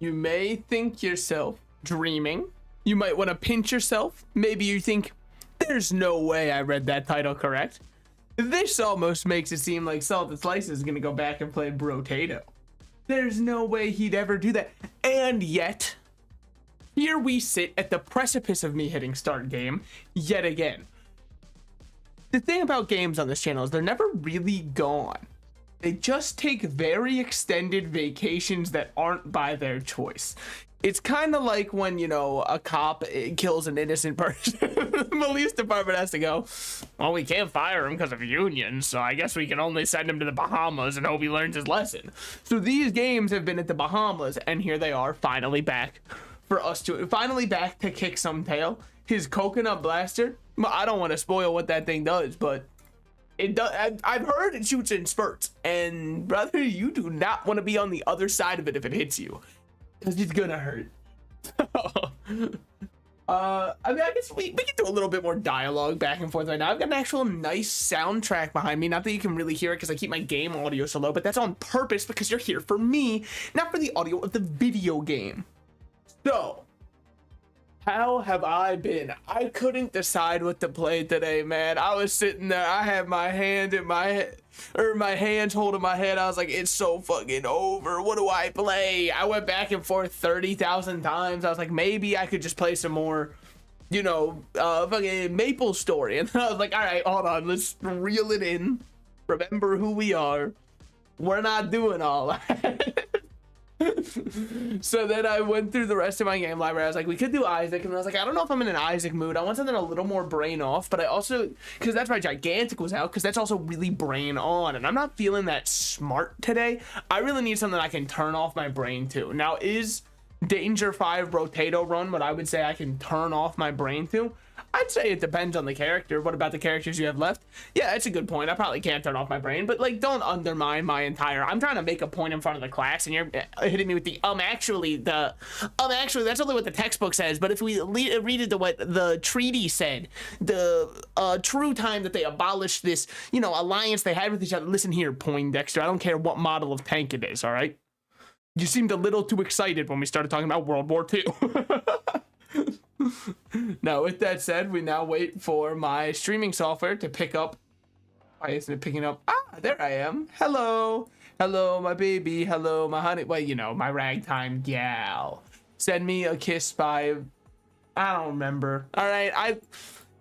You may think yourself dreaming. You might want to pinch yourself. Maybe you think, there's no way I read that title correct. This almost makes it seem like Salted Slice is going to go back and play Brotato. There's no way he'd ever do that. And yet, here we sit at the precipice of me hitting start game yet again. The thing about games on this channel is they're never really gone. They just take very extended vacations that aren't by their choice. It's kind of like when, you know, a cop kills an innocent person. The police department has to go, well, we can't fire him because of unions, so I guess we can only send him to the Bahamas and hope he learns his lesson. So these games have been at the Bahamas, and here they are, finally back for us to, finally back to kick some tail. His coconut blaster, I don't want to spoil what that thing does, but it does. I've heard it shoots in spurts, and brother, you do not want to be on the other side of it if it hits you. Because it's gonna hurt. I mean, I guess we can do a little bit more dialogue back and forth right now. I've got an actual nice soundtrack behind me. Not that you can really hear it because I keep my game audio so low, but that's on purpose because you're here for me, not for the audio of the video game. So, how have I been? I couldn't decide what to play today, man. I was sitting there, I had my hand in my head, or my hands holding my head. I was like, it's so fucking over. What do I play? I went back and forth 30,000 times. I was like, maybe I could just play some more, you know, fucking Maple Story. And I was like, all right, hold on, let's reel it in. Remember who we are. We're not doing all that. So then I went through the rest of my game library. I was like, we could do Isaac, and I was like, I don't know if I'm in an Isaac mood. I want something a little more brain off, but I also, because that's why Gigantic was out, because that's also really brain on, and I'm not feeling that smart today. I really need something I can turn off my brain to. Now, is Danger 5 Brotato Run what I would say I can turn off my brain to? I'd say it depends on the character. What about the characters you have left? Yeah, that's a good point. I probably can't turn off my brain, but like, don't undermine my entire, I'm trying to make a point in front of the class and you're hitting me with the actually that's only what the textbook says. But if we read it to what the treaty said, the true time that they abolished this, you know, alliance they had with each other. Listen here, Poindexter, I don't care what model of tank it is, all right? You seemed a little too excited when we started talking about World War II. Now, with that said, we now wait for my streaming software to pick up. Why isn't it picking up? Ah, there I am. Hello. Hello, my baby. Hello, my honey. Well, you know, my ragtime gal. Send me a kiss by, I don't remember. All right,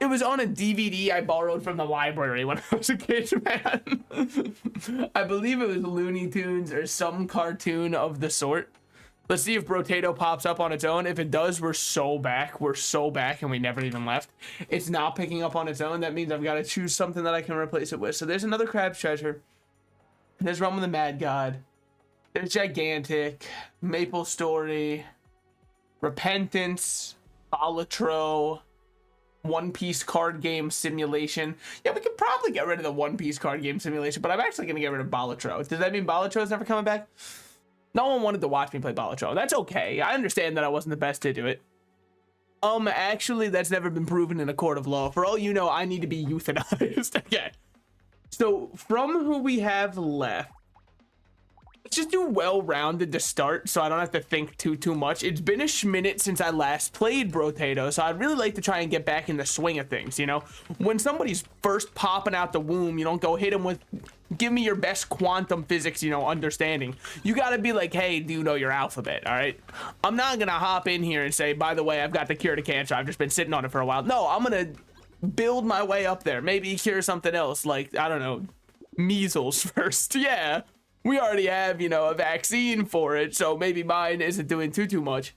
it was on a DVD I borrowed from the library when I was a kid, man. I believe it was Looney Tunes or some cartoon of the sort. Let's see if Brotato pops up on its own. If it does, we're so back. We're so back, and we never even left. It's not picking up on its own. That means I've got to choose something that I can replace it with. So there's another Crab's Treasure. There's Run with the Mad God. There's Gigantic. Maple Story. Repentance. Balatro. One Piece card game simulation. Yeah, we could probably get rid of the One Piece card game simulation, but I'm actually going to get rid of Balatro. Does that mean Balatro is never coming back? No one wanted to watch me play Balatro. That's okay. I understand that I wasn't the best to do it. Actually, that's never been proven in a court of law. For all you know, I need to be euthanized. Okay. So, from who we have left, let's just do well-rounded to start so I don't have to think too much. It's been a minute since I last played Brotato, so I'd really like to try and get back in the swing of things, you know? When somebody's first popping out the womb, you don't go hit them with, give me your best quantum physics, you know, understanding. You gotta be like, hey, do you know your alphabet, all right? I'm not gonna hop in here and say, by the way, I've got the cure to cancer. I've just been sitting on it for a while. No, I'm gonna build my way up there. Maybe cure something else, like, I don't know, measles first. Yeah. We already have, you know, a vaccine for it, so maybe mine isn't doing too much.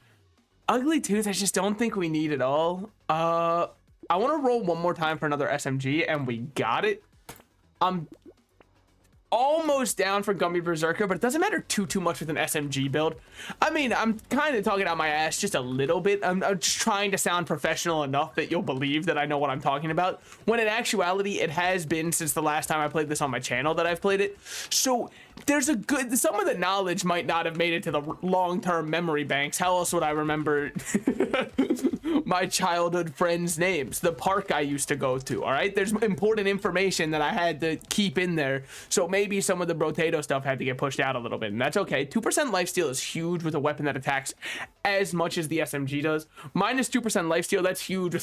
Ugly Tooth, I just don't think we need it all. I want to roll one more time for another SMG, and we got it. I'm almost down for Gummy Berserker, but it doesn't matter too much with an SMG build. I mean, I'm kind of talking out my ass just a little bit. I'm just trying to sound professional enough that you'll believe that I know what I'm talking about, when in actuality, it has been since the last time I played this on my channel that I've played it. So there's a good, some of the knowledge might not have made it to the long-term memory banks. How else would I remember my childhood friends' names, the park I used to go to? All right, there's important information that I had to keep in there, so maybe some of the Brotato stuff had to get pushed out a little bit, and that's okay. 2% lifesteal is huge with a weapon that attacks as much as the SMG does. Minus 2% lifesteal, that's huge.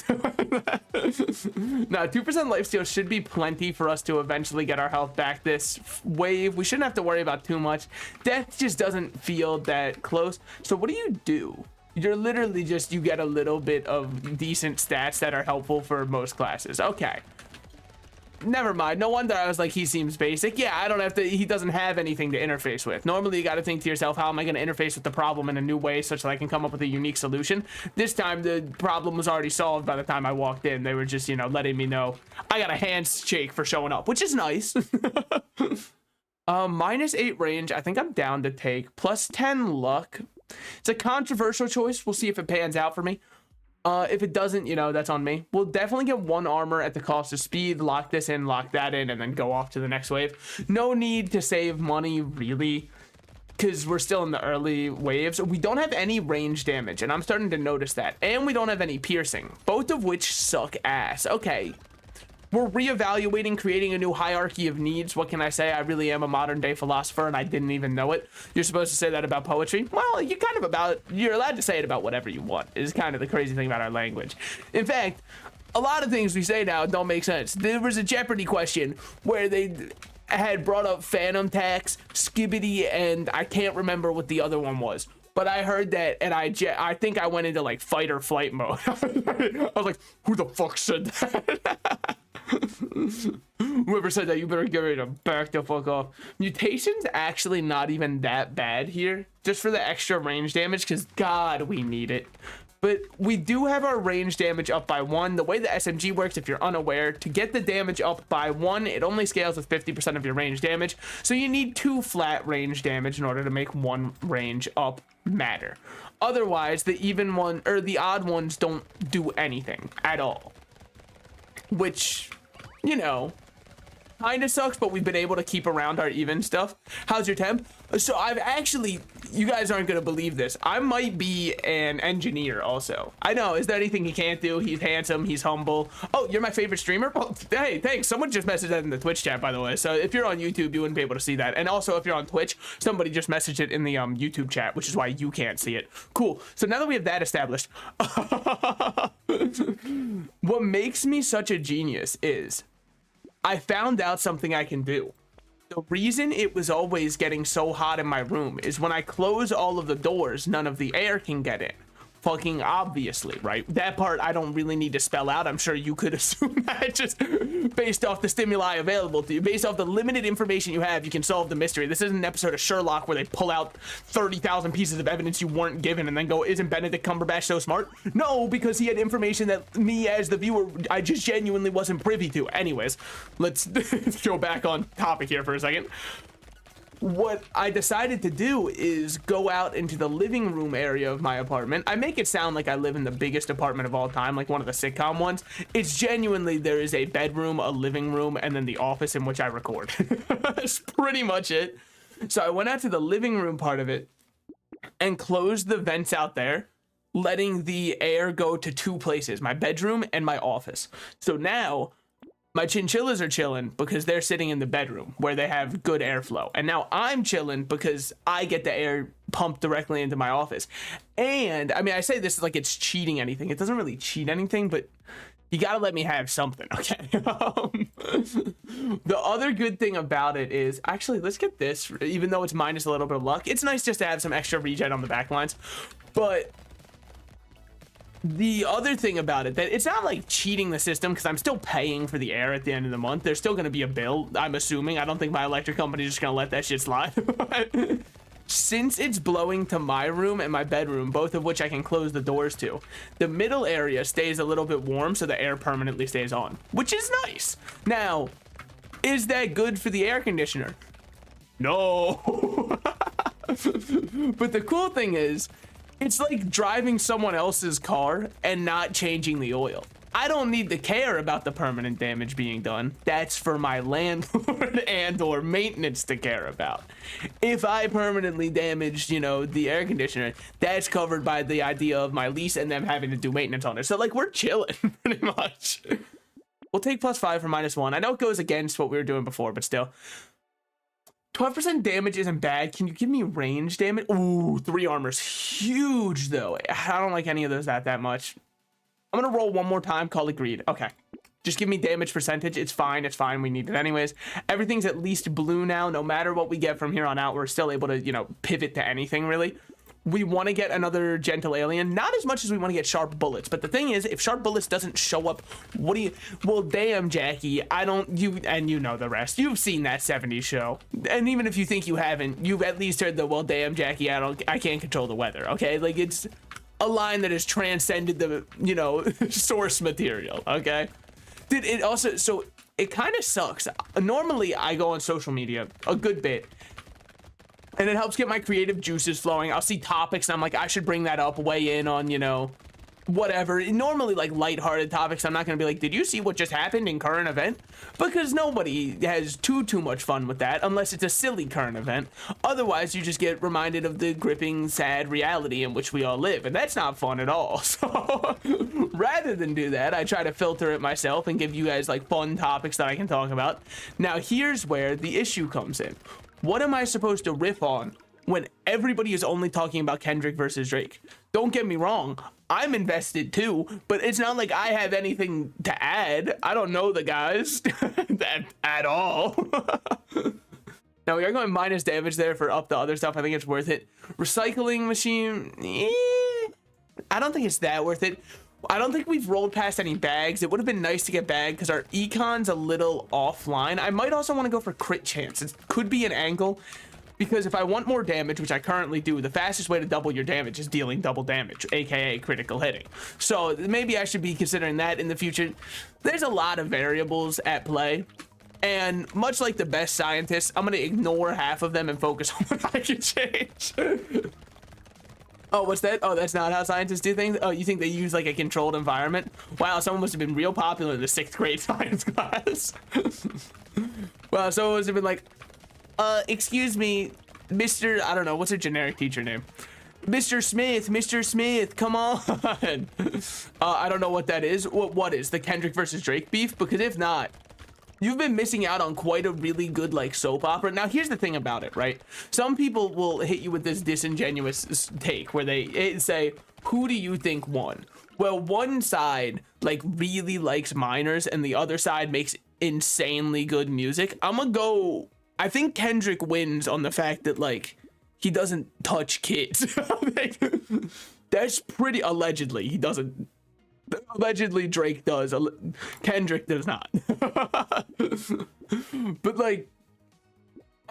Now 2% lifesteal should be plenty for us to eventually get our health back this wave. We shouldn't have to worry about too much. Death just doesn't feel that close. So what do? You're literally just, you get a little bit of decent stats that are helpful for most classes. Okay, never mind. No wonder I was like, he seems basic. Yeah, I don't have to, he doesn't have anything to interface with. Normally you got to think to yourself, how am I going to interface with the problem in a new way such that I can come up with a unique solution? This time the problem was already solved by the time I walked in. They were just, you know, letting me know I got a handshake for showing up, which is nice. Minus 8 range, I think I'm down to take. Plus 10 luck. It's a controversial choice. We'll see if it pans out for me. If it doesn't, you know, that's on me. We'll definitely get 1 armor at the cost of speed. Lock this in, lock that in, and then go off to the next wave. No need to save money, really, because we're still in the early waves. We don't have any range damage, and I'm starting to notice that. And we don't have any piercing, both of which suck ass. Okay. We're reevaluating, creating a new hierarchy of needs. What can I say? I really am a modern day philosopher and I didn't even know it. You're supposed to say that about poetry? Well, you're allowed to say it about whatever you want, is kind of the crazy thing about our language. In fact, a lot of things we say now don't make sense. There was a Jeopardy question where they had brought up phantom tax, skibbity, and I can't remember what the other one was. But I heard that, and I think I went into like fight or flight mode. I was like, who the fuck said that? Whoever said that, you better get ready to back the fuck off. Mutation's actually not even that bad here, just for the extra range damage, because God, we need it. But we do have our range damage up by 1. The way the SMG works, if you're unaware, to get the damage up by 1, it only scales with 50% of your range damage. So you need 2 flat range damage in order to make 1 range up matter. Otherwise, the even one or the odd ones don't do anything at all. Which, you know, kind of sucks, but we've been able to keep around our even stuff. How's your temp? So I've actually, you guys aren't gonna believe this, I might be an engineer also. I know, is there anything he can't do? He's handsome, he's humble. Oh, you're my favorite streamer? Well, hey, thanks. Someone just messaged that in the Twitch chat, by the way. So if you're on YouTube, you wouldn't be able to see that. And also if you're on Twitch, somebody just messaged it in the YouTube chat, which is why you can't see it. Cool. So now that we have that established, what makes me such a genius is I found out something I can do. The reason it was always getting so hot in my room is when I close all of the doors, none of the air can get in. Fucking obviously, right? That part I don't really need to spell out. I'm sure you could assume that just based off the stimuli available to you. Based off the limited information you have, you can solve the mystery. This isn't an episode of Sherlock where they pull out 30,000 pieces of evidence you weren't given and then go, isn't Benedict Cumberbatch so smart? No, because he had information that me as the viewer, I just genuinely wasn't privy to. Anyways, let's go back on topic here for a second. What I decided to do is go out into the living room area of my apartment. I make it sound like I live in the biggest apartment of all time, like one of the sitcom ones. It's genuinely, there is a bedroom, a living room, and then the office in which I record. That's pretty much it. So I went out to the living room part of it and closed the vents out there, letting the air go to 2 places, my bedroom and my office. So now my chinchillas are chilling because they're sitting in the bedroom where they have good airflow. And now I'm chilling because I get the air pumped directly into my office. And I mean, I say this like it's cheating anything. It doesn't really cheat anything, but you gotta let me have something, okay? The other good thing about it is, actually, let's get this, even though it's minus a little bit of luck. It's nice just to have some extra regen on the back lines. But the other thing about it, that it's not like cheating the system because I'm still paying for the air at the end of the month. There's still going to be a bill, I'm assuming. I don't think my electric company is just going to let that shit slide. Since it's blowing to my room and my bedroom, both of which I can close the doors to, the middle area stays a little bit warm, so the air permanently stays on, which is nice. Now, is that good for the air conditioner? No. But the cool thing is, it's like driving someone else's car and not changing the oil. I don't need to care about the permanent damage being done. That's for my landlord and or maintenance to care about. If I permanently damaged, you know, the air conditioner, that's covered by the idea of my lease and them having to do maintenance on it. So like we're chilling pretty much. We'll take +5 for -1. I know it goes against what we were doing before, but still. 12% damage isn't bad. Can you give me range damage? Ooh, 3 armor's huge though. I don't like any of those that much. I'm gonna roll one more time, call it greed. Okay. Just give me damage percentage. It's fine. It's fine. We need it anyways. Everything's at least blue now. No matter what we get from here on out, we're still able to, you know, pivot to anything really. We want to get another gentle alien, not as much as we want to get sharp bullets. But the thing is, if sharp bullets doesn't show up, what do you, well, damn, Jackie, and you know the rest. You've seen that 70s show. And even if you think you haven't, you've at least heard the, well, damn, Jackie, I can't control the weather. Okay. Like it's a line that has transcended the, you know, source material. Okay. Dude, it also, so it kind of sucks. Normally I go on social media a good bit, and it helps get my creative juices flowing. I'll see topics and I'm like, I should bring that up, weigh in on, you know, whatever. Normally like lighthearted topics. I'm not going to be like, did you see what just happened in current event? Because nobody has too much fun with that unless it's a silly current event. Otherwise, you just get reminded of the gripping, sad reality in which we all live. And that's not fun at all. So rather than do that, I try to filter it myself and give you guys like fun topics that I can talk about. Now, here's where the issue comes in. What am I supposed to riff on when everybody is only talking about Kendrick versus Drake? Don't get me wrong, I'm invested too, but it's not like I have anything to add. I don't know the guys at all. Now we are going minus damage there for up the other stuff. I think it's worth it. Recycling machine, I don't think it's that worth it. I don't think we've rolled past any bags. It would have been nice to get bag because our econ's a little offline. I might also want to go for crit chance. It could be an angle because if I want more damage, which I currently do, the fastest way to double your damage is dealing double damage, aka critical hitting. So maybe I should be considering that in the future. There's a lot of variables at play. And much like the best scientists, I'm going to ignore half of them and focus on what I can change. Oh, what's that? Oh, that's not how scientists do things? Oh, you think they use like a controlled environment? Wow, someone must have been real popular in the 6th grade science class. Wow, someone must have been like, excuse me, Mr. I don't know, what's a generic teacher name? Mr. Smith, come on. I don't know what that is. What is the Kendrick versus Drake beef? Because if not, you've been missing out on quite a really good like soap opera. Now here's the thing about it, right? Some people will hit you with this disingenuous take where they say, who do you think won? Well, one side like really likes minors and the other side makes insanely good music. I'm gonna go, I think Kendrick wins on the fact that like he doesn't touch kids. That's pretty allegedly. He doesn't. Allegedly Drake does, Kendrick does not. But like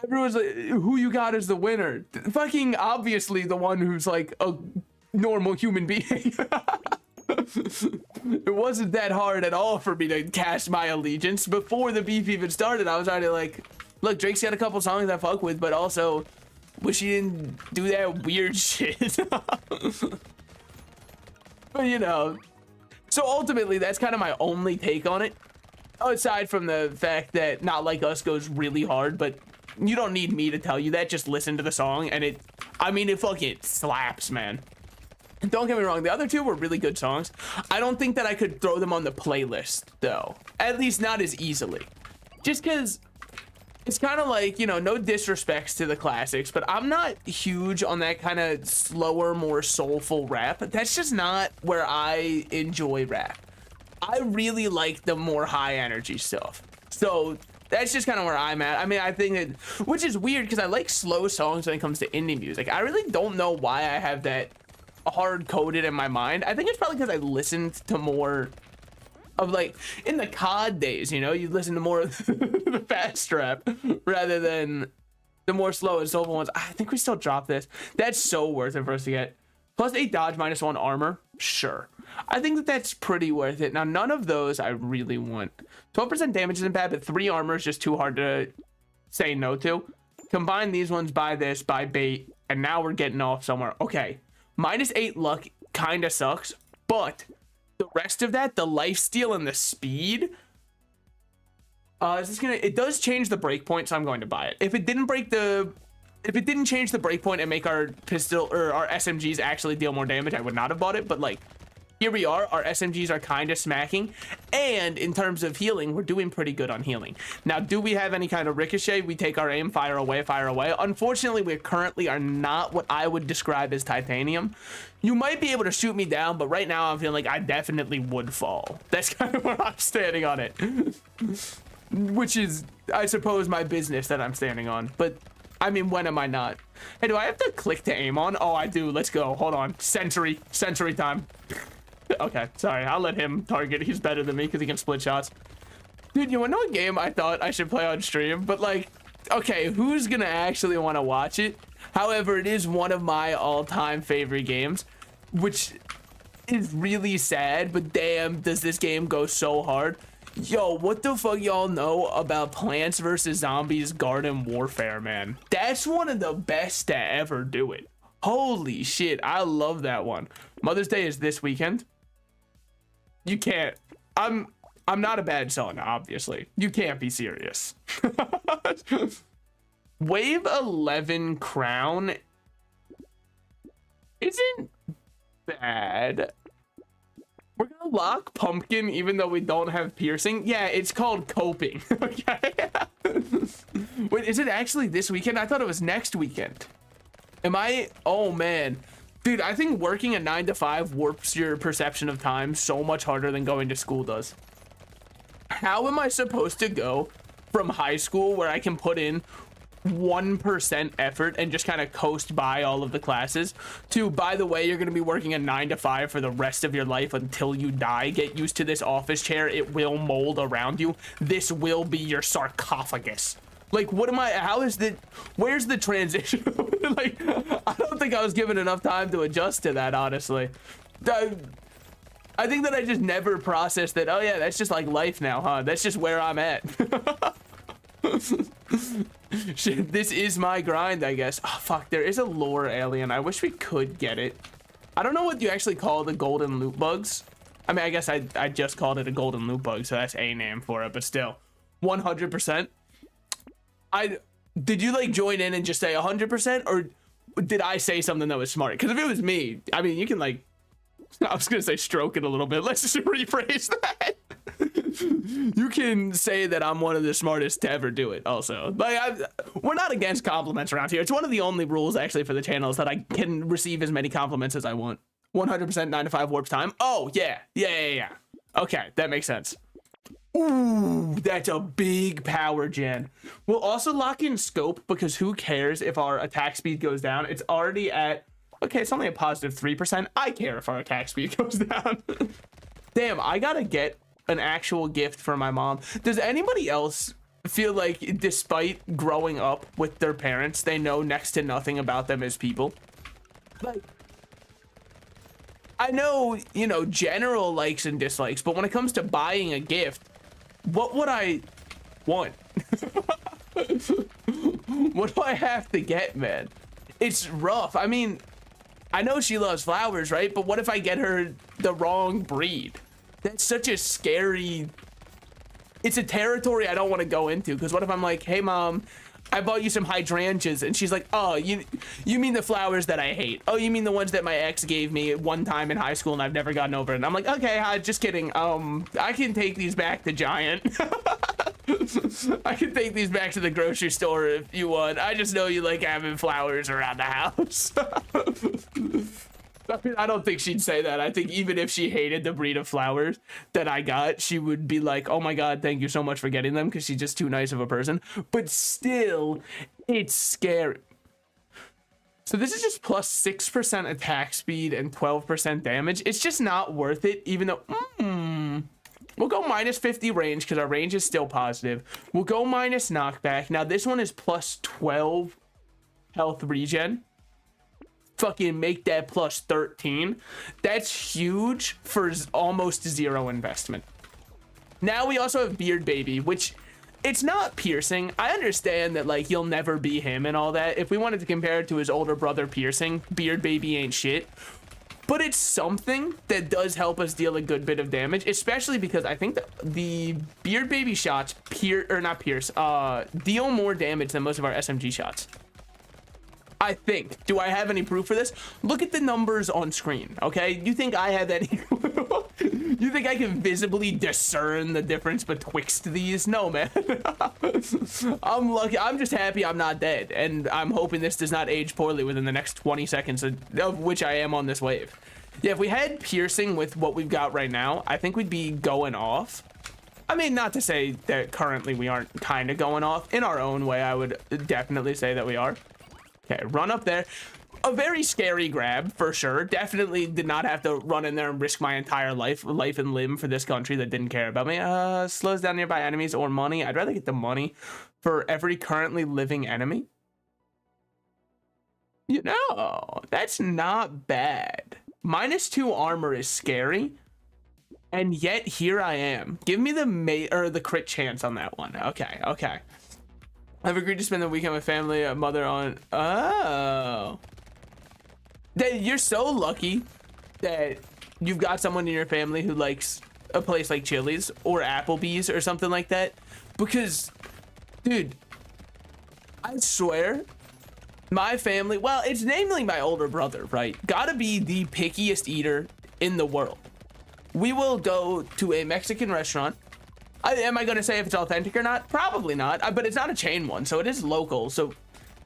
everyone's like, who you got as the winner? Fucking obviously the one who's like a normal human being. It wasn't that hard at all for me to cast my allegiance. Before the beef even started, I was already like, look, Drake's got a couple songs I fuck with, but also wish he didn't do that weird shit. But you know, so ultimately, that's kind of my only take on it. Aside from the fact that Not Like Us goes really hard, but you don't need me to tell you that. Just listen to the song, and it fucking slaps, man. Don't get me wrong, the other two were really good songs. I don't think that I could throw them on the playlist, though. At least not as easily. Just because it's kind of like, you know, no disrespects to the classics, but I'm not huge on that kind of slower, more soulful rap. That's just not where I enjoy rap. I really like the more high energy stuff. So that's just kind of where I'm at. I mean, I think that, which is weird because I like slow songs when it comes to indie music. I really don't know why I have that hard coded in my mind. I think it's probably because I listened to more of like in the COD days, you know, you listen to more of the fast rap rather than the more slow and soulful ones. I think we still drop this. That's so worth it for us to get. +8 dodge, -1 armor. Sure. I think that that's pretty worth it. Now, none of those I really want. 12% damage isn't bad, but 3 armor is just too hard to say no to. Combine these ones, buy this, buy bait, and now we're getting off somewhere. Okay. -8 luck kind of sucks, but The rest of that, the lifesteal and the speed, is this gonna, it does change the breakpoint, so I'm going to buy it. If it didn't change the breakpoint and make our pistol or our SMGs actually deal more damage, I would not have bought it. But like, here we are, our SMGs are kind of smacking, and in terms of healing, we're doing pretty good on healing. Now, do we have any kind of ricochet? We take our aim, fire away, fire away. Unfortunately, we currently are not what I would describe as titanium. You might be able to shoot me down, but right now I'm feeling like I definitely would fall. That's kind of where I'm standing on it. Which is, I suppose, my business that I'm standing on. But, I mean, when am I not? Hey, do I have to click to aim on? Oh, I do. Let's go. Hold on. Sentry time. Okay, sorry. I'll let him target. He's better than me because he can split shots. Dude, you want to know a game I thought I should play on stream? But, like, okay, who's going to actually want to watch it? However, it is one of my all-time favorite games, which is really sad, but damn, does this game go so hard. Yo, what the fuck y'all know about Plants vs. Zombies Garden Warfare, man? That's one of the best to ever do it. Holy shit, I love that one. Mother's Day is this weekend. You can't. I'm not a bad son, obviously. You can't be serious. Wave 11 crown isn't bad. We're gonna lock pumpkin even though we don't have piercing. Yeah, it's called coping. Okay. Wait, is it actually this weekend? I thought it was next weekend. Am I? Oh man, dude, I think working a 9 to 5 warps your perception of time so much harder than going to school does. How am I supposed to go from high school where I can put in 1% effort and just kind of coast by all of the classes to, by the way, you're going to be working a 9 to 5 for the rest of your life until you die? Get used to this office chair. It will mold around you. This will be your sarcophagus. Like, what am I? How is the, where's the transition? Like, I don't think I was given enough time to adjust to that, honestly. I think that I just never processed that. Oh yeah, that's just like life now, huh? That's just where I'm at. Shit, this is my grind, I guess. Oh fuck, there is a lore alien. I wish we could get it. I don't know what you actually call the golden loot bugs. I mean, I guess I just called it a golden loot bug, so that's a name for it, but still 100%. Did you like join in and just say 100%, or did I say something that was smart? Because if it was me, I mean, you can like, I was gonna say stroke it a little bit. Let's just rephrase that. You can say that I'm one of the smartest to ever do it also. Like, we're not against compliments around here. It's one of the only rules actually for the channel is that I can receive as many compliments as I want. 100% 9 to 5 warp time. Oh yeah. Okay, that makes sense. Ooh, that's a big power gen. We'll also lock in scope because who cares if our attack speed goes down? It's already at, okay, it's only a positive 3%. I care if our attack speed goes down. Damn, I gotta get an actual gift for my mom. Does anybody else feel like despite growing up with their parents, they know next to nothing about them as people? Like, I know, you know, general likes and dislikes, but when it comes to buying a gift, what would I want? What do I have to get, man? It's rough. I mean, I know she loves flowers, right? But what if I get her the wrong breed? That's such a scary, it's a territory I don't want to go into, because what if I'm like, hey mom, I bought you some hydrangeas, and she's like, oh, you mean the flowers that I hate? Oh, you mean the ones that my ex gave me one time in high school and I've never gotten over it? And I'm like, okay, just kidding. I can take these back to Giant. I can take these back to the grocery store if you want. I just know you like having flowers around the house. I mean, I don't think she'd say that. I think even if she hated the breed of flowers that I got, she would be like, oh my God, thank you so much for getting them, because she's just too nice of a person. But still, it's scary. So this is just plus 6% attack speed and 12% damage. It's just not worth it, even though, we'll go minus 50 range because our range is still positive. We'll go minus knockback. Now this one is plus 12 health regen. Fucking make that plus 13. That's huge for almost zero investment. Now we also have Beard Baby, which it's not piercing. I understand that like you'll never be him and all that. If we wanted to compare it to his older brother Piercing, Beard Baby ain't shit. but it's something that does help us deal a good bit of damage, especially because I think the Beard Baby shots deal more damage than most of our SMG shots. I think. Do I have any proof for this? Look at the numbers on screen, okay? You think I have any you think I can visibly discern the difference betwixt these? No, man. I'm lucky. I'm just happy I'm not dead, and I'm hoping this does not age poorly within the next 20 seconds of which I am on this wave. Yeah, if we had piercing with what we've got right now, I think we'd be going off. I mean, not to say that currently we aren't kind of going off. In our own way, I would definitely say that we are. Okay, run up there. A very scary grab, for sure. Definitely did not have to run in there and risk my entire life and limb for this country that didn't care about me. Slows down nearby enemies or money. I'd rather get the money for every currently living enemy. You know, that's not bad. -2 armor is scary. And yet, here I am. Give me the crit chance on that one. Okay, okay. I've agreed to spend the weekend with family, mother on... Oh. You're so lucky that you've got someone in your family who likes a place like Chili's or Applebee's or something like that. Because, dude, I swear, my family... Well, it's namely my older brother, right? Gotta be the pickiest eater in the world. We will go to a Mexican restaurant. Am I going to say if it's authentic or not? Probably not, but it's not a chain one, so it is local, so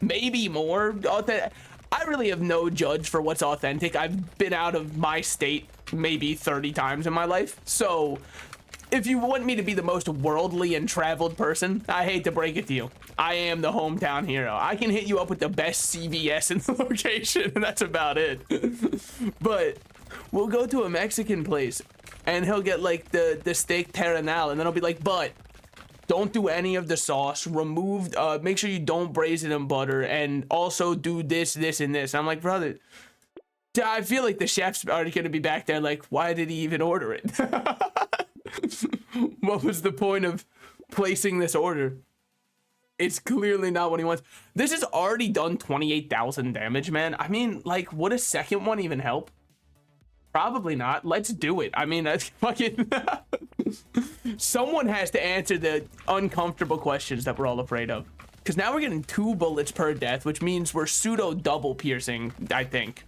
maybe more authentic. I really have no judge for what's authentic. I've been out of my state maybe 30 times in my life, so if you want me to be the most worldly and traveled person, I hate to break it to you, I am the hometown hero. I can hit you up with the best CVS in the location, and that's about it. But we'll go to a Mexican place, and he'll get like the steak terrenal, and then I'll be like, but don't do any of the sauce. Remove, make sure you don't braise it in butter, and also do this, this, and this. And I'm like, brother, I feel like the chefs are gonna be back there like, why did he even order it? What was the point of placing this order? It's clearly not what he wants. This has already done 28,000 damage, man. I mean, like, would a second one even help? Probably not. Let's do it. I mean, that's fucking... Someone has to answer the uncomfortable questions that we're all afraid of. Because now we're getting 2 bullets per death, which means we're pseudo double piercing, I think.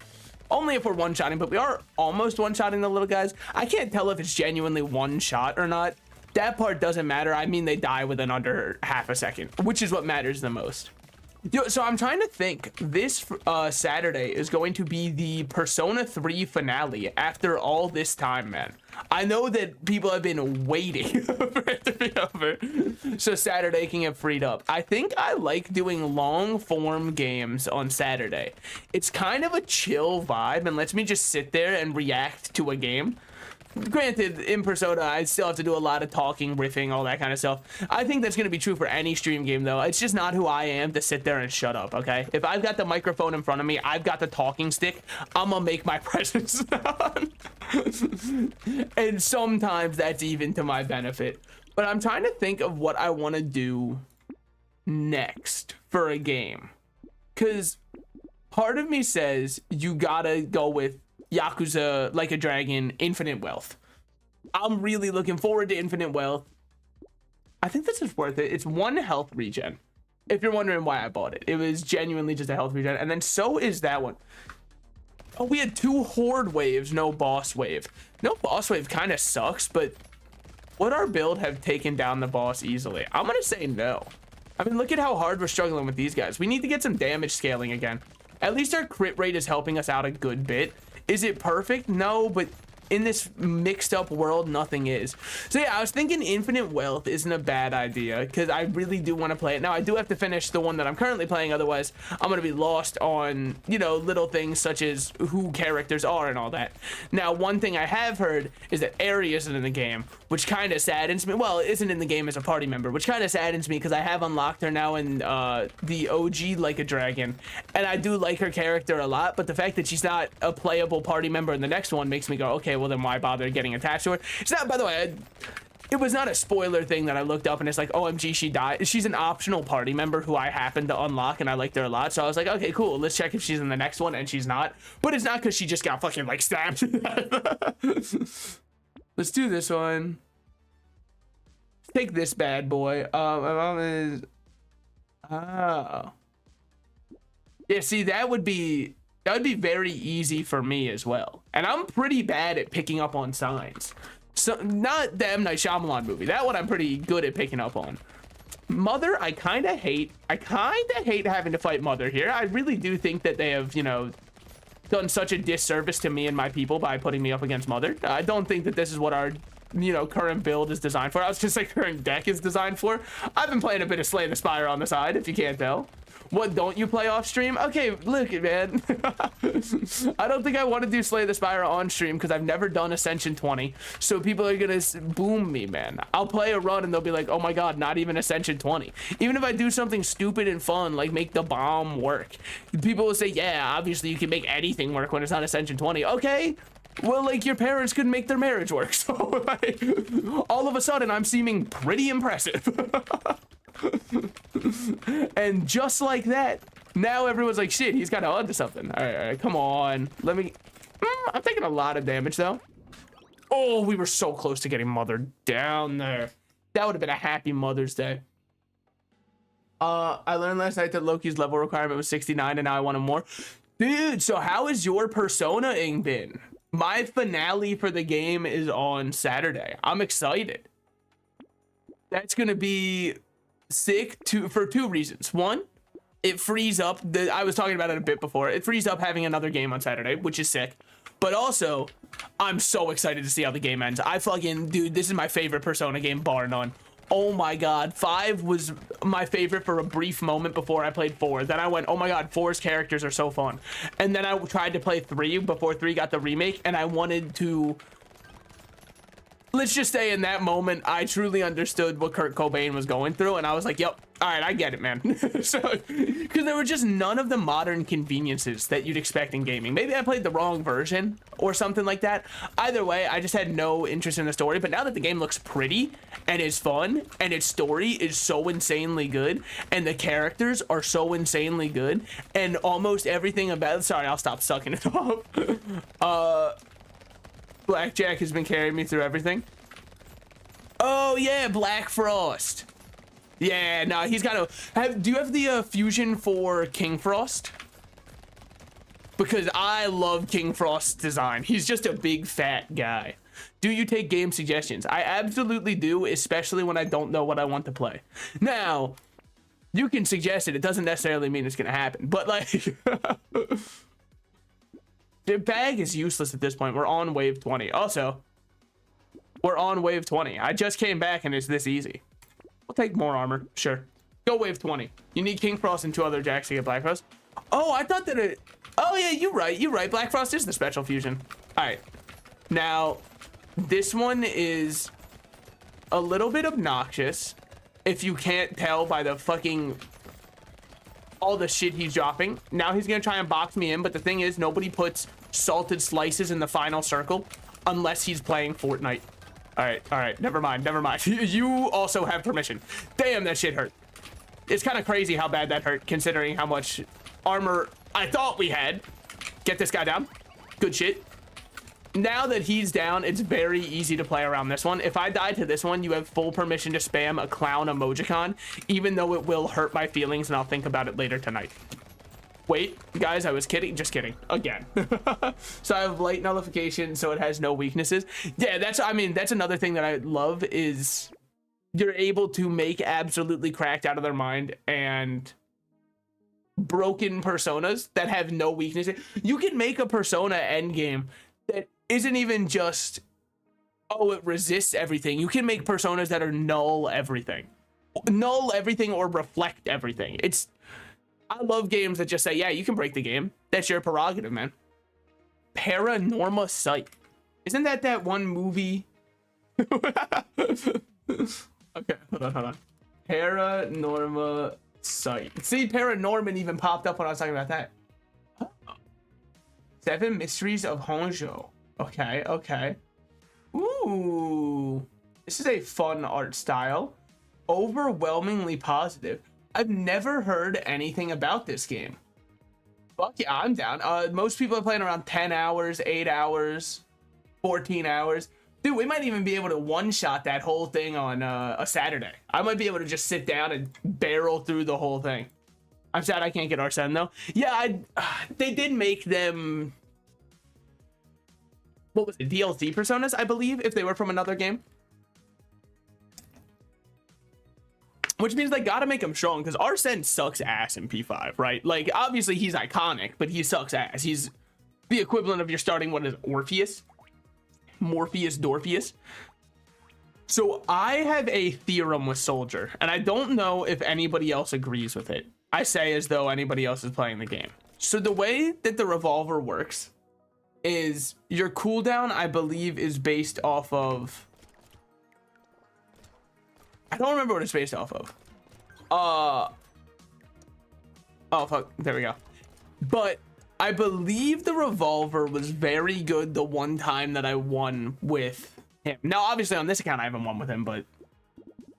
Only if we're one-shotting, but we are almost one-shotting the little guys. I can't tell if it's genuinely one shot or not. That part doesn't matter. I mean, they die within under half a second, which is what matters the most. So I'm trying to think. This Saturday is going to be the Persona 3 finale after all this time, man. I know that people have been waiting for it to be over, so Saturday can get freed up. I think I like doing long form games on Saturday. It's kind of a chill vibe and lets me just sit there and react to a game. Granted, in Persona, I still have to do a lot of talking, riffing, all that kind of stuff. I think that's going to be true for any stream game, though. It's just not who I am to sit there and shut up, okay? If I've got the microphone in front of me, I've got the talking stick, I'm going to make my presence known. And sometimes that's even to my benefit. But I'm trying to think of what I want to do next for a game. Because part of me says you got to go with Yakuza Like a Dragon Infinite Wealth. I'm really looking forward to Infinite Wealth. I think this is worth it. It's 1 health regen. If you're wondering why I bought it, it was genuinely just a health regen. And then so is that one. Oh, we had 2 horde waves, no boss wave. No boss wave kind of sucks, but would our build have taken down the boss easily? I'm gonna say no. I mean, look at how hard we're struggling with these guys. We need to get some damage scaling again. At least our crit rate is helping us out a good bit. Is it perfect? No, but in this mixed up world, nothing is. So yeah, I was thinking Infinite Wealth isn't a bad idea because I really do want to play it. Now, I do have to finish the one that I'm currently playing. Otherwise, I'm going to be lost on, you know, little things such as who characters are and all that. Now, one thing I have heard is that Aerie isn't in the game, which kind of saddens me. Well, it isn't in the game as a party member, which kind of saddens me because I have unlocked her now in the OG Like a Dragon. And I do like her character a lot, but the fact that she's not a playable party member in the next one makes me go, okay, well then why bother getting attached to her? It's not, by the way, it was not a spoiler thing that I looked up and it's like, OMG, she died. She's an optional party member who I happen to unlock and I liked her a lot. So I was like, okay, cool. Let's check if she's in the next one, and she's not. But it's not because she just got fucking like stabbed. Let's do this one. Take this bad boy. My mom is. Oh. Yeah, see, that would be very easy for me as well. And I'm pretty bad at picking up on signs. So not the M. Night Shyamalan movie. That one I'm pretty good at picking up on. Mother, I kind of hate having to fight Mother here. I really do think that they have, you know, done such a disservice to me and my people by putting me up against Mother. I don't think that this is what our, you know, current build is designed for. I was just like, current deck is designed for. I've been playing a bit of Slay the Spire on the side, if you can't tell. What don't you play off stream? Okay, look, man. I don't think I want to do Slay the Spire on stream because I've never done Ascension 20. So people are gonna boom me, man. I'll play a run and they'll be like, oh my god, not even Ascension 20. Even if I do something stupid and fun, like make the bomb work, people will say, yeah, obviously you can make anything work when it's not Ascension 20. Okay, well, like, your parents couldn't make their marriage work, so like, all of a sudden I'm seeming pretty impressive. And just like that, now everyone's like, shit, he's kind of onto something. All right, come on. Let me. I'm taking a lot of damage though. Oh, we were so close to getting Mother down there. That would have been a happy Mother's Day. I learned last night that Loki's level requirement was 69, and now I want him more. Dude, so how has your Persona-ing been? My finale for the game is on Saturday. I'm excited. That's gonna be sick for two reasons. One, it frees up I was talking about it a bit before. It frees up having another game on Saturday, which is sick. But also, I'm so excited to see how the game ends. Dude, this is my favorite Persona game, bar none. Oh my god, 5 was my favorite for a brief moment before I played 4. Then I went, oh my god, 4's characters are so fun. And then I tried to play 3 before 3 got the remake, and I wanted to. Let's just say in that moment, I truly understood what Kurt Cobain was going through, and I was like, yep, all right, I get it, man. So, because there were just none of the modern conveniences that you'd expect in gaming. Maybe I played the wrong version or something like that. Either way, I just had no interest in the story, but now that the game looks pretty and is fun, and its story is so insanely good, and the characters are so insanely good, and almost everything about, sorry, I'll stop sucking it off. Blackjack has been carrying me through everything. Oh yeah, Black Frost. Yeah, no, he's got to do you have the fusion for King Frost? Because I love King Frost's design. He's just a big fat guy. Do you take game suggestions? I absolutely do, especially when I don't know what I want to play. Now, you can suggest it. It doesn't necessarily mean it's gonna happen, but like. The bag is useless at this point. We're on wave 20. Also, we're on wave 20. I just came back and it's this easy. We'll take more armor. Sure. Go wave 20. You need King Frost and 2 other jacks to get Black Frost. Oh, I thought that it. Oh, yeah, you're right. You're right. Black Frost is the special fusion. All right. Now, this one is a little bit obnoxious if you can't tell by the fucking. All the shit he's dropping. Now he's gonna try and box me in, but the thing is, nobody puts salted slices in the final circle unless he's playing Fortnite. All right, never mind. You also have permission. Damn, that shit hurt. It's kind of crazy how bad that hurt, considering how much armor I thought we had. Get this guy down. Good shit. Now that he's down, it's very easy to play around this one. If I die to this one, you have full permission to spam a clown emojicon, even though it will hurt my feelings, and I'll think about it later tonight. Wait, guys, I was kidding. Just kidding. Again. So I have light nullification, so it has no weaknesses. Yeah, that's another thing that I love is you're able to make absolutely cracked out of their mind and broken personas that have no weaknesses. You can make a persona endgame that isn't even just, oh, it resists everything. You can make personas that are null everything or reflect everything. I love games that just say, yeah, you can break the game. That's your prerogative, man. Paranorma Sight. Isn't that one movie? Okay, hold on. Paranorma Sight. See, Paranorman even popped up when I was talking about that. Oh. 7 Mysteries of Honjo. Okay. Ooh. This is a fun art style. Overwhelmingly positive. I've never heard anything about this game. Fuck yeah, I'm down. Most people are playing around 10 hours, 8 hours, 14 hours. Dude, we might even be able to one-shot that whole thing on a Saturday. I might be able to just sit down and barrel through the whole thing. I'm sad I can't get Arsene though. Yeah, they did make them... What was it? DLC personas, I believe, if they were from another game. Which means they gotta make him strong, because Arsene sucks ass in P5, right? Like, obviously he's iconic, but he sucks ass. He's the equivalent of your starting, what is Orpheus? Morpheus Dorpheus. So I have a theorem with Soldier, and I don't know if anybody else agrees with it. I say as though anybody else is playing the game. So the way that the revolver works is your cooldown, I believe, is based off of... I don't remember what it's based off of. Oh, fuck. There we go. But I believe the revolver was very good the one time that I won with him. Now, obviously, on this account, I haven't won with him, but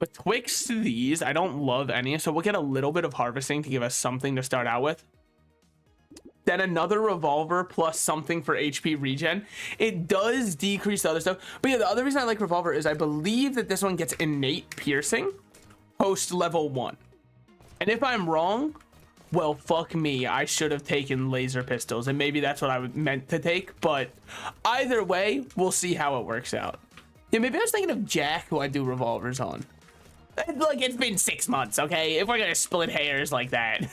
betwixt these, I don't love any. So we'll get a little bit of harvesting to give us something to start out with. Then another revolver plus something for HP regen. It does decrease the other stuff. But yeah, the other reason I like revolver is I believe that this one gets innate piercing post level 1. And if I'm wrong, well, fuck me. I should have taken laser pistols, and maybe that's what I meant to take. But either way, we'll see how it works out. Yeah, maybe I was thinking of Jack, who I do revolvers on. Like, it's been 6 months, okay? If we're gonna split hairs like that.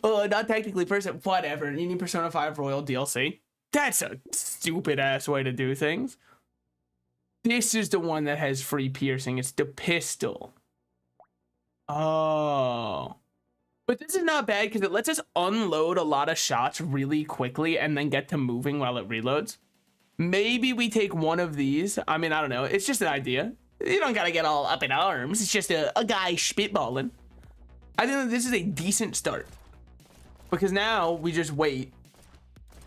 Oh, not technically person, whatever. You need Persona 5 Royal DLC. That's a stupid ass way to do things. This is the one that has free piercing. It's the pistol. Oh. But this is not bad because it lets us unload a lot of shots really quickly and then get to moving while it reloads. Maybe we take one of these. I mean, I don't know. It's just an idea. You don't gotta get all up in arms. It's just a guy spitballing. I think that this is a decent start. Because now we just wait.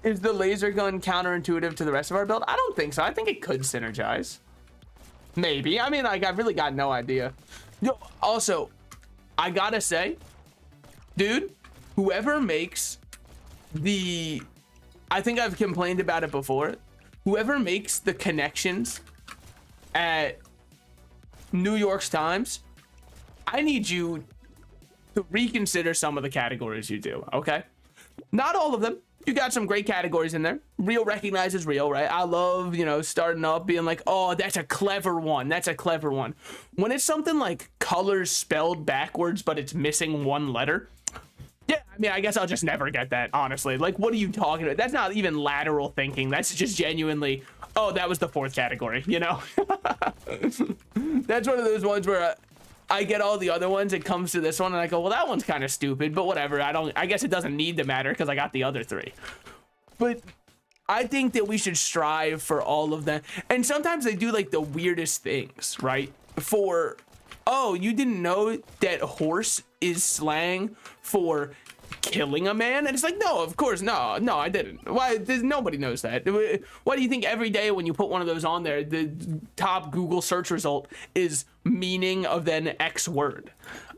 Is the laser gun counterintuitive to the rest of our build? I don't think so. I think it could synergize. Maybe. I mean, like, I've really got no idea. Yo, also, I gotta say, dude, whoever makes the... I think I've complained about it before. Whoever makes the connections at New York's Times, I need you to reconsider some of the categories you do, okay? Not all of them. You got some great categories in there. Real recognizes real, right? I love, you know, starting up being like, oh, that's a clever one. That's a clever one. When it's something like colors spelled backwards, but it's missing one letter. Yeah, I mean, I guess I'll just never get that, honestly. Like, what are you talking about? That's not even lateral thinking. That's just genuinely, oh, that was the 4th category, you know? That's one of those ones where I get all the other ones, it comes to this one, and I go, well, that one's kind of stupid, but whatever. I guess it doesn't need to matter because I got the other 3. But I think that we should strive for all of them. And sometimes they do, like, the weirdest things, right? For, oh, you didn't know that horse is slang for killing a man? And it's like, no, of course, no, I didn't. Why? Nobody knows that. Why do you think every day when you put one of those on there, the top Google search result is meaning of then X word?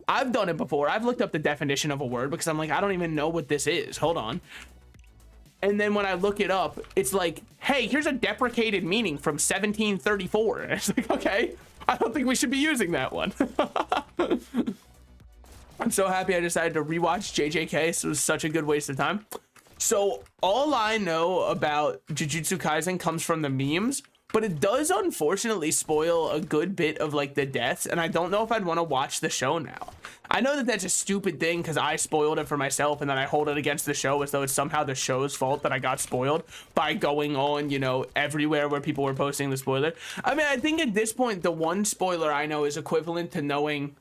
I've done it before. I've looked up the definition of a word because I'm like, I don't even know what this is. Hold on. And then when I look it up, it's like, hey, here's a deprecated meaning from 1734. And it's like, okay, I don't think we should be using that one. I'm so happy I decided to rewatch JJK. So it was such a good waste of time. So all I know about Jujutsu Kaisen comes from the memes, but it does unfortunately spoil a good bit of like the deaths. And I don't know if I'd want to watch the show now. I know that that's a stupid thing because I spoiled it for myself and then I hold it against the show as though it's somehow the show's fault that I got spoiled by going on, you know, everywhere where people were posting the spoiler. I mean, I think at this point, the one spoiler I know is equivalent to knowing,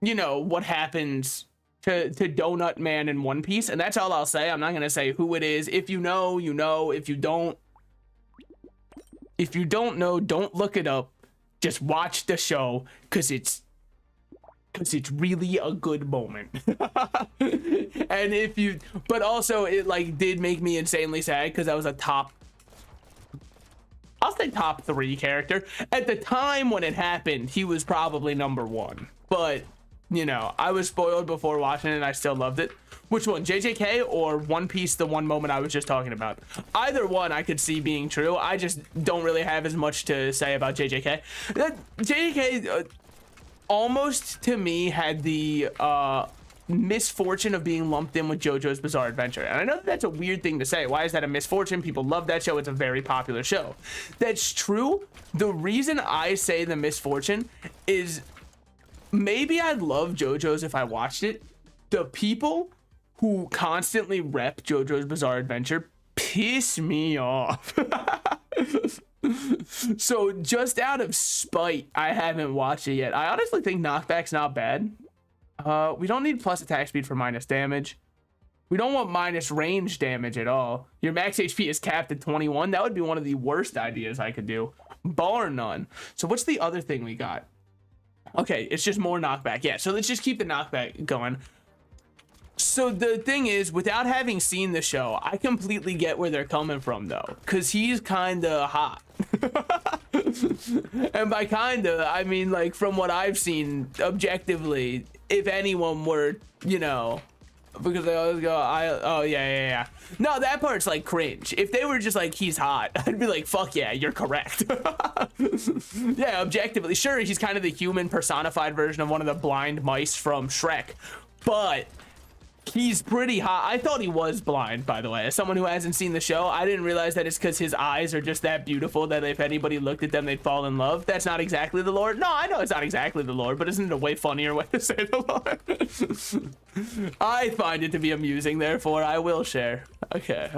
you know, what happens to Donut Man in One Piece. And that's all I'll say. I'm not going to say who it is. If you know, you know. If you don't know, don't look it up. Just watch the show because it's really a good moment. And if you, but also it like did make me insanely sad because that was a top I'll say top 3 character. At the time when it happened, he was probably number 1. But, you know, I was spoiled before watching it and I still loved it. Which one, JJK or One Piece, the one moment I was just talking about? Either one I could see being true. I just don't really have as much to say about JJK. JJK almost, to me, had the misfortune of being lumped in with JoJo's Bizarre Adventure. And I know that's a weird thing to say. Why is that a misfortune? People love that show. It's a very popular show. That's true. The reason I say the misfortune is maybe I'd love JoJo's if I watched it. The people who constantly rep JoJo's Bizarre Adventure piss me off. So just out of spite, I haven't watched it yet. I honestly think Knockback's not bad. We don't need plus attack speed for minus damage. We don't want minus range damage at all. Your max HP is capped at 21. That would be one of the worst ideas I could do, bar none. So what's the other thing we got? Okay, it's just more knockback. Yeah, so let's just keep the knockback going. So the thing is, without having seen the show, I completely get where they're coming from, though, because he's kind of hot. And by kind of, I mean, like, from what I've seen, objectively, if anyone were, you know, because they always go, oh, yeah. No, that part's, like, cringe. If they were just like, he's hot, I'd be like, fuck yeah, you're correct. Yeah, objectively. Sure, he's kind of the human personified version of one of the blind mice from Shrek, but he's pretty hot. I thought he was blind, by the way. As someone who hasn't seen the show, I didn't realize that it's because his eyes are just that beautiful that if anybody looked at them, they'd fall in love. That's not exactly the lore. No, I know it's not exactly the lore, but isn't it a way funnier way to say the lore? I find it to be amusing, therefore I will share. Okay.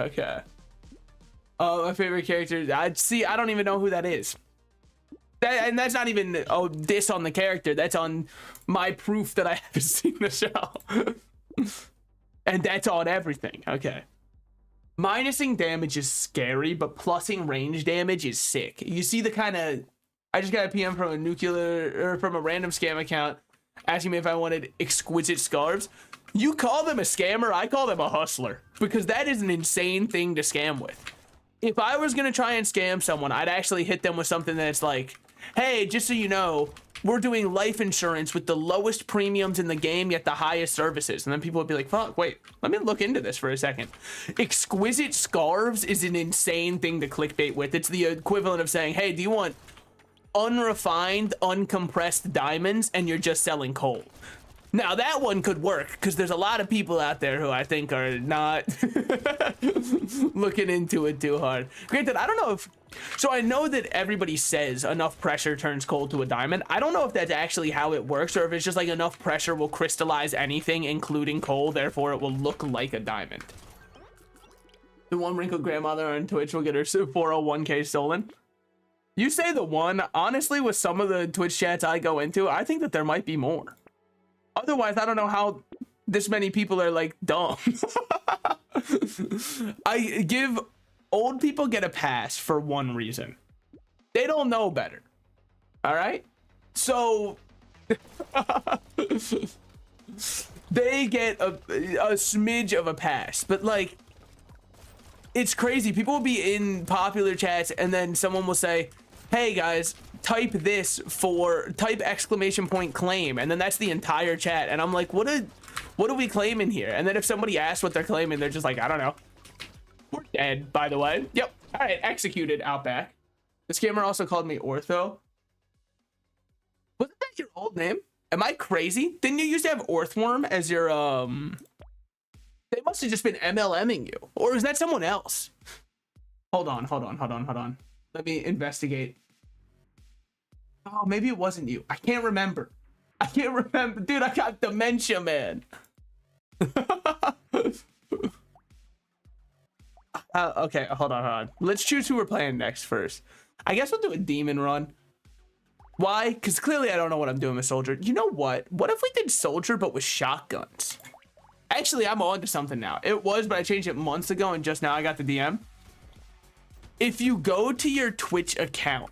My favorite character, I don't even know who that is. And that's not even, diss on the character. That's on my proof that I haven't seen the show. And that's on everything. Okay. Minusing damage is scary, but plussing range damage is sick. You see the kind of... I just got a PM from a random scam account asking me if I wanted exquisite scarves. You call them a scammer, I call them a hustler. Because that is an insane thing to scam with. If I was going to try and scam someone, I'd actually hit them with something that's like, hey, just so you know, we're doing life insurance with the lowest premiums in the game, yet the highest services. And then people would be like, fuck, wait, let me look into this for a second. Exquisite scarves is an insane thing to clickbait with. It's the equivalent of saying, hey, do you want unrefined, uncompressed diamonds? And you're just selling coal. Now that one could work because there's a lot of people out there who I think are not looking into it too hard. Granted, I don't know if, so I know that everybody says enough pressure turns coal to a diamond. I don't know if that's actually how it works or if it's just like enough pressure will crystallize anything, including coal, therefore it will look like a diamond. The one wrinkled grandmother on Twitch will get her 401k stolen. You say the one, honestly, with some of the Twitch chats I go into, I think that there might be more. Otherwise, I don't know how this many people are like dumb. I give old people get a pass for one reason. They don't know better. All right? So they get a smidge of a pass, but like it's crazy. People will be in popular chats and then someone will say, hey guys, type this for type exclamation point claim, and then that's the entire chat, and I'm like, what are we claiming here? And then if somebody asks what they're claiming, they're just like, I don't know. We're dead, by the way. Yep. All right, executed Outback. The scammer also called me Ortho. Wasn't that your old name? Am I crazy? Didn't you used to have Orthworm as your they must have just been MLMing you, or is that someone else? Hold on. Let me investigate. Oh, maybe it wasn't you. I can't remember. Dude, I got dementia, man. Okay, hold on. Let's choose who we're playing next first. I guess we'll do a demon run. Why? Because clearly I don't know what I'm doing with soldier. You know what? What if we did soldier but with shotguns? Actually, I'm on to something now. It was, but I changed it months ago and just now I got the DM. If you go to your Twitch account,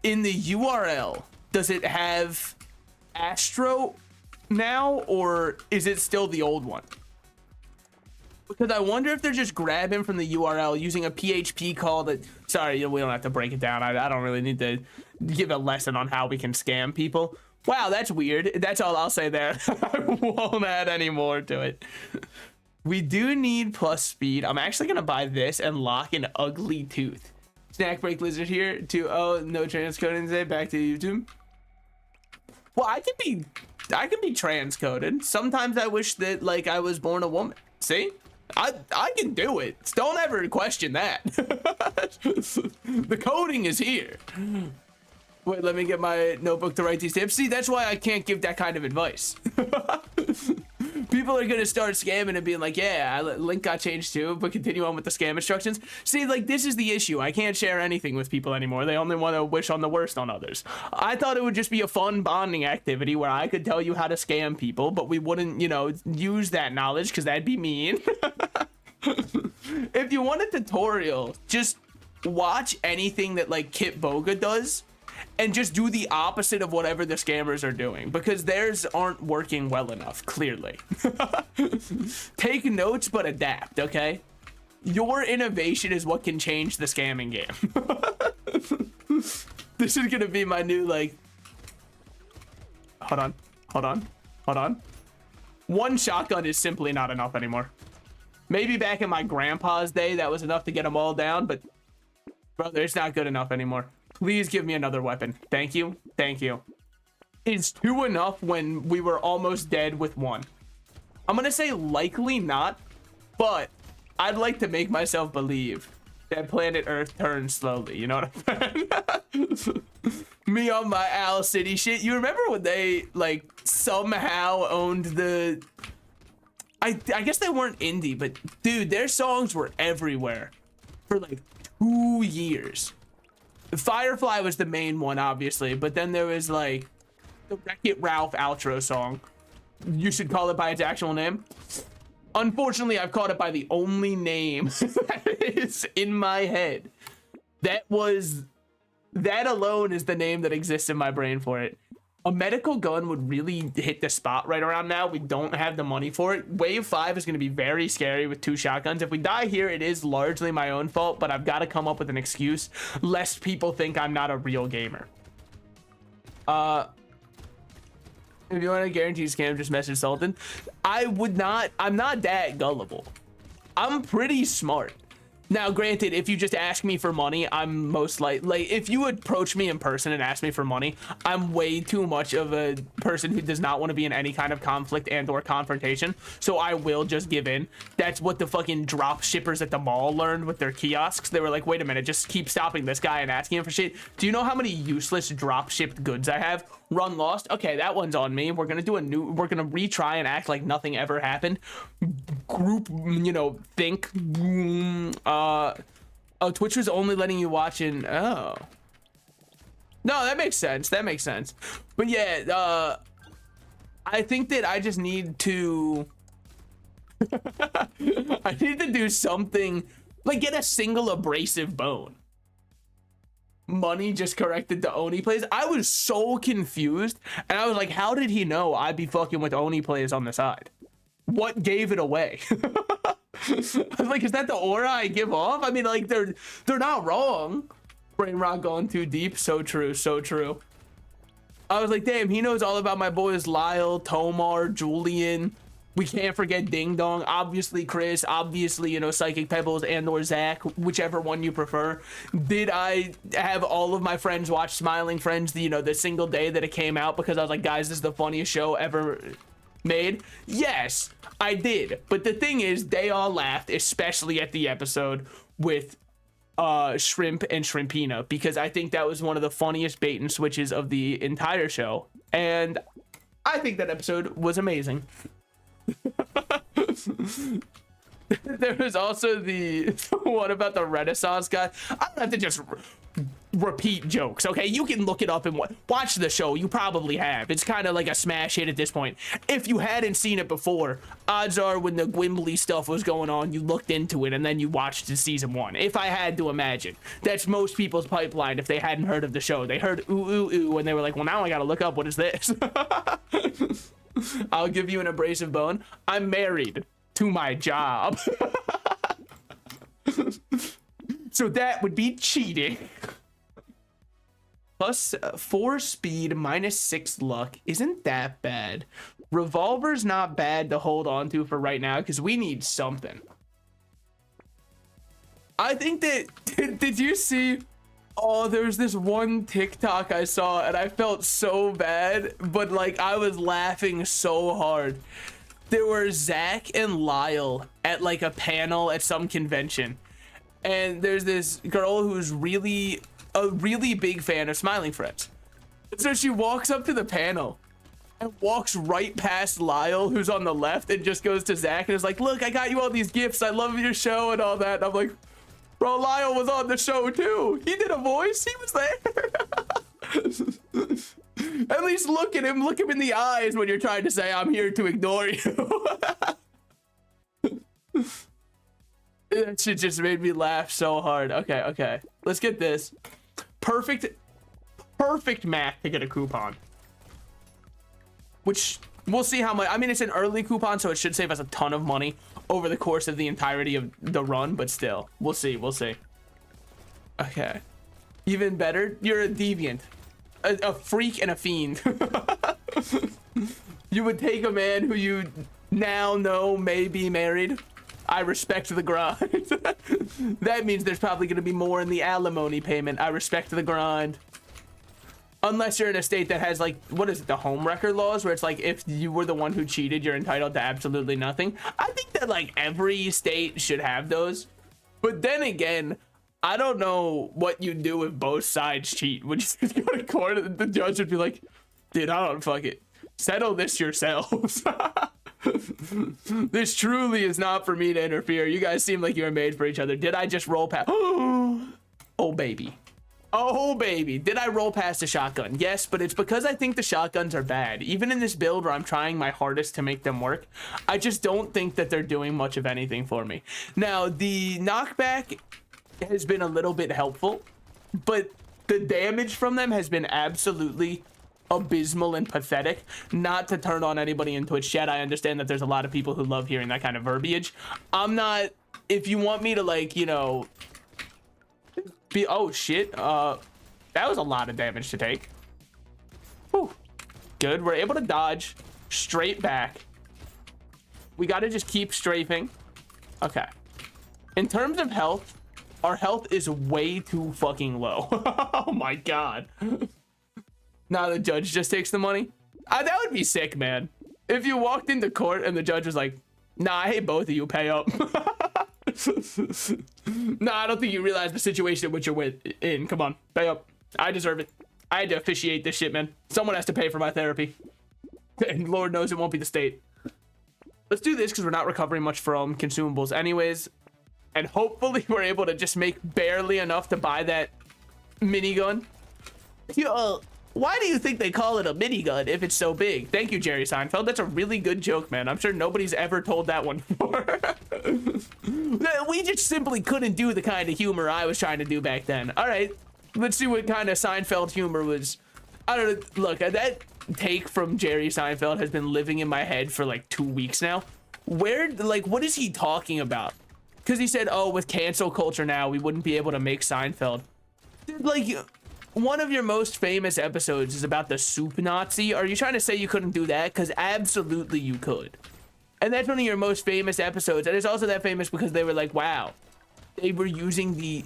in the URL, does it have Astro now, or is it still the old one? Because I wonder if they're just grabbing from the URL using a PHP call that, sorry, we don't have to break it down. I don't really need to give a lesson on how we can scam people. Wow, that's weird. That's all I'll say there. I won't add any more to it. We do need plus speed. I'm actually going to buy this and lock an ugly tooth. Snack break lizard here to, oh, no transcoding today. Back to YouTube. Well, I can be transcoded. Sometimes I wish that, like, I was born a woman. See? I can do it. Don't ever question that. The coding is here. Wait, let me get my notebook to write these tips. See, that's why I can't give that kind of advice. People are gonna start scamming and being like, yeah, link got changed too, but continue on with the scam instructions. See, like, this is the issue. I can't share anything with people anymore. They only want to wish on the worst on others. I thought it would just be a fun bonding activity where I could tell you how to scam people, but we wouldn't, you know, use that knowledge because that'd be mean. If you want a tutorial, just watch anything that, like, Kit Boga does and just do the opposite of whatever the scammers are doing, because theirs aren't working well enough, clearly. Take notes, but adapt, okay? Your innovation is what can change the scamming game. This is gonna be my new, like... Hold on. One shotgun is simply not enough anymore. Maybe back in my grandpa's day, that was enough to get them all down, but... brother, it's not good enough anymore. Please give me another weapon. Thank you. Thank you. Is 2 enough when we were almost dead with 1? I'm gonna say likely not, but I'd like to make myself believe that planet Earth turns slowly. You know what I'm saying? Me on my Owl City shit. You remember when they, like, somehow owned the... I guess they weren't indie, but dude, their songs were everywhere for like 2 years. Firefly was the main one, obviously, but then there was like the Wreck-It Ralph outro song. You should call it by its actual name. Unfortunately, I've called it by the only name that is in my head. That alone is the name that exists in my brain for it. A medical gun would really hit the spot right around now. We don't have the money for it. Wave 5 is going to be very scary with 2 shotguns. If we die here, it is largely my own fault, but I've got to come up with an excuse lest people think I'm not a real gamer. If you want a guaranteed scam, just message Sultan. I'm not that gullible. I'm pretty smart. Now, granted, if you just ask me for money, I'm most like if you approach me in person and ask me for money, I'm way too much of a person who does not want to be in any kind of conflict and or confrontation. So I will just give in. That's what the fucking drop shippers at the mall learned with their kiosks. They were like, wait a minute, just keep stopping this guy and asking him for shit. Do you know how many useless drop shipped goods I have? Run lost. Okay, that one's on me. We're gonna retry and act like nothing ever happened. Group, you know, think. Oh, Twitch was only letting you watch in. Oh, no, that makes sense. But yeah, I think that I just need to I need to do something like get a single abrasive bone. Money just corrected to Oni plays. I was so confused, and I was like, how did he know I'd be fucking with Oni plays on the side? What gave it away? I was like, is that the aura I give off? I mean, like, they're not wrong. Brain rot going too deep. So true, so true. I was like, damn, he knows all about my boys Lyle, Tomar, Julian. We can't forget Ding Dong, obviously Chris, obviously, you know, Psychic Pebbles and or Zach, whichever one you prefer. Did I have all of my friends watch Smiling Friends, you know, the single day that it came out because I was like, guys, this is the funniest show ever made? Yes, I did. But the thing is, they all laughed, especially at the episode with Shrimp and Shrimpina, because I think that was one of the funniest bait and switches of the entire show. And I think that episode was amazing. There was also the one about the Renaissance guy. I don't have to just repeat jokes, okay? You can look it up and watch the show. You probably have. It's kind of like a smash hit at this point. If you hadn't seen it before, odds are when the Gwimbly stuff was going on, you looked into it and then you watched the season 1. If I had to imagine. That's most people's pipeline if they hadn't heard of the show. They heard ooh, ooh, ooh, and they were like, well, now I gotta look up what is this. I'll give you an abrasive bone. I'm married to my job. So that would be cheating. Plus 4 speed, minus 6 luck. Isn't that bad? Revolver's not bad to hold on to for right now because we need something. I think that, did you see? Oh, there's this one TikTok I saw and I felt so bad, but like I was laughing so hard. There were Zach and Lyle at like a panel at some convention. And there's this girl who's a really big fan of Smiling Friends. So she walks up to the panel and walks right past Lyle, who's on the left, and just goes to Zach and is like, look, I got you all these gifts. I love your show and all that. And I'm like, bro, Lyle was on the show too. He did a voice. He was there. At least look at him. Look him in the eyes when you're trying to say, I'm here to ignore you. That shit just made me laugh so hard. Okay. Let's get this. Perfect math to get a coupon. Which, we'll see how much. I mean, it's an early coupon, so it should save us a ton of money over the course of the entirety of the run, but still. We'll see. Okay. Even better, you're a deviant. A freak and a fiend. You would take a man who you now know may be married. I respect the grind. That means there's probably going to be more in the alimony payment. I respect the grind. Unless you're in a state that has like, what is it, the home record laws, where it's like if you were the one who cheated, you're entitled to absolutely nothing. I think that like every state should have those. But then again, I don't know what you do if both sides cheat. Would you just go to court and the judge would be like, dude, I don't fuck it. Settle this yourselves. This truly is not for me to interfere. You guys seem like you were made for each other. Did I just roll past? Oh, baby. Oh, baby. Did I roll past a shotgun? Yes, but it's because I think the shotguns are bad. Even in this build where I'm trying my hardest to make them work, I just don't think that they're doing much of anything for me. Now, the knockback has been a little bit helpful, but the damage from them has been absolutely abysmal and pathetic. Not to turn on anybody in Twitch chat, I understand that there's a lot of people who love hearing that kind of verbiage. I'm not, if you want me to like, you know, be, oh shit, that was a lot of damage to take. Whew. Good, we're able to dodge straight back. We got to just keep strafing. Okay, in terms of health, our health is way too fucking low. Oh my god. Now the judge just takes the money. That would be sick, man. If you walked into court and the judge was like, nah, I hate both of you, pay up. Nah, I don't think you realize the situation in which you're in. Come on, pay up. I deserve it. I had to officiate this shit, man. Someone has to pay for my therapy. And Lord knows it won't be the state. Let's do this because we're not recovering much from consumables anyways. And hopefully we're able to just make barely enough to buy that minigun. Why do you think they call it a minigun if it's so big? Thank you, Jerry Seinfeld. That's a really good joke, man. I'm sure nobody's ever told that one before. We just simply couldn't do the kind of humor I was trying to do back then. All right, let's see what kind of Seinfeld humor was. I don't know. Look, that take from Jerry Seinfeld has been living in my head for like 2 weeks now. What is he talking about? Because he said, oh, with cancel culture now, we wouldn't be able to make Seinfeld. Dude, like, one of your most famous episodes is about the soup Nazi. Are you trying to say you couldn't do that? Because absolutely you could. And that's one of your most famous episodes. And it's also that famous because they were like, wow, they were using the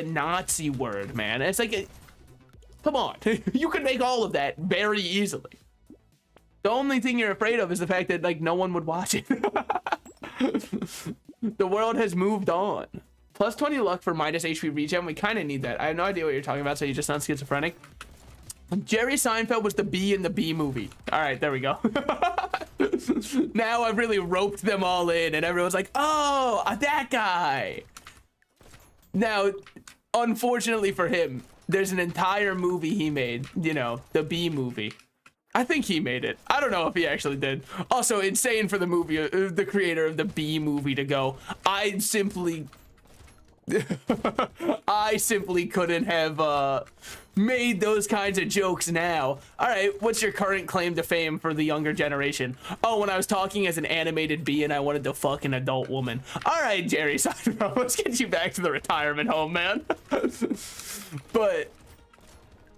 Nazi word, man. It's like, come on. You could make all of that very easily. The only thing you're afraid of is the fact that, like, no one would watch it. The world has moved on. Plus 20 luck for minus HP regen. We kind of need that. I have no idea what you're talking about, so you just sound schizophrenic. Jerry Seinfeld was the bee in the Bee Movie. All right, there we go. Now I've really roped them all in, and everyone's like, oh, that guy. Now, unfortunately for him, there's an entire movie he made, you know, the Bee Movie. I think he made it. I don't know if he actually did. Also, insane for the movie, the creator of the Bee Movie to go, I simply I simply couldn't have made those kinds of jokes now. All right, what's your current claim to fame for the younger generation? Oh, when I was talking as an animated bee and I wanted to fuck an adult woman. All right, Jerry Seinfeld, let's get you back to the retirement home, man. But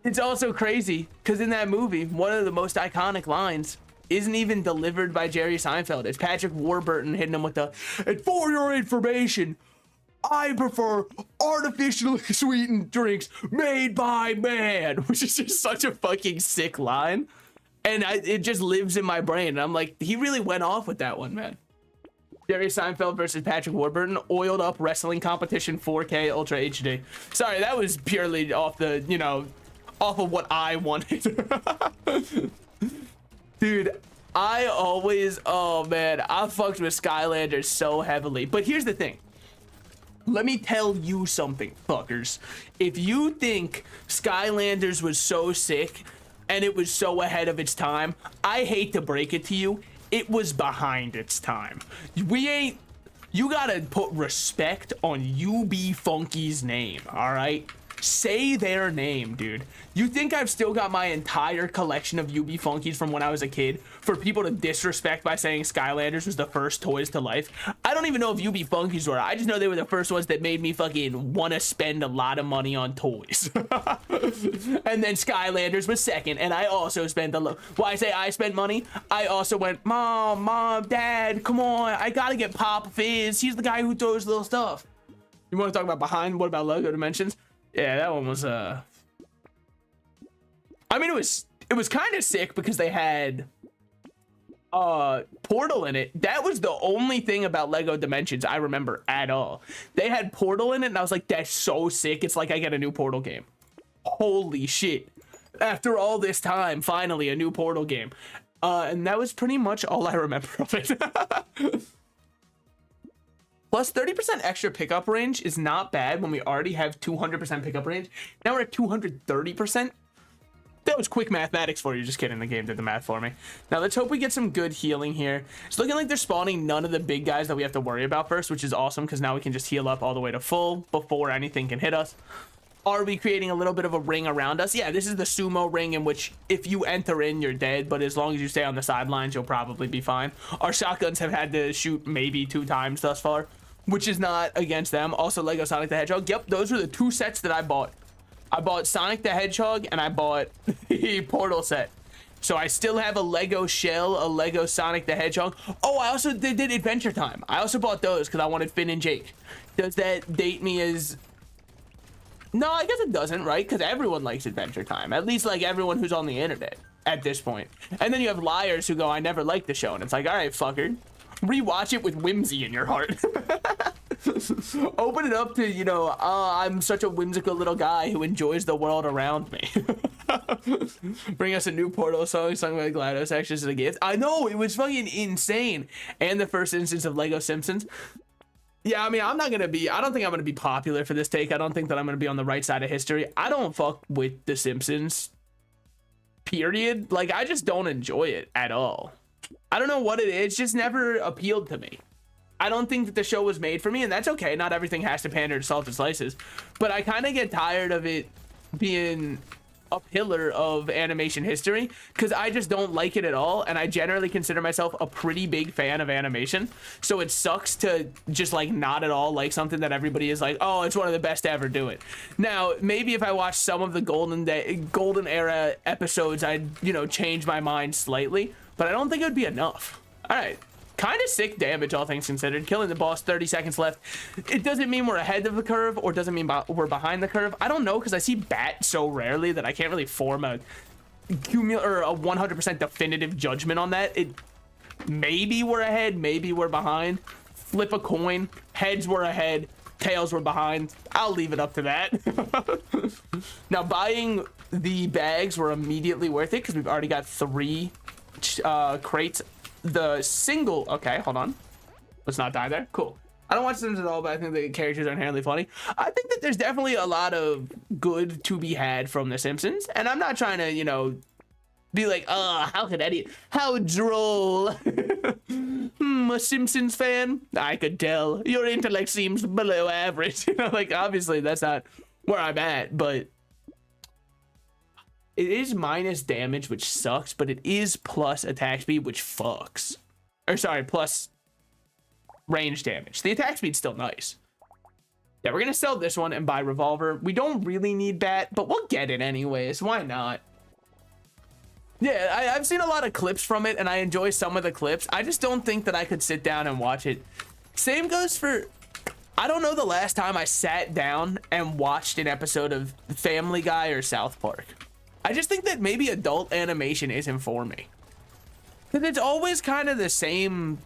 it's also crazy because in that movie, one of the most iconic lines isn't even delivered by Jerry Seinfeld. It's Patrick Warburton hitting him with the, and for your information, I prefer artificially sweetened drinks made by man, which is just such a fucking sick line. And it just lives in my brain. And I'm like, he really went off with that one, man. Jerry Seinfeld versus Patrick Warburton, oiled up wrestling competition 4K Ultra HD. Sorry, that was purely off the, you know, off of what I wanted. Dude, I always, oh man, I fucked with Skylanders so heavily. But here's the thing. Let me tell you something, fuckers. If you think Skylanders was so sick and it was so ahead of its time, I hate to break it to you, it was behind its time. You gotta put respect on UB Funky's name, all right? Say their name, dude. You think I've still got my entire collection of UB Funkies from when I was a kid for people to disrespect by saying Skylanders was the first toys to life? I don't even know if UB Funkies were. I just know they were the first ones that made me fucking want to spend a lot of money on toys. And then Skylanders was second, and I also spent well, I say I spent money. I also went, Mom, Dad, come on. I gotta get Pop Fizz. He's the guy who throws little stuff. You want to talk about behind? What about Lego Dimensions? Yeah, that one was I mean, it was kind of sick because they had Portal in it. That was the only thing about Lego Dimensions I remember at all. They had Portal in it and I was like, that's so sick. It's like I get a new Portal game. Holy shit. After all this time, finally a new Portal game. And that was pretty much all I remember of it. Plus 30% extra pickup range is not bad when we already have 200% pickup range. Now we're at 230%. That was quick mathematics for you. Just kidding. The game did the math for me. Now let's hope we get some good healing here. It's looking like they're spawning none of the big guys that we have to worry about first, which is awesome because now we can just heal up all the way to full before anything can hit us. Are we creating a little bit of a ring around us? Yeah, this is the sumo ring in which if you enter in, you're dead. But as long as you stay on the sidelines, you'll probably be fine. Our shotguns have had to shoot maybe 2 times thus far, which is not against them. Also, Lego Sonic the Hedgehog. Yep, those were the 2 sets that I bought. I bought Sonic the Hedgehog and I bought the Portal set. So I still have a Lego shell, a Lego Sonic the Hedgehog. Oh, I also did Adventure Time. I also bought those because I wanted Finn and Jake. Does that date me as... No, I guess it doesn't, right? Because everyone likes Adventure Time. At least like everyone who's on the internet at this point. And then you have liars who go, I never liked the show. And it's like, all right, fucker. Rewatch it with whimsy in your heart. Open it up to, you know, I'm such a whimsical little guy who enjoys the world around me. Bring us a new Portal song sung by GLaDOS Actions as a gift. I know, it was fucking insane. And the first instance of Lego Simpsons. Yeah, I mean, I don't think I'm going to be popular for this take. I don't think that I'm going to be on the right side of history. I don't fuck with The Simpsons, period. Like, I just don't enjoy it at all. I don't know what it is, just never appealed to me. I don't think that the show was made for me, and that's okay. Not everything has to pander to salted slices, but I kind of get tired of it being a pillar of animation history because I just don't like it at all, and I generally consider myself a pretty big fan of animation, so it sucks to just like not at all like something that everybody is like, oh, it's one of the best to ever do it. Now, maybe if I watched some of the golden era episodes, I'd, you know, change my mind slightly, but I don't think it would be enough. All right. Kind of sick damage, all things considered. Killing the boss, 30 seconds left. It doesn't mean we're ahead of the curve, or doesn't mean we're behind the curve. I don't know, because I see Bat so rarely that I can't really form a 100% definitive judgment on that. Maybe we're ahead, maybe we're behind. Flip a coin. Heads were ahead, tails were behind. I'll leave it up to that. Now, buying the bags were immediately worth it, because we've already got 3 crates. The single, okay, hold on, let's not die there. Cool. I don't watch Sims at all, but I think the characters are inherently funny. I think that there's definitely a lot of good to be had from The Simpsons, and I'm not trying to, you know, Be like, how could any, how droll. A Simpsons fan? I could tell. Your intellect seems below average. You know, like, obviously that's not where I'm at, but it is minus damage, which sucks, but it is plus attack speed, which fucks. Or sorry, plus range damage. The attack speed's still nice. Yeah, we're gonna sell this one and buy revolver. We don't really need bat, but we'll get it anyways. Why not? Yeah, I've seen a lot of clips from it, and I enjoy some of the clips. I just don't think that I could sit down and watch it. Same goes for, I don't know the last time I sat down and watched an episode of Family Guy or South Park. I just think that maybe adult animation isn't for me. Because it's always kind of the same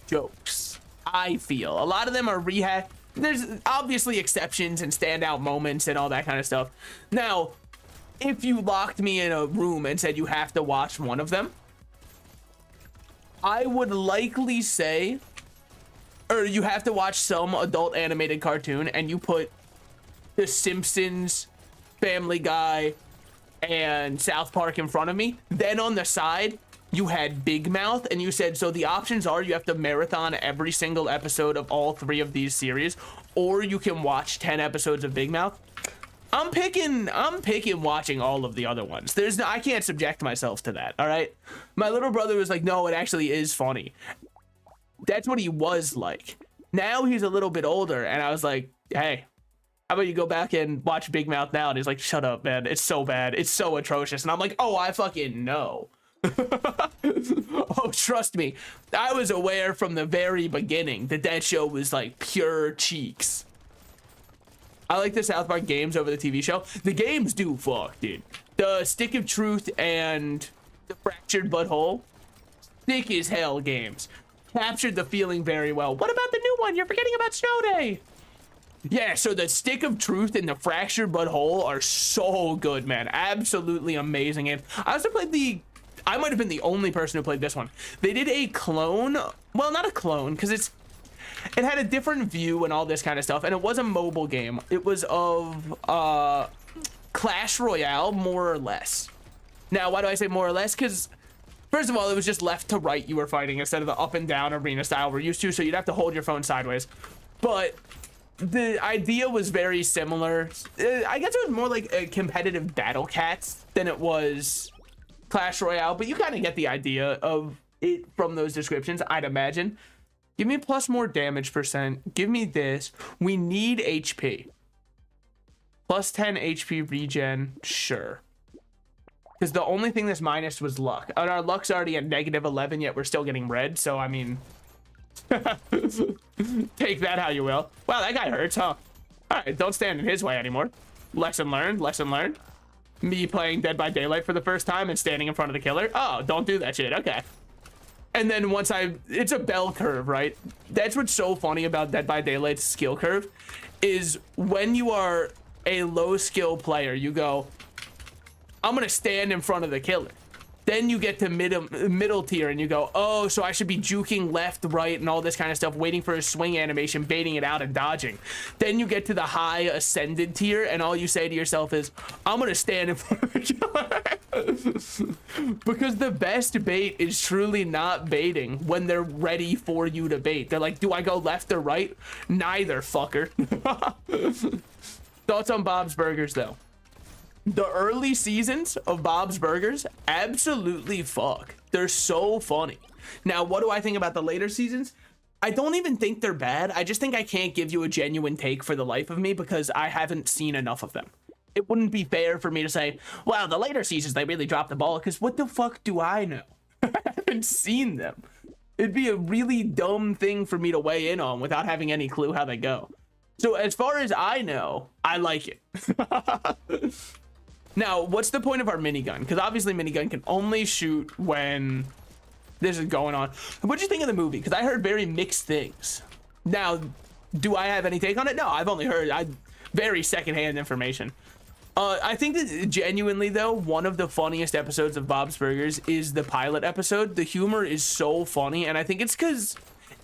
jokes, I feel. A lot of them are rehash. There's obviously exceptions and standout moments and all that kind of stuff. Now, if you locked me in a room and said you have to watch one of them, I would likely say, or you have to watch some adult animated cartoon, and you put The Simpsons, Family Guy, and South Park in front of me. Then on the side, you had Big Mouth, and you said, so the options are you have to marathon every single episode of all 3 of these series, or you can watch 10 episodes of Big Mouth. I'm picking watching all of the other ones. I can't subject myself to that, all right? My little brother was like, no, it actually is funny. That's what he was like. Now he's a little bit older, and I was like, hey, how about you go back and watch Big Mouth now? And he's like, shut up, man. It's so bad. It's so atrocious. And I'm like, oh, I fucking know. Oh, trust me. I was aware from the very beginning that that show was like pure cheeks. I like the South Park games over the TV show. The games do fuck, dude. The Stick of Truth and the Fractured Butthole, thick as hell games. Captured the feeling very well. What about the new one? You're forgetting about Snow Day. Yeah, so the Stick of Truth and the Fractured Butthole are so good, man. Absolutely amazing games. I also played I might have been the only person who played this one. They did a clone. Well, not a clone, because it had a different view and all this kind of stuff, and it was a mobile game. It was of Clash Royale, more or less. Now, why do I say more or less? Because first of all, it was just left to right you were fighting instead of the up and down arena style we're used to, so you'd have to hold your phone sideways. But the idea was very similar. I guess it was more like a competitive Battle Cats than it was Clash Royale, but you kind of get the idea of it from those descriptions, I'd imagine. Give me plus more damage percent. Give me this. We need HP. Plus 10 HP regen, sure. Because the only thing that's minus was luck. And our luck's already at negative 11, yet we're still getting red, so I mean... take that how you will. Wow, that guy hurts, huh? Alright, don't stand in his way anymore. Lesson learned, lesson learned. Me playing Dead by Daylight for the first time and standing in front of the killer. Oh, don't do that shit, okay. And then once it's a bell curve, right? That's what's so funny about Dead by Daylight's skill curve, is when you are a low skill player, you go, I'm gonna stand in front of the killer. Then you get to middle tier and you go, oh, so I should be juking left, right, and all this kind of stuff, waiting for a swing animation, baiting it out and dodging. Then you get to the high ascended tier and all you say to yourself is, I'm gonna stand in front of the killer. Because the best bait is truly not baiting when they're ready for you to bait. They're like, do I go left or right? Neither, fucker. Thoughts on Bob's Burgers, though? The early seasons of Bob's Burgers absolutely fuck. They're so funny. Now, what do I think about the later seasons? I don't even think they're bad. I just think I can't give you a genuine take for the life of me because I haven't seen enough of them. It wouldn't be fair for me to say, well, the later seasons, they really dropped the ball, because what the fuck do I know? I haven't seen them. It'd be a really dumb thing for me to weigh in on without having any clue how they go. So as far as I know, I like it. Now, what's the point of our minigun? Because obviously minigun can only shoot when this is going on. What'd you think of the movie? Because I heard very mixed things. Now, do I have any take on it? No, I've only heard very secondhand information. I think that genuinely, though, one of the funniest episodes of Bob's Burgers is the pilot episode. The humor is so funny, and I think it's because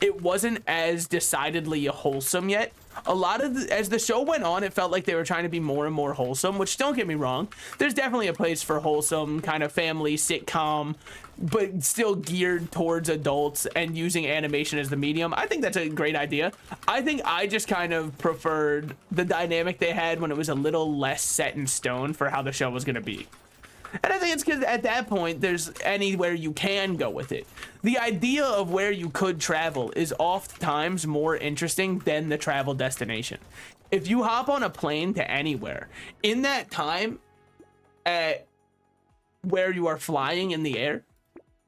it wasn't as decidedly wholesome yet. A lot of as the show went on, it felt like they were trying to be more and more wholesome, which, don't get me wrong, there's definitely a place for wholesome kind of family sitcom, but still geared towards adults and using animation as the medium. I think that's a great idea. I think I just kind of preferred the dynamic they had when it was a little less set in stone for how the show was going to be. And I think it's because at that point, there's anywhere you can go with it. The idea of where you could travel is oftentimes more interesting than the travel destination. If you hop on a plane to anywhere, in that time at where you are flying in the air,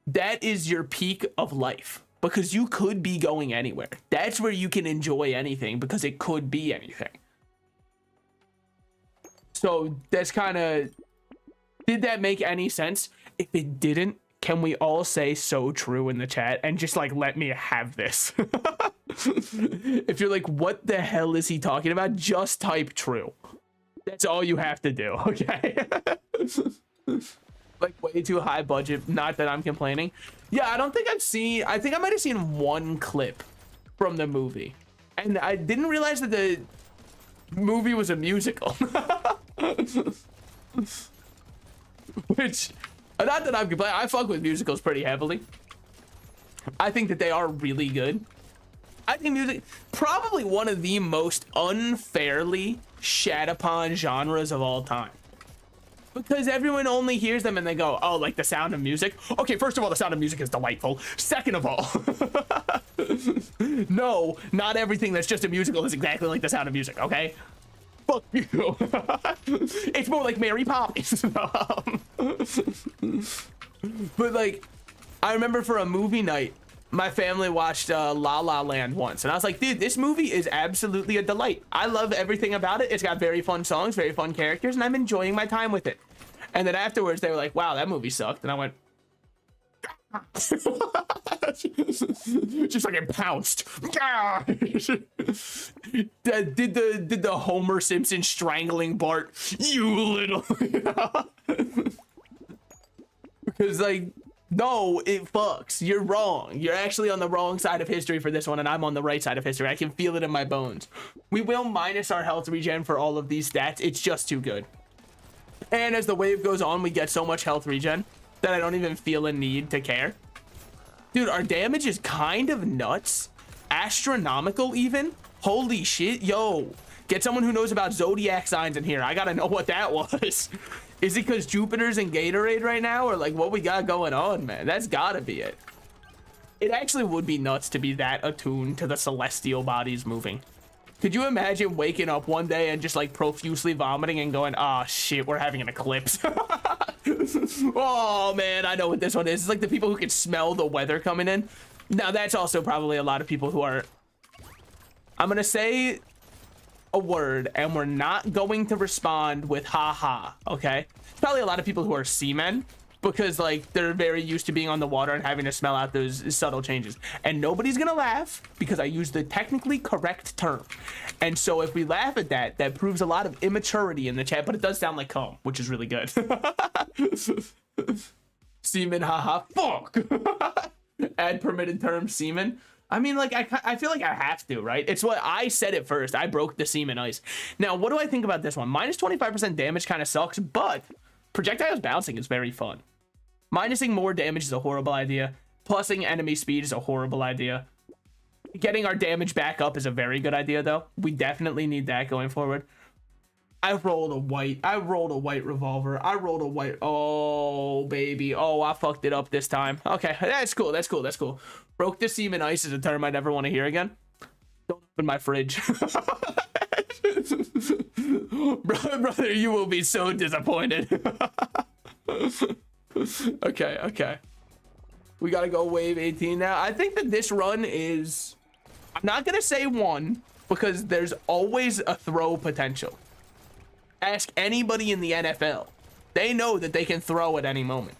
that is your peak of life, because you could be going anywhere. That's where you can enjoy anything, because it could be anything. So that's kind of... Did that make any sense? If it didn't, can we all say "so true" in the chat and just like let me have this? If you're like, what the hell is he talking about? Just type "true." That's all you have to do, okay? Like, way too high budget. Not that I'm complaining. Yeah, I don't think I've seen... I think I might have seen one clip from the movie. And I didn't realize that the movie was a musical. Which, not that I'm complaining, I fuck with musicals pretty heavily. I think that they are really good. I think music, probably one of the most unfairly shat upon genres of all time. Because everyone only hears them and they go, oh, like The Sound of Music? Okay, first of all, The Sound of Music is delightful. Second of all, no, not everything that's just a musical is exactly like The Sound of Music, okay? Fuck you. It's more like Mary Poppins. But like, I remember for a movie night, my family watched La La Land once, and I was like, dude, this movie is absolutely a delight. I love everything about it. It's got very fun songs, very fun characters, and I'm enjoying my time with it. And then afterwards, they were like, wow, that movie sucked. And I went, just like it pounced. Did the Homer Simpson strangling Bart, you little, because like, no, it fucks. You're wrong. You're actually on the wrong side of history for this one, and I'm on the right side of history. I can feel it in my bones. We will minus our health regen for all of these stats. It's just too good. And as the wave goes on, we get so much health regen that I don't even feel a need to care. Dude, our damage is kind of nuts. Astronomical even. Holy shit. Yo, get someone who knows about zodiac signs in here. I gotta know what that was. Is it because Jupiter's in Gatorade right now, or like what we got going on, man? That's gotta be it. It actually would be nuts to be that attuned to the celestial bodies moving. Could you imagine waking up one day and just like profusely vomiting and going, oh shit, we're having an eclipse. Oh man, I know what this one is. It's like the people who can smell the weather coming in. Now that's also probably a lot of people who are... I'm gonna say a word and we're not going to respond with haha, okay? Probably a lot of people who are seamen, because like they're very used to being on the water and having to smell out those subtle changes. And nobody's gonna laugh because I used the technically correct term. And so if we laugh at that, that proves a lot of immaturity in the chat, but it does sound like cum, which is really good. Semen, haha, fuck. Add permitted term semen. I mean, like, I feel like I have to, right? It's what I said it first. I broke the semen ice. Now, what do I think about this one? Minus 25% damage kind of sucks, but projectiles bouncing is very fun. Minusing more damage is a horrible idea. Plussing enemy speed is a horrible idea. Getting our damage back up is a very good idea, though. We definitely need that going forward. I rolled a white revolver. I rolled a white. Oh, baby. Oh, I fucked it up this time. Okay, that's cool. That's cool. That's cool. Broke the semen ice is a term I never want to hear again. Don't open my fridge. brother, you will be so disappointed. Okay, okay. We gotta go wave 18 now. I think that this run is... I'm not gonna say one, because there's always a throw potential. Ask anybody in the NFL. They know that they can throw at any moment.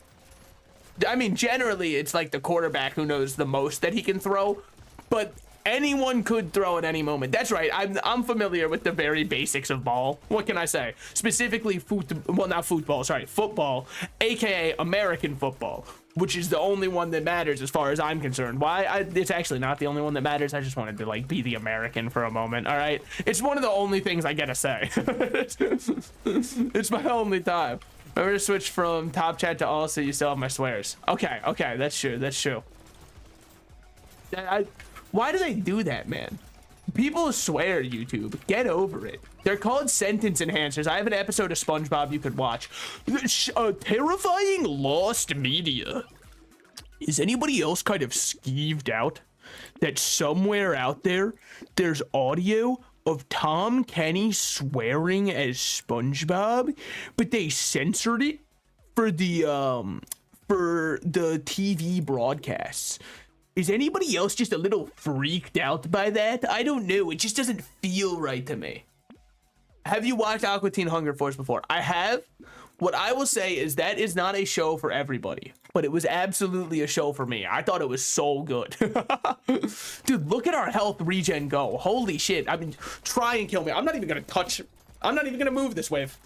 I mean, generally, it's like the quarterback who knows the most that he can throw, but Anyone could throw at any moment. That's right. I'm familiar with the very basics of ball. What can I say? Specifically, not football, sorry, football, aka American football, which is the only one that matters as far as I'm concerned. It's actually not the only one that matters. I just wanted to like be the American for a moment. All right, it's one of the only things I gotta say. It's my only time. I'm gonna switch from top chat to all, so you still have my swears. Okay, that's true. That's true. Why do they do that, man? People swear, YouTube. Get over it. They're called sentence enhancers. I have an episode of SpongeBob you could watch. Terrifying lost media. Is anybody else kind of skeeved out that somewhere out there, there's audio of Tom Kenny swearing as SpongeBob, but they censored it for the TV broadcasts? Is anybody else just a little freaked out by that? I don't know. It just doesn't feel right to me. Have you watched Aqua Teen Hunger Force before? I have. What I will say is that is not a show for everybody, but it was absolutely a show for me. I thought it was so good. Dude, look at our health regen go. Holy shit. I mean, try and kill me. I'm not even going to touch. I'm not even going to move this wave.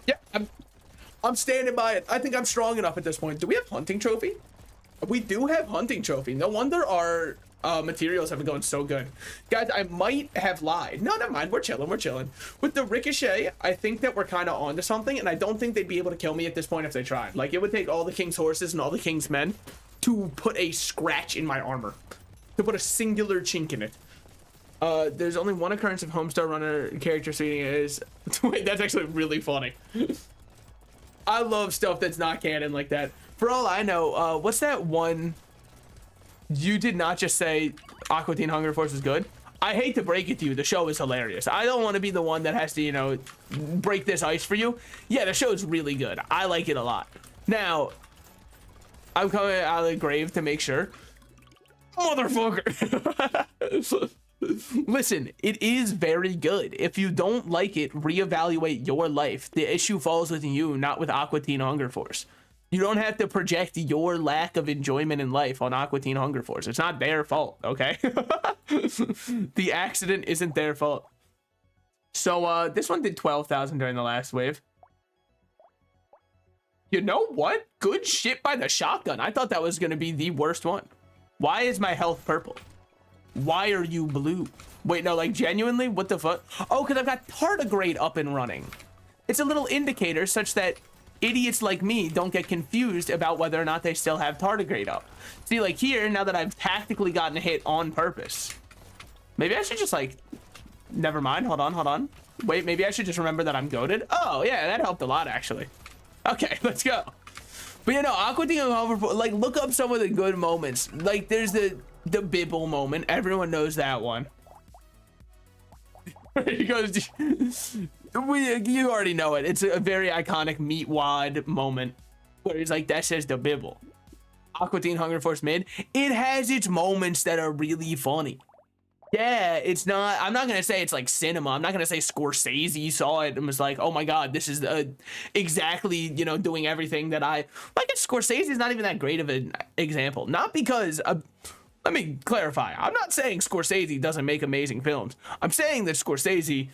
Yeah, I'm standing by it. I think I'm strong enough at this point. Do we have hunting trophy? We do have hunting trophy. No wonder our materials have been going so good. Guys, I might have lied. No, never mind. We're chilling. We're chilling. With the ricochet, I think that we're kind of onto something, and I don't think they'd be able to kill me at this point if they tried. Like, it would take all the king's horses and all the king's men to put a scratch in my armor, to put a singular chink in it. There's only one occurrence of Homestar Runner character suiting is... Wait, that's actually really funny. I love stuff that's not canon like that. For all I know, what's that one? You did not just say Aqua Teen Hunger Force was good. I hate to break it to you, the show is hilarious. I don't want to be the one that has to, you know, break this ice for you. Yeah, the show is really good. I like it a lot. Now, I'm coming out of the grave to make sure. Motherfucker. Listen, it is very good. If you don't like it, reevaluate your life. The issue falls with you, not with Aqua Teen Hunger Force. You don't have to project your lack of enjoyment in life on Aqua Teen Hunger Force. It's not their fault, okay? The accident isn't their fault. So, this one did 12,000 during the last wave. You know what? Good shit by the shotgun. I thought that was going to be the worst one. Why is my health purple? Why are you blue? Wait, no, like, genuinely? What the fuck? Oh, because I've got tardigrade up and running. It's a little indicator such that idiots like me don't get confused about whether or not they still have tardigrade up. See, like here, now that I've tactically gotten a hit on purpose, maybe I should just like, never mind. Hold on. Wait, maybe I should just remember that I'm goated. Oh yeah, that helped a lot actually. Okay, let's go. But you know, Aqua Teen Hunger Force, like look up some of the good moments. Like there's the Bibble moment. Everyone knows that one. He goes, you already know it. It's a very iconic meat wad moment where he's like, that says the Bibble. Aqua Teen Hunger Force mid. It has its moments that are really funny. Yeah, it's not, I'm not going to say it's like cinema. I'm not going to say Scorsese saw it and was like, oh my God, this is exactly, you know, doing everything that I, like Scorsese is not even that great of an example. Not because, let me clarify. I'm not saying Scorsese doesn't make amazing films. I'm saying that Scorsese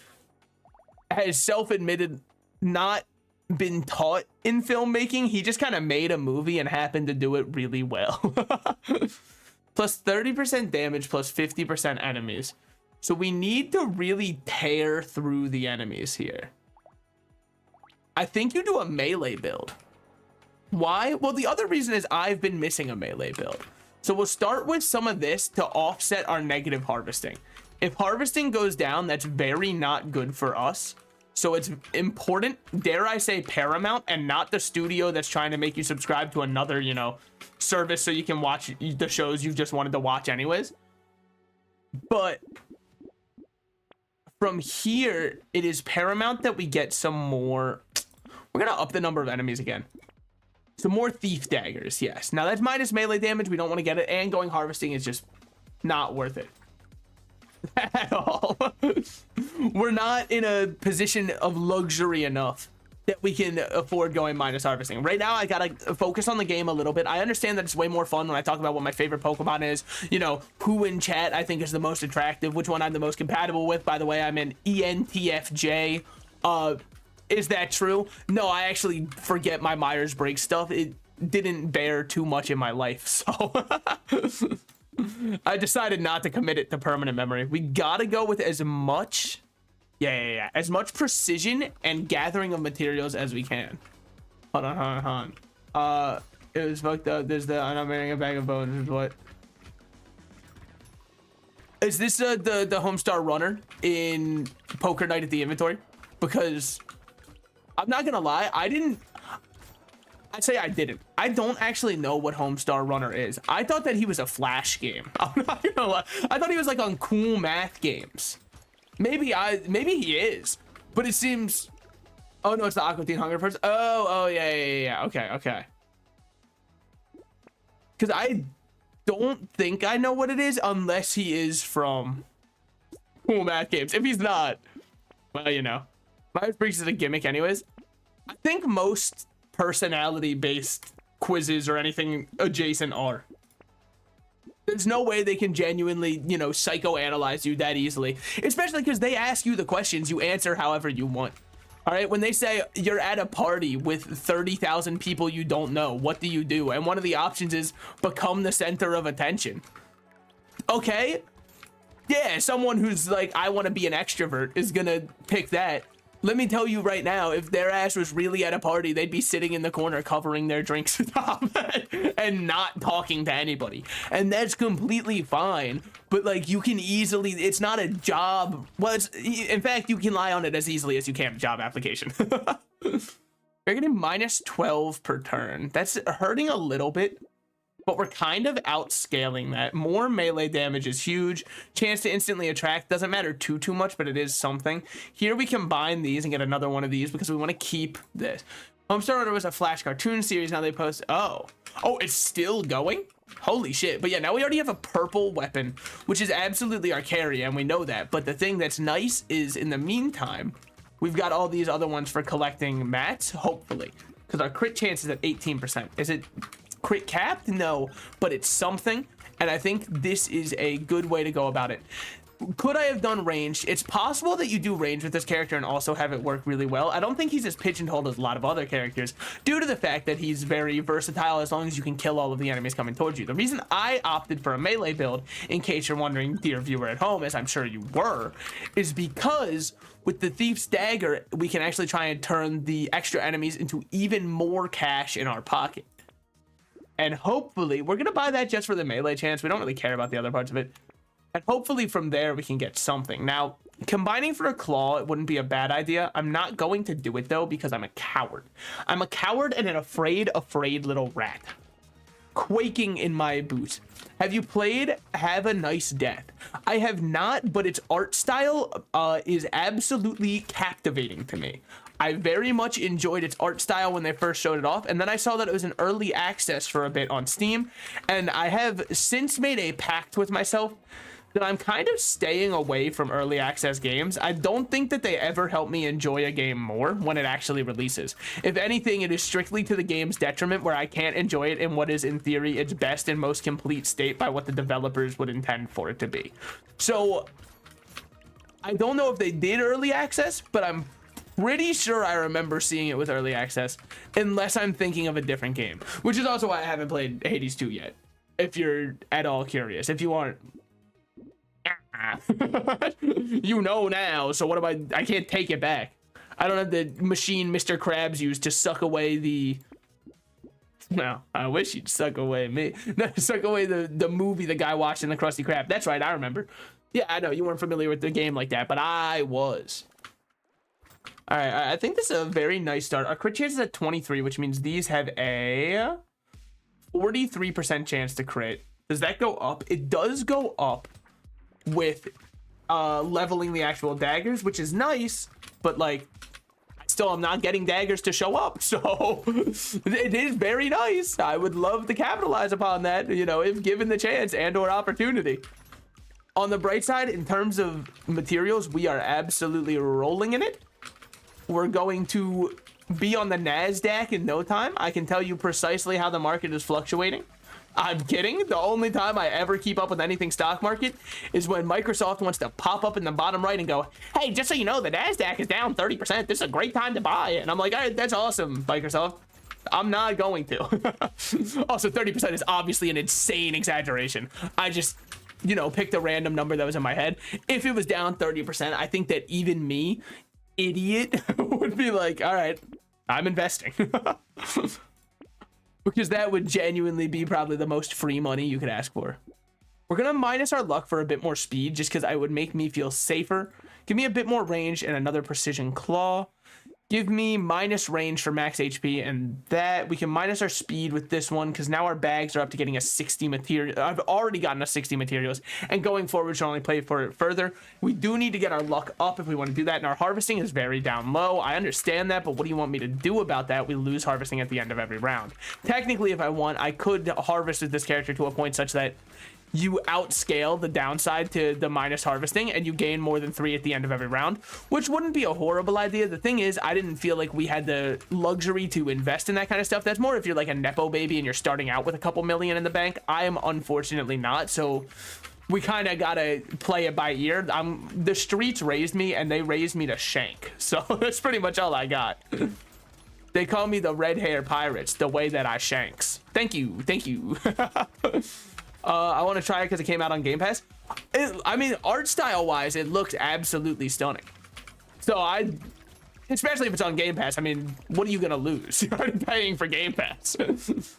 has self-admitted not been taught in filmmaking. He just kind of made a movie and happened to do it really well. Plus 30% damage, plus 50% enemies. So we need to really tear through the enemies here. I think you do a melee build. Why? Well, the other reason is I've been missing a melee build. So we'll start with some of this to offset our negative harvesting. If harvesting goes down, that's very not good for us. So it's important, dare I say paramount, and not the studio that's trying to make you subscribe to another, you know, service so you can watch the shows you've just wanted to watch anyways. But from here, it is paramount that we get some more. We're going to up the number of enemies again. Some more thief daggers, yes. Now that's minus melee damage. We don't want to get it. And going harvesting is just not worth it. At all. We're not in a position of luxury enough that we can afford going minus harvesting. Right now, I gotta focus on the game a little bit. I understand that it's way more fun when I talk about what my favorite Pokemon is. You know, who in chat I think is the most attractive, which one I'm the most compatible with. By the way, I'm an ENTFJ. Is that true? No, I actually forget my Myers-Briggs stuff. It didn't bear too much in my life, so I decided not to commit it to permanent memory. We gotta go with as much as much precision and gathering of materials as we can. Hold on. It was fucked up. There's the I'm not wearing a bag of bones. Is what? Is this the Homestar Runner in Poker Night at the Inventory? Because I'm not gonna lie, I'd say I didn't. I don't actually know what Homestar Runner is. I thought that he was a Flash game. I'm not gonna lie. I thought he was like on cool math games. Maybe he is, but it seems. Oh no, it's the Aqua Teen Hunger Force. Oh yeah. Okay. Because I don't think I know what it is unless he is from cool math games. If he's not, well, you know, Myers-Briggs is a gimmick, anyways. I think most personality-based quizzes or anything adjacent are. There's no way they can genuinely, you know, psychoanalyze you that easily, especially because they ask you the questions, you answer however you want. All right, when they say you're at a party with 30,000 people you don't know, what do you do? And one of the options is become the center of attention. Okay, yeah, someone who's like, I want to be an extrovert is gonna pick that. Let me tell you right now, if their ass was really at a party, they'd be sitting in the corner covering their drinks and not talking to anybody. And that's completely fine. But like, you can easily, it's not a job. Well, in fact, you can lie on it as easily as you can a job application. We're getting minus 12 per turn. That's hurting a little bit, but we're kind of outscaling that. More melee damage is huge. Chance to instantly attract doesn't matter too much, but it is something. Here we combine these and get another one of these because we want to keep this. Homestar Runner was a Flash cartoon series. Now they post. Oh, it's still going. Holy shit. But yeah, now we already have a purple weapon, which is absolutely our carry, and we know that. But the thing that's nice is in the meantime, we've got all these other ones for collecting mats, hopefully, because our crit chance is at 18%. Is it crit capped? No, but it's something, and I think this is a good way to go about it. Could I have done ranged? It's possible that you do range with this character and also have it work really well. I don't think he's as pigeonholed as a lot of other characters due to the fact that he's very versatile as long as you can kill all of the enemies coming towards you. The reason I opted for a melee build, in case you're wondering, dear viewer at home, as I'm sure you were, is because with the Thief's Dagger, we can actually try and turn the extra enemies into even more cash in our pocket. And hopefully, we're going to buy that just for the melee chance. We don't really care about the other parts of it. And hopefully from there, we can get something. Now, combining for a claw, it wouldn't be a bad idea. I'm not going to do it, though, because I'm a coward. I'm a coward and an afraid little rat. Quaking in my boots. Have you played Have a Nice Death? I have not, but its art style is absolutely captivating to me. I very much enjoyed its art style when they first showed it off, and then I saw that it was in early access for a bit on Steam, and I have since made a pact with myself that I'm kind of staying away from early access games. I don't think that they ever help me enjoy a game more when it actually releases. If anything, it is strictly to the game's detriment, where I can't enjoy it in what is, in theory, its best and most complete state by what the developers would intend for it to be. So I don't know if they did early access, but I'm pretty sure I remember seeing it with early access, unless I'm thinking of a different game, which is also why I haven't played Hades 2 yet, if you're at all curious. If you aren't, you know now, so what am I can't take it back. I don't have the machine Mr. Krabs used to suck away the, well, I wish you'd suck away me. Suck away the movie the guy watched in the Krusty Krab. That's right, I remember. Yeah, I know you weren't familiar with the game like that, but I was. All right, I think this is a very nice start. Our crit chance is at 23, which means these have a 43% chance to crit. Does that go up? It does go up with leveling the actual daggers, which is nice, but like, still I'm not getting daggers to show up, so it is very nice. I would love to capitalize upon that, you know, if given the chance and or opportunity. On the bright side, in terms of materials, we are absolutely rolling in it. We're going to be on the NASDAQ in no time. I can tell you precisely how the market is fluctuating. I'm kidding. The only time I ever keep up with anything stock market is when Microsoft wants to pop up in the bottom right and go, hey, just so you know, the NASDAQ is down 30%. This is a great time to buy it. And I'm like, all right, that's awesome, Microsoft. I'm not going to. Also, 30% is obviously an insane exaggeration. I just, you know, picked a random number that was in my head. If it was down 30%, I think that even me, idiot, would be like, all right, I'm investing. Because that would genuinely be probably the most free money you could ask for. We're gonna minus our luck for a bit more speed, just because it would make me feel safer. Give me a bit more range and another precision claw. Give me minus range for max HP, and that we can minus our speed with this one, because now our bags are up to getting a 60 material. I've already gotten a 60 materials, and going forward we should only play for it further. We do need to get our luck up if we want to do that, and our harvesting is very down low. I understand that, but what do you want me to do about that? We lose harvesting at the end of every round. Technically, if I want, I could harvest with this character to a point such that you outscale the downside to the minus harvesting and you gain more than 3 at the end of every round, which wouldn't be a horrible idea. The thing is, I didn't feel like we had the luxury to invest in that kind of stuff. That's more if you're like a Nepo baby and you're starting out with a couple million in the bank. I am unfortunately not, so we kind of gotta play it by ear. The streets raised me and they raised me to shank, so that's pretty much all I got. They call me the red hair pirates, the way that I shanks. Thank you, thank you. I want to try it because it came out on Game Pass. I mean, art style wise, it looks absolutely stunning. So especially if it's on Game Pass, I mean, what are you gonna lose? You're already paying for Game Pass.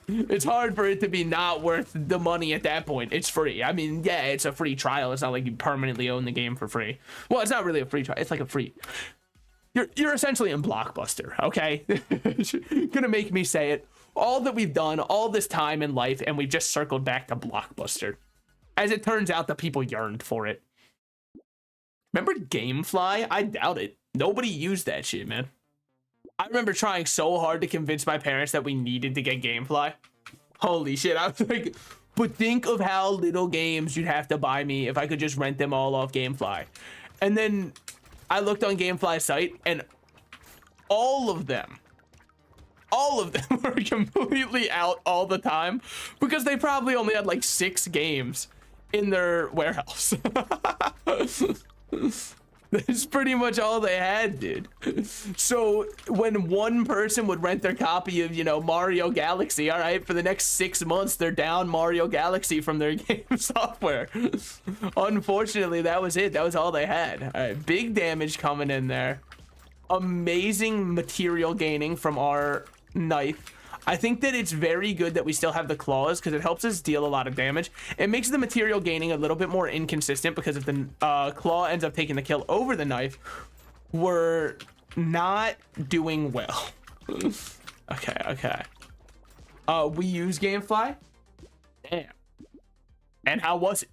It's hard for it to be not worth the money at that point. It's free. I mean, yeah, it's a free trial. It's not like you permanently own the game for free. Well, it's not really a free trial. It's like a free. You're essentially in Blockbuster, okay? Gonna make me say it. All that we've done all this time in life, and we've just circled back to Blockbuster. As it turns out, the people yearned for it. Remember Gamefly? I doubt it. Nobody used that shit, man. I remember trying so hard to convince my parents that we needed to get Gamefly. Holy shit, I was like, but think of how little games you'd have to buy me if I could just rent them all off Gamefly. And then I looked on Gamefly's site, and all of them were completely out all the time because they probably only had like 6 games in their warehouse. That's pretty much all they had, dude. So when one person would rent their copy of, you know, Mario Galaxy, all right, for the next 6 months, they're down Mario Galaxy from their game software. Unfortunately, that was it. That was all they had. All right, big damage coming in there. Amazing material gaining from our knife. I think that it's very good that we still have the claws because it helps us deal a lot of damage. It makes the material gaining a little bit more inconsistent because if the claw ends up taking the kill over the knife, we're not doing well. Okay. We use Gamefly. Damn. And how was it?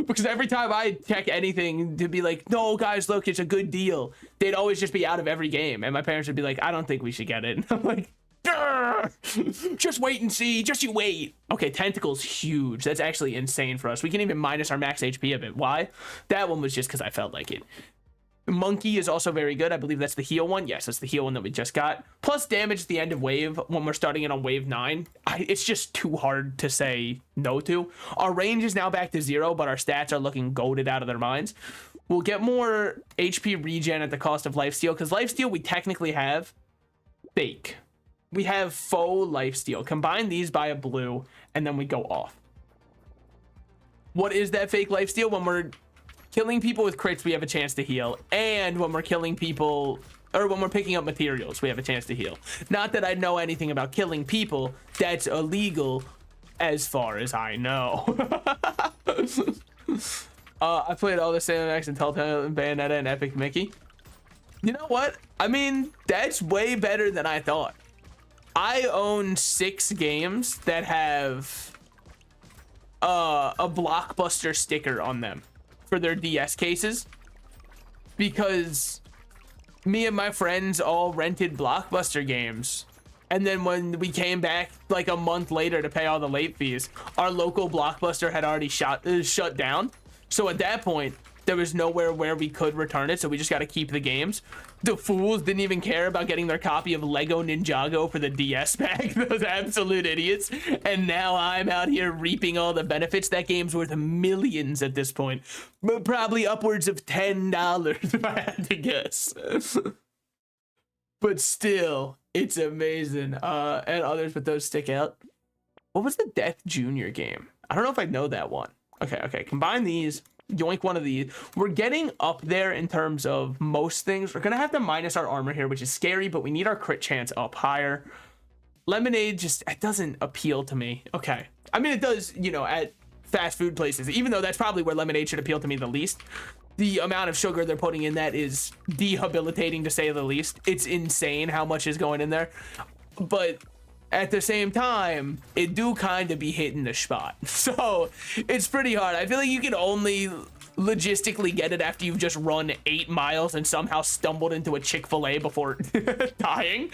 Because every time I check anything to be like, no, guys, look, it's a good deal, they'd always just be out of every game. And my parents would be like, I don't think we should get it. And I'm like, just wait and see. Just you wait. Okay, Tentacle's huge. That's actually insane for us. We can even minus our max HP a bit. Why? That one was just because I felt like it. Monkey is also very good. I believe that's the heal one. Yes, that's the heal one that we just got. Plus damage at the end of wave when we're starting it on wave 9. It's just too hard to say no to. Our range is now back to 0, but our stats are looking goated out of their minds. We'll get more HP regen at the cost of lifesteal, because lifesteal we technically have fake. We have faux lifesteal. Combine these by a blue, and then we go off. What is that fake lifesteal? When we're killing people with crits, we have a chance to heal. And when we're killing people, or when we're picking up materials, we have a chance to heal. Not that I know anything about killing people. That's illegal as far as I know. I played all the Sailor and Telltale and Bayonetta and Epic Mickey. You know what? I mean, that's way better than I thought. I own 6 games that have a Blockbuster sticker on them for their DS cases, because me and my friends all rented Blockbuster games, and then when we came back like a month later to pay all the late fees, our local Blockbuster had already shut down. So at that point, There was nowhere where we could return it, so we just got to keep the games. The fools didn't even care about getting their copy of Lego Ninjago for the DS pack. Those absolute idiots. And now I'm out here reaping all the benefits. That game's worth millions at this point, but probably upwards of $10 if I had to guess. But still, it's amazing. And others, but those stick out. What was the Death Junior game? I don't know if I know that one. Okay, combine these. Yoink one of these. We're getting up there in terms of most things. We're gonna have to minus our armor here, which is scary, but we need our crit chance up higher. Lemonade just, it doesn't appeal to me. Okay, I mean, it does, you know, at fast food places, even though that's probably where lemonade should appeal to me the least. The amount of sugar they're putting in that is debilitating, to say the least. It's insane how much is going in there, but at the same time, it do kind of be hitting the spot. So it's pretty hard. I feel like you can only logistically get it after you've just run 8 miles and somehow stumbled into a Chick-fil-A before dying.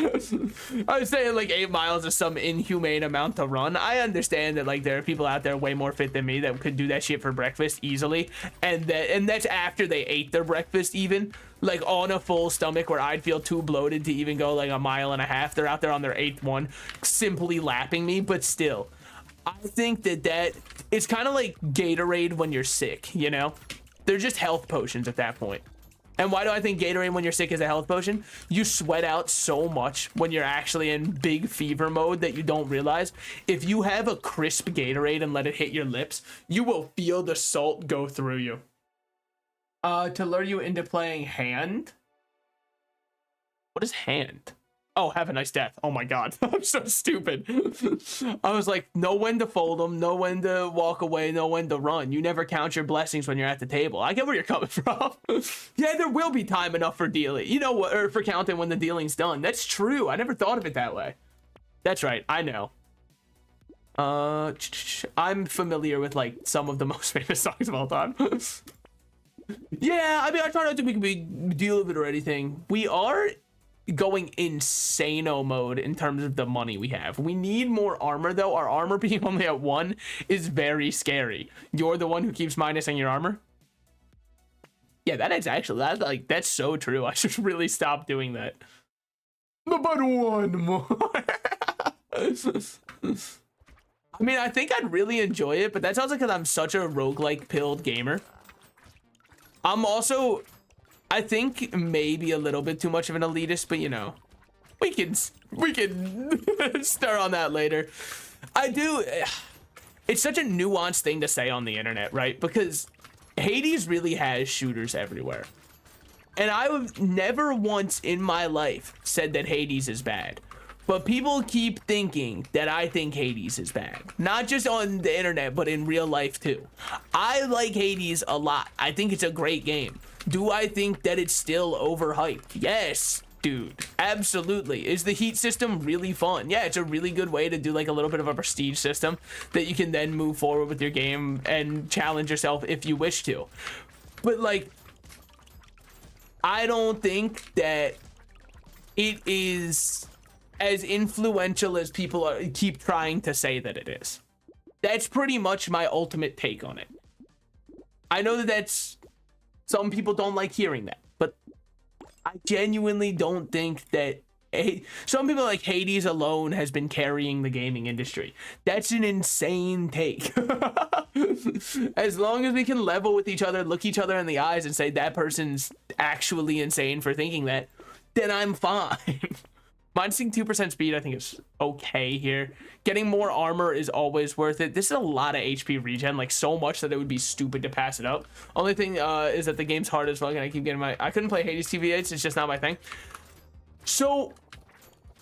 I was saying like 8 miles is some inhumane amount to run. I understand that like there are people out there way more fit than me that could do that shit for breakfast easily, and that's after they ate their breakfast, even like on a full stomach, where I'd feel too bloated to even go like 1.5 miles. They're out there on their 8th one simply lapping me. But still, I think that it's kind of like Gatorade when you're sick, you know? They're just health potions at that point. And why do I think Gatorade when you're sick is a health potion? You sweat out so much when you're actually in big fever mode that you don't realize. If you have a crisp Gatorade and let it hit your lips, you will feel the salt go through you. To lure you into playing hand? What is hand? Oh, have a nice death. Oh my god, I'm so stupid. I was like, know when to fold them, know when to walk away, know when to run. You never count your blessings when you're at the table. I get where you're coming from. Yeah, there will be time enough for dealing, you know what, or for counting when the dealing's done. That's true. I never thought of it that way. That's right, I know. I'm familiar with like some of the most famous songs of all time. Yeah, I mean, I try not to make a big deal of it or anything. We are going insano mode in terms of the money we have. We need more armor though. Our armor being only at 1 is very scary. You're the one who keeps minusing your armor. Yeah, that is actually, that's so true. I should really stop doing that. But one more. I mean, I think I'd really enjoy it, but that's also because I'm such a roguelike pilled gamer. I'm also, I think, maybe a little bit too much of an elitist, but you know, we can stir on that later. I do. It's such a nuanced thing to say on the internet, right? Because Hades really has shooters everywhere. And I've never once in my life said that Hades is bad. But people keep thinking that I think Hades is bad. Not just on the internet, but in real life too. I like Hades a lot. I think it's a great game. Do I think that it's still overhyped? Yes, dude, absolutely. Is the heat system really fun? Yeah, it's a really good way to do like a little bit of a prestige system that you can then move forward with your game and challenge yourself if you wish to. But like, I don't think that it is as influential as people keep trying to say that it is. That's pretty much my ultimate take on it. I know that's, some people don't like hearing that, but I genuinely don't think that some people like Hades alone has been carrying the gaming industry. That's an insane take. As long as we can level with each other, look each other in the eyes and say that person's actually insane for thinking that, then I'm fine. Minusing 2% speed, I think, is okay here. Getting more armor is always worth it. This is a lot of HP regen, like so much that it would be stupid to pass it up. Only thing is that the game's hard as fuck, and I keep getting I couldn't play Hades TVH, it's just not my thing. So,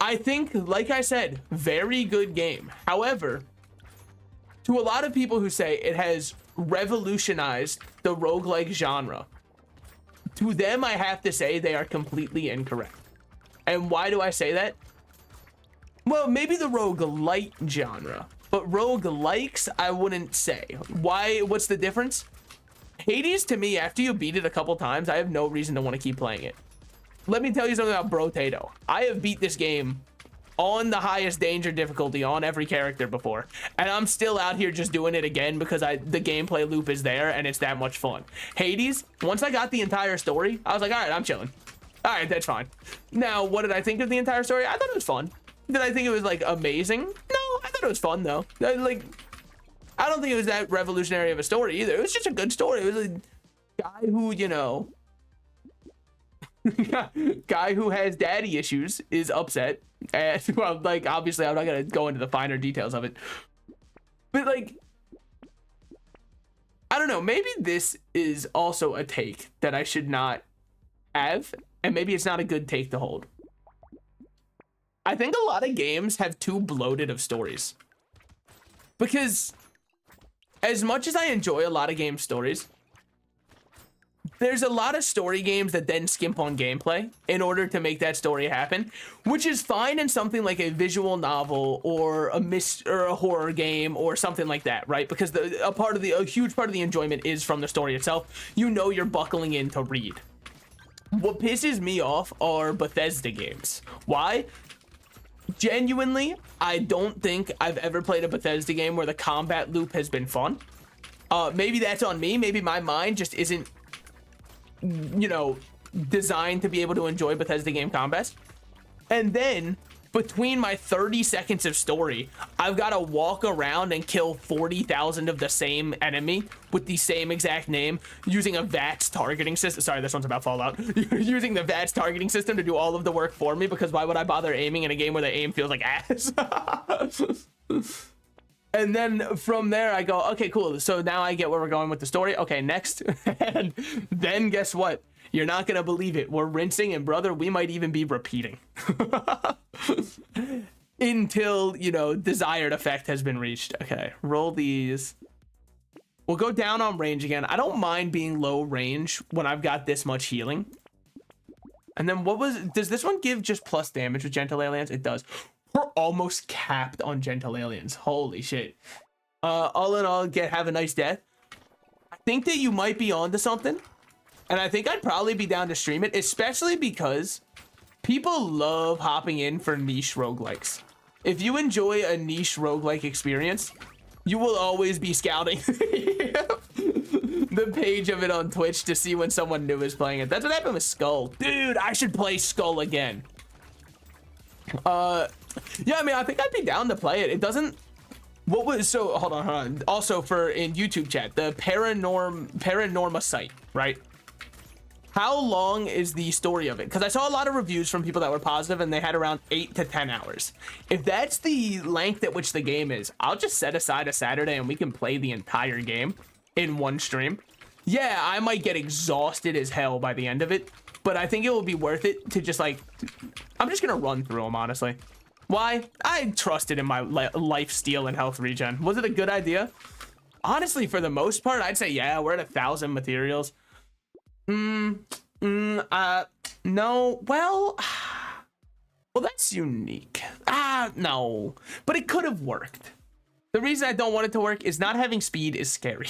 I think, like I said, very good game. However, to a lot of people who say it has revolutionized the roguelike genre, to them, I have to say they are completely incorrect. And why do I say that? Well, maybe the roguelite genre, but roguelikes, I wouldn't say. Why? What's the difference? Hades, to me, after you beat it a couple times, I have no reason to want to keep playing it. Let me tell you something about Brotato. I have beat this game on the highest danger difficulty on every character before, and I'm still out here just doing it again because the gameplay loop is there and it's that much fun. Hades, once I got the entire story, I was like, all right, I'm chilling. All right, that's fine. Now, what did I think of the entire story? I thought it was fun. Did I think it was like amazing? No, I thought it was fun though. I don't think it was that revolutionary of a story either. It was just a good story. It was a guy who, you know, guy who has daddy issues is upset. And, well, like, obviously, I'm not going to go into the finer details of it. But, like, I don't know. Maybe this is also a take that I should not have. And maybe it's not a good take to hold. I think a lot of games have too bloated of stories. Because as much as I enjoy a lot of game stories, there's a lot of story games that then skimp on gameplay in order to make that story happen, which is fine in something like a visual novel or a horror game or something like that, right? Because a huge part of the enjoyment is from the story itself. You know, you're buckling in to read. What pisses me off are Bethesda games. Why? Genuinely, I don't think I've ever played a Bethesda game where the combat loop has been fun. Maybe that's on me. Maybe my mind just isn't, you know, designed to be able to enjoy Bethesda game combats. And then between my 30 seconds of story, I've got to walk around and kill 40,000 of the same enemy with the same exact name using a VATS targeting system. Sorry, this one's about Fallout. Using the VATS targeting system to do all of the work for me, because why would I bother aiming in a game where the aim feels like ass? And then from there I go, okay, cool. So now I get where we're going with the story. Okay, next. And then guess what? You're not going to believe it. We're rinsing, and brother, we might even be repeating. Until, you know, desired effect has been reached. Okay, roll these. We'll go down on range again. I don't mind being low range when I've got this much healing. And then does this one give just plus damage with gentle aliens? It does. We're almost capped on gentle aliens. Holy shit. All in all, have a nice death. I think that you might be onto something. And I think I'd probably be down to stream it, especially because people love hopping in for niche roguelikes. If you enjoy a niche roguelike experience, you will always be scouting the page of it on Twitch to see when someone new is playing it. That's what happened with Skull. Dude, I should play Skull again. Yeah, I mean, I think I'd be down to play it. It doesnn't... So, hold on. Also, in YouTube chat, the Paranorma site, right? How long is the story of it? Because I saw a lot of reviews from people that were positive and they had around 8 to 10 hours. If that's the length at which the game is, I'll just set aside a Saturday and we can play the entire game in one stream. Yeah, I might get exhausted as hell by the end of it, but I think it will be worth it to just like, I'm just gonna run through them, honestly. Why? I trusted in my life steal and health regen. Was it a good idea? Honestly, for the most part, I'd say, yeah, we're at 1,000 materials. No, well, that's unique. No, but it could have worked. The reason I don't want it to work is not having speed is scary.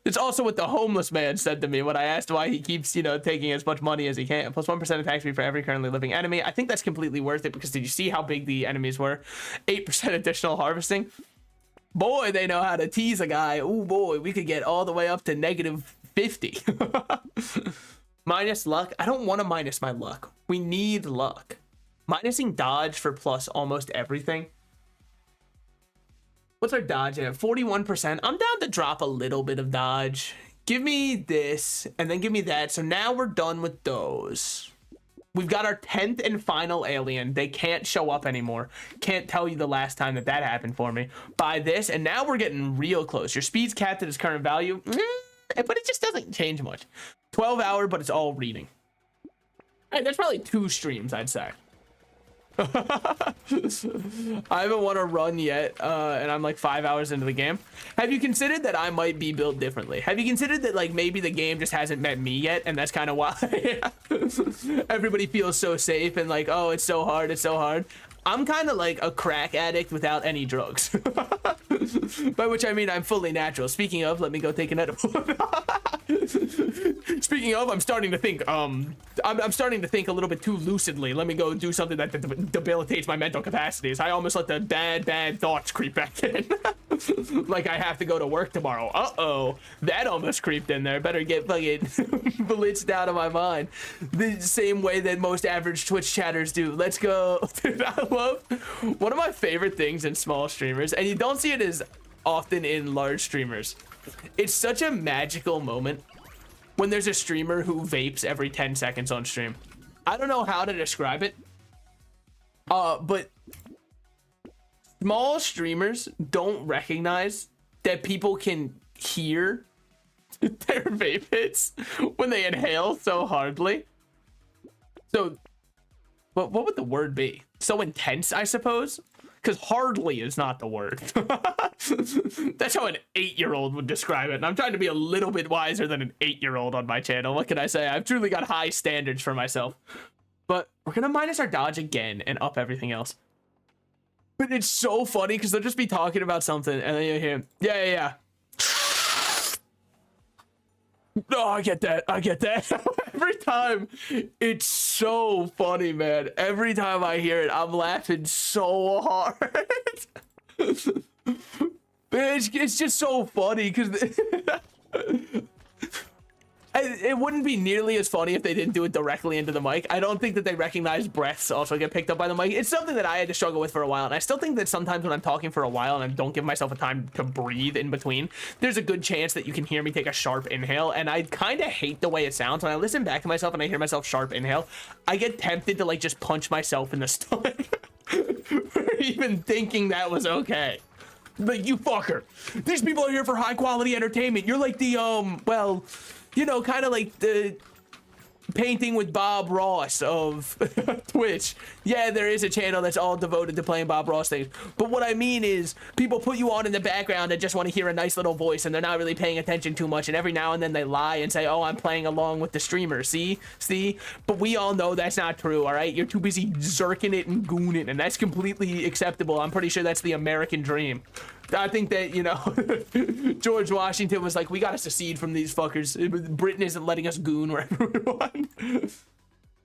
It's also what the homeless man said to me when I asked why he keeps, you know, taking as much money as he can. Plus 1% attack speed for every currently living enemy. I think that's completely worth it because did you see how big the enemies were? 8% additional harvesting. Boy, they know how to tease a guy. Oh boy, we could get all the way up to negative 50. Minus luck. I don't want to minus my luck. We need luck. Minusing dodge for plus almost everything. What's our dodge at? 41%. I'm down to drop a little bit of dodge. Give me this and then give me that. So now we're done with those. We've got our 10th and final alien. They can't show up anymore. Can't tell you the last time that happened for me. Buy this, and now we're getting real close. Your speed's capped at its current value, but it just doesn't change much. 12 hour, but it's all reading. Hey, that's probably 2 streams, I'd say. I haven't won a run yet, and I'm like 5 hours into the game. Have you considered that I might be built differently? Have you considered that like maybe the game just hasn't met me yet, and that's kind of why everybody feels so safe and like, oh, it's so hard, it's so hard. I'm kind of like a crack addict without any drugs. By which I mean I'm fully natural. Speaking of, let me go take an edible. Speaking of, I'm starting to think, I'm starting to think a little bit too lucidly. Let me go do something that debilitates my mental capacities. I almost let the bad thoughts creep back in. Like I have to go to work tomorrow. Uh-oh. That almost creeped in there. Better get fucking blitzed out of my mind. The same way that most average Twitch chatters do. Let's go. Dude, I love one of my favorite things in small streamers, and you don't see it as often in large streamers. It's such a magical moment when there's a streamer who vapes every 10 seconds on stream. I don't know how to describe it, but small streamers don't recognize that people can hear their vape hits when they inhale so hardly. So, what would the word be? So intense, I suppose? Because hardly is not the word. That's how an 8-year-old would describe it. And I'm trying to be a little bit wiser than an 8-year-old on my channel. What can I say? I've truly got high standards for myself. But we're going to minus our dodge again and up everything else. But it's so funny because they'll just be talking about something and then you hear, yeah. Oh, I get that. Every time, it's so funny, man. Every time I hear it, I'm laughing so hard. It's just so funny because it wouldn't be nearly as funny if they didn't do it directly into the mic. I don't think that they recognize breaths also get picked up by the mic. It's something that I had to struggle with for a while, and I still think that sometimes when I'm talking for a while and I don't give myself a time to breathe in between, there's a good chance that you can hear me take a sharp inhale, and I kind of hate the way it sounds. When I listen back to myself and I hear myself sharp inhale, I get tempted to like just punch myself in the stomach for even thinking that was okay. Like, you fucker. These people are here for high quality entertainment. You're like the, well, you know, kind of like the painting with Bob Ross of Twitch. Yeah, there is a channel that's all devoted to playing Bob Ross things. But what I mean is people put you on in the background and just want to hear a nice little voice and they're not really paying attention too much. And every now and then they lie and say, oh, I'm playing along with the streamer. See? But we all know that's not true, all right? You're too busy zerking it and gooning, and that's completely acceptable. I'm pretty sure that's the American dream. I think that, you know, George Washington was like, we gotta secede from these fuckers. Britain isn't letting us goon wherever we want.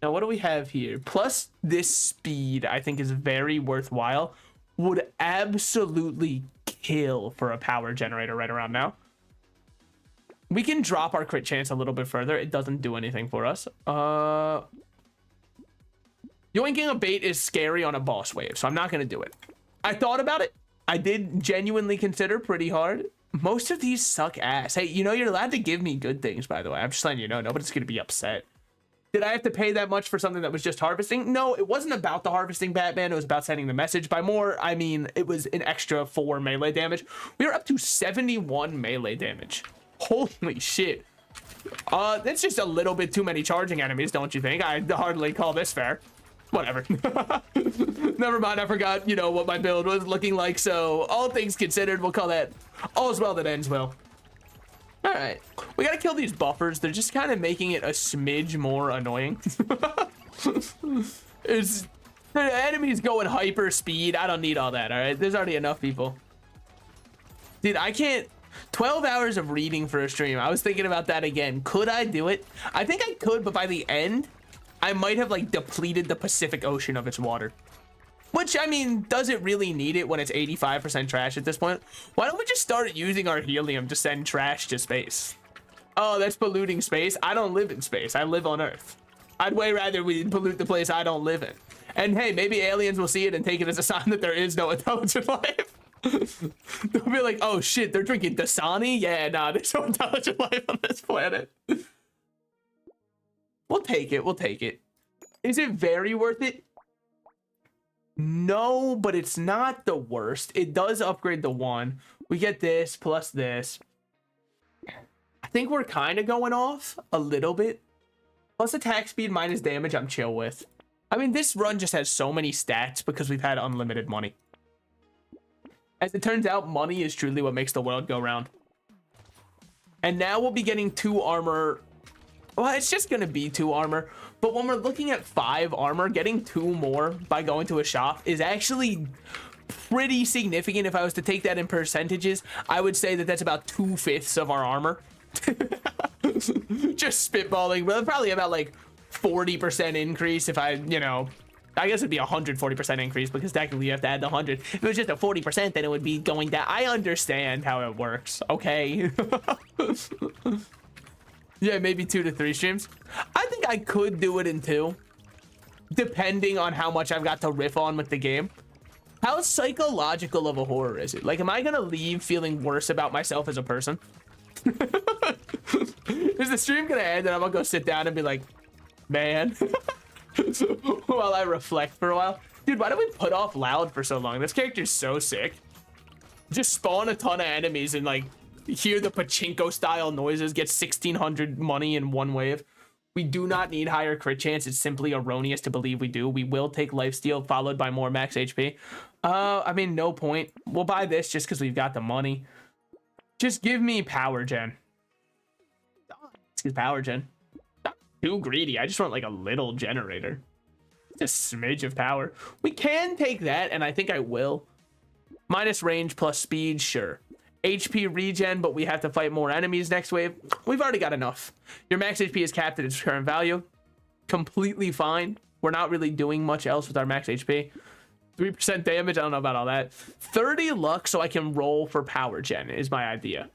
Now, what do we have here? Plus this speed, I think, is very worthwhile. Would absolutely kill for a power generator right around now. We can drop our crit chance a little bit further. It doesn't do anything for us. Yoinking a bait is scary on a boss wave, so I'm not gonna do it. I thought about it. I did genuinely consider pretty hard. Most of these suck ass. Hey, you know, you're allowed to give me good things, by the way. I'm just letting you know. Nobody's going to be upset. Did I have to pay that much for something that was just harvesting? No, it wasn't about the harvesting, Batman. It was about sending the message. By more, I mean, it was an extra 4 melee damage. We are up to 71 melee damage. Holy shit. That's just a little bit too many charging enemies, don't you think? I hardly call this fair. Whatever. Never mind, I forgot, you know, what my build was looking like, so all things considered, we'll call that all's well that ends well. All right, we gotta kill these buffers. They're just kind of making it a smidge more annoying. The enemy's going hyper speed. I don't need all that, all right? There's already enough people. Dude, I can't... 12 hours of reading for a stream. I was thinking about that again. Could I do it? I think I could, but by the end, I might have like depleted the Pacific Ocean of its water. Which, I mean, does it really need it when it's 85% trash at this point? Why don't we just start using our helium to send trash to space? Oh, that's polluting space. I don't live in space. I live on Earth. I'd way rather we pollute the place I don't live in. And hey, maybe aliens will see it and take it as a sign that there is no intelligent life. They'll be like, oh shit, they're drinking Dasani? Yeah, nah, there's no intelligent life on this planet. We'll take it. We'll take it. Is it very worth it? No, but it's not the worst. It does upgrade the 1. We get this plus this. I think we're kind of going off a little bit. Plus attack speed minus damage, I'm chill with. I mean, this run just has so many stats because we've had unlimited money. As it turns out, money is truly what makes the world go round. And now we'll be getting 2 armor. Well, it's just going to be 2 armor. But when we're looking at 5 armor, getting 2 more by going to a shop is actually pretty significant. If I was to take that in percentages, I would say that that's about 2/5 of our armor. Just spitballing, but probably about like 40% increase if I, you know, I guess it'd be 140% increase because technically you have to add the 100. If it was just a 40%, then it would be going down. I understand how it works, okay? Yeah, maybe 2 to 3 streams. I think I could do it in 2, depending on how much I've got to riff on with the game. How psychological of a horror is it? Like, am I gonna leave feeling worse about myself as a person? Is the stream gonna end and I'm gonna go sit down and be like, man, while I reflect for a while? Dude, why do we put off loud for so long? This character's so sick. Just spawn a ton of enemies and like hear the pachinko style noises, get 1600 money in one wave. We do not need higher crit chance. It's simply erroneous to believe we do. We will take lifesteal followed by more max HP. I mean, no point. We'll buy this just because we've got the money. Just give me power gen. Excuse power gen. Not too greedy. I just want like a little generator. Just a smidge of power. We can take that, and I think I will. Minus range plus speed, sure. HP regen, but we have to fight more enemies next wave. We've already got enough. Your max HP is capped at its current value. Completely fine. We're not really doing much else with our max HP. 3% damage, I don't know about all that. 30 luck so I can roll for power gen is my idea.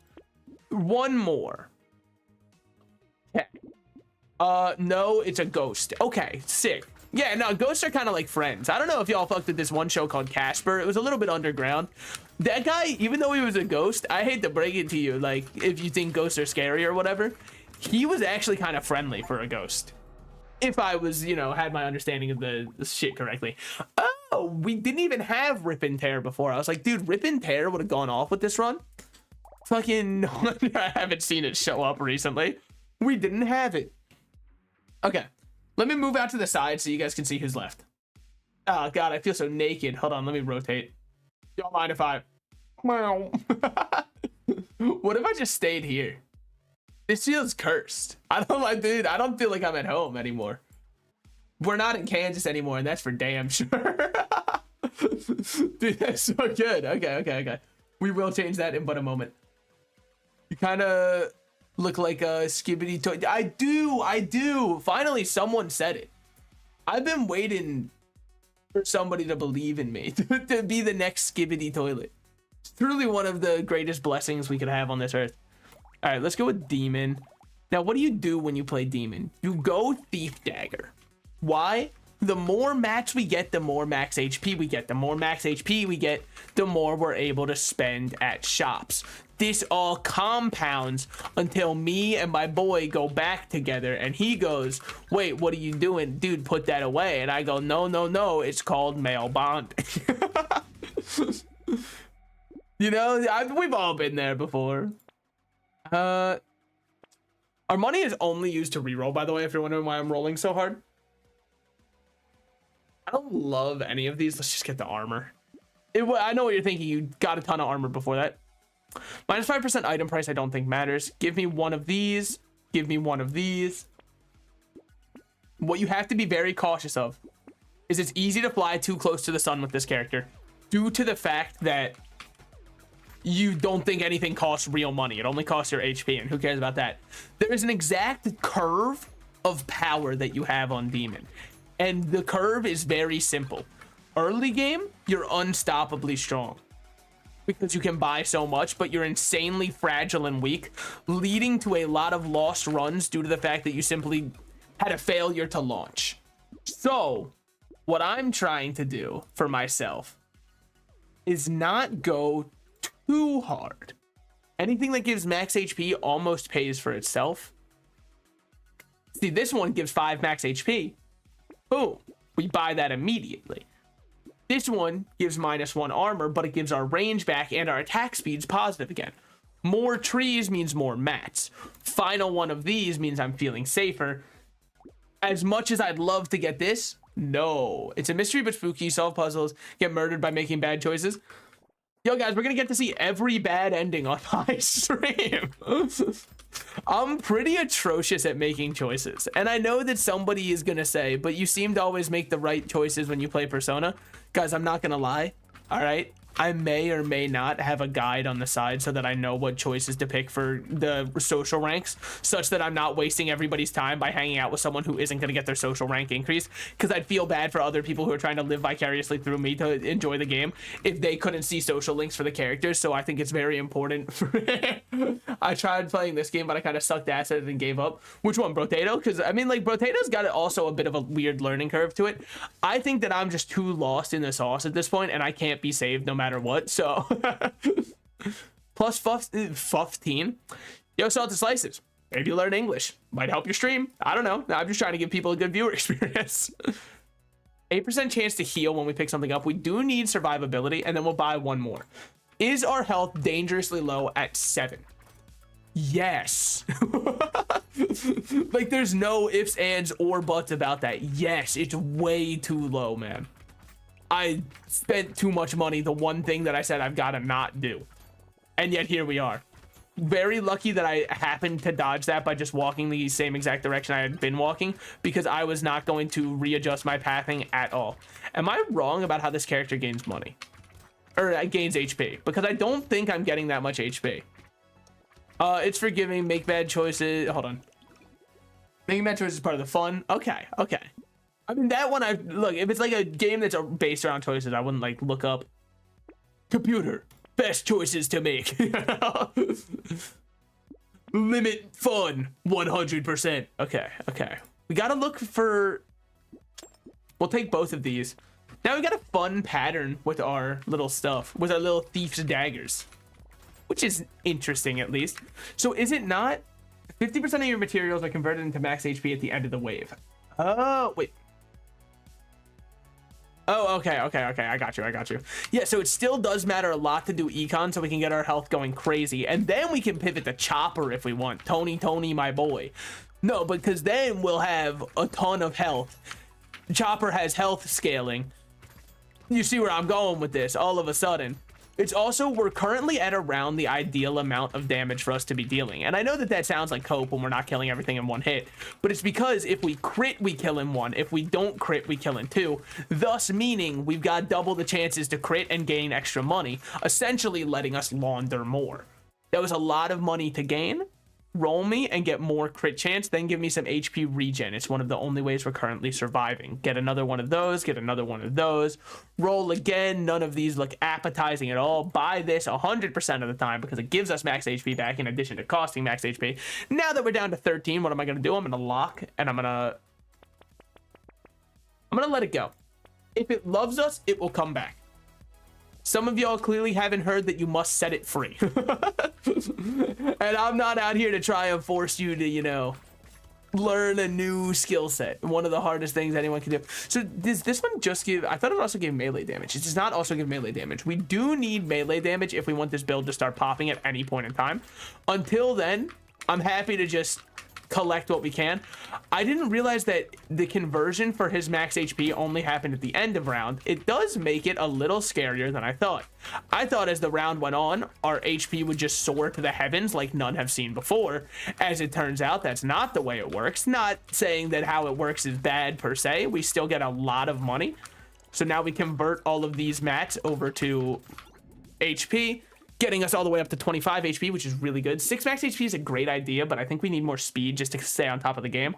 One more. Okay. No, it's a ghost. Okay, sick. Yeah, no, ghosts are kind of like friends. I don't know if y'all fucked with this one show called Casper. It was a little bit underground. That guy, even though he was a ghost, I hate to break it to you, like, if you think ghosts are scary or whatever, he was actually kind of friendly for a ghost. If I was, you know, had my understanding of the shit correctly. Oh, we didn't even have Rip and Tear before. I was like, dude, Rip and Tear would have gone off with this run. Fucking no wonder I haven't seen it show up recently. We didn't have it. Okay. Let me move out to the side so you guys can see who's left. Oh, God, I feel so naked. Hold on, let me rotate. Don't mind if I... What if I just stayed here? This feels cursed. I don't like, dude, I don't feel like I'm at home anymore. We're not in Kansas anymore, and that's for damn sure. Dude, that's so good. Okay. We will change that in but a moment. You kind of... look like a skibbity toy. I do. Finally, someone said it. I've been waiting for somebody to believe in me to be the next skibbity toilet. It's truly one of the greatest blessings we could have on this earth. All right, let's go with Demon. Now, what do you do when you play Demon? You go Thief Dagger. Why? The more mats we get, the more max HP we get. The more max HP we get, the more we're able to spend at shops. This all compounds until me and my boy go back together and he goes, wait, what are you doing? Dude, put that away. And I go, no, it's called male bonding. You know, we've all been there before. Our money is only used to reroll, by the way, if you're wondering why I'm rolling so hard. I don't love any of these. Let's just get the armor. I know what you're thinking. You got a ton of armor before that. Minus 5% item price I don't think matters. Give me one of these. Give me one of these. What you have to be very cautious of is it's easy to fly too close to the sun with this character due to the fact that you don't think anything costs real money. It only costs your HP, and who cares about that? There is an exact curve of power that you have on Demon, and the curve is very simple. Early game, you're unstoppably strong because you can buy so much, but you're insanely fragile and weak, leading to a lot of lost runs due to the fact that you simply had a failure to launch. So what I'm trying to do for myself is not go too hard. Anything that gives max HP almost pays for itself. See, this one gives 5 max HP. Boom, we buy that immediately. This one gives -1 armor, but it gives our range back and our attack speeds positive again. More trees means more mats. Final one of these means I'm feeling safer. As much as I'd love to get this, no. It's a mystery but spooky, solve puzzles, get murdered by making bad choices. Yo, guys, we're gonna get to see every bad ending on my stream. I'm pretty atrocious at making choices. And I know that somebody is gonna say, but you seem to always make the right choices when you play Persona. Guys, I'm not gonna lie, all right? I may or may not have a guide on the side so that I know what choices to pick for the social ranks, such that I'm not wasting everybody's time by hanging out with someone who isn't going to get their social rank increase, because I'd feel bad for other people who are trying to live vicariously through me to enjoy the game if they couldn't see social links for the characters. So I think it's very important for I tried playing this game, but I kind of sucked ass at it and gave up. Which one, Brotato? Because I mean, like, Brotato's got also a bit of a weird learning curve to it. I think that I'm just too lost in the sauce at this point, and I can't be saved no matter what. So plus 15. Yo, salted slices, maybe learn English, might help your stream. I don't know, I'm just trying to give people a good viewer experience. 8% chance to heal when we pick something up. We do need survivability, and then we'll buy one more. Is our health dangerously low at 7? Yes. Like, there's no ifs, ands, or buts about that. Yes, it's way too low, man. I spent too much money, the one thing that I said I've got to not do. And yet here we are. Very lucky that I happened to dodge that by just walking the same exact direction I had been walking, because I was not going to readjust my pathing at all. Am I wrong about how this character gains money? Or gains HP? Because I don't think I'm getting that much HP. It's forgiving, make bad choices. Hold on. Making bad choices is part of the fun. Okay, okay. I mean, that one, look, if it's like a game that's based around choices, I wouldn't like look up computer best choices to make. Limit fun 100%. Okay, okay. We gotta look for, we'll take both of these. Now we got a fun pattern with our little stuff, with our little thief's daggers, which is interesting at least. So is it not 50% of your materials are converted into max HP at the end of the wave? Oh, wait. Oh, okay, okay, okay. I got you. Yeah, so it still does matter a lot to do econ so we can get our health going crazy. And then we can pivot to Chopper if we want. Tony, my boy. No, because then we'll have a ton of health. Chopper has health scaling. You see where I'm going with this all of a sudden. It's also, we're currently at around the ideal amount of damage for us to be dealing. And I know that that sounds like cope when we're not killing everything in one hit, but it's because if we crit, we kill in 1. If we don't crit, we kill in 2. Thus meaning we've got double the chances to crit and gain extra money, essentially letting us launder more. That was a lot of money to gain. Roll me and get more crit chance, then give me some HP regen. It's one of the only ways we're currently surviving. Get another one of those, get another one of those. Roll again. None of these look appetizing at all. Buy this 100% of the time because it gives us max HP back in addition to costing max HP. Now that we're down to 13, what am I going to do? I'm going to lock and I'm going to let it go. If it loves us, it will come back. Some of y'all clearly haven't heard that you must set it free. And I'm not out here to try and force you to, you know, learn a new skill set. One of the hardest things anyone can do. So does this one just give, I thought it also gave melee damage. It does not also give melee damage. We do need melee damage if we want this build to start popping at any point in time. Until then, I'm happy to just collect what we can. I didn't realize that the conversion for his max HP only happened at the end of round. It does make it a little scarier than I thought. I thought as the round went on, our HP would just soar to the heavens like none have seen before. As it turns out, that's not the way it works. Not saying that how it works is bad per se. We still get a lot of money. So now we convert all of these mats over to HP, getting us all the way up to 25 HP, which is really good. 6 max HP is a great idea, but I think we need more speed just to stay on top of the game.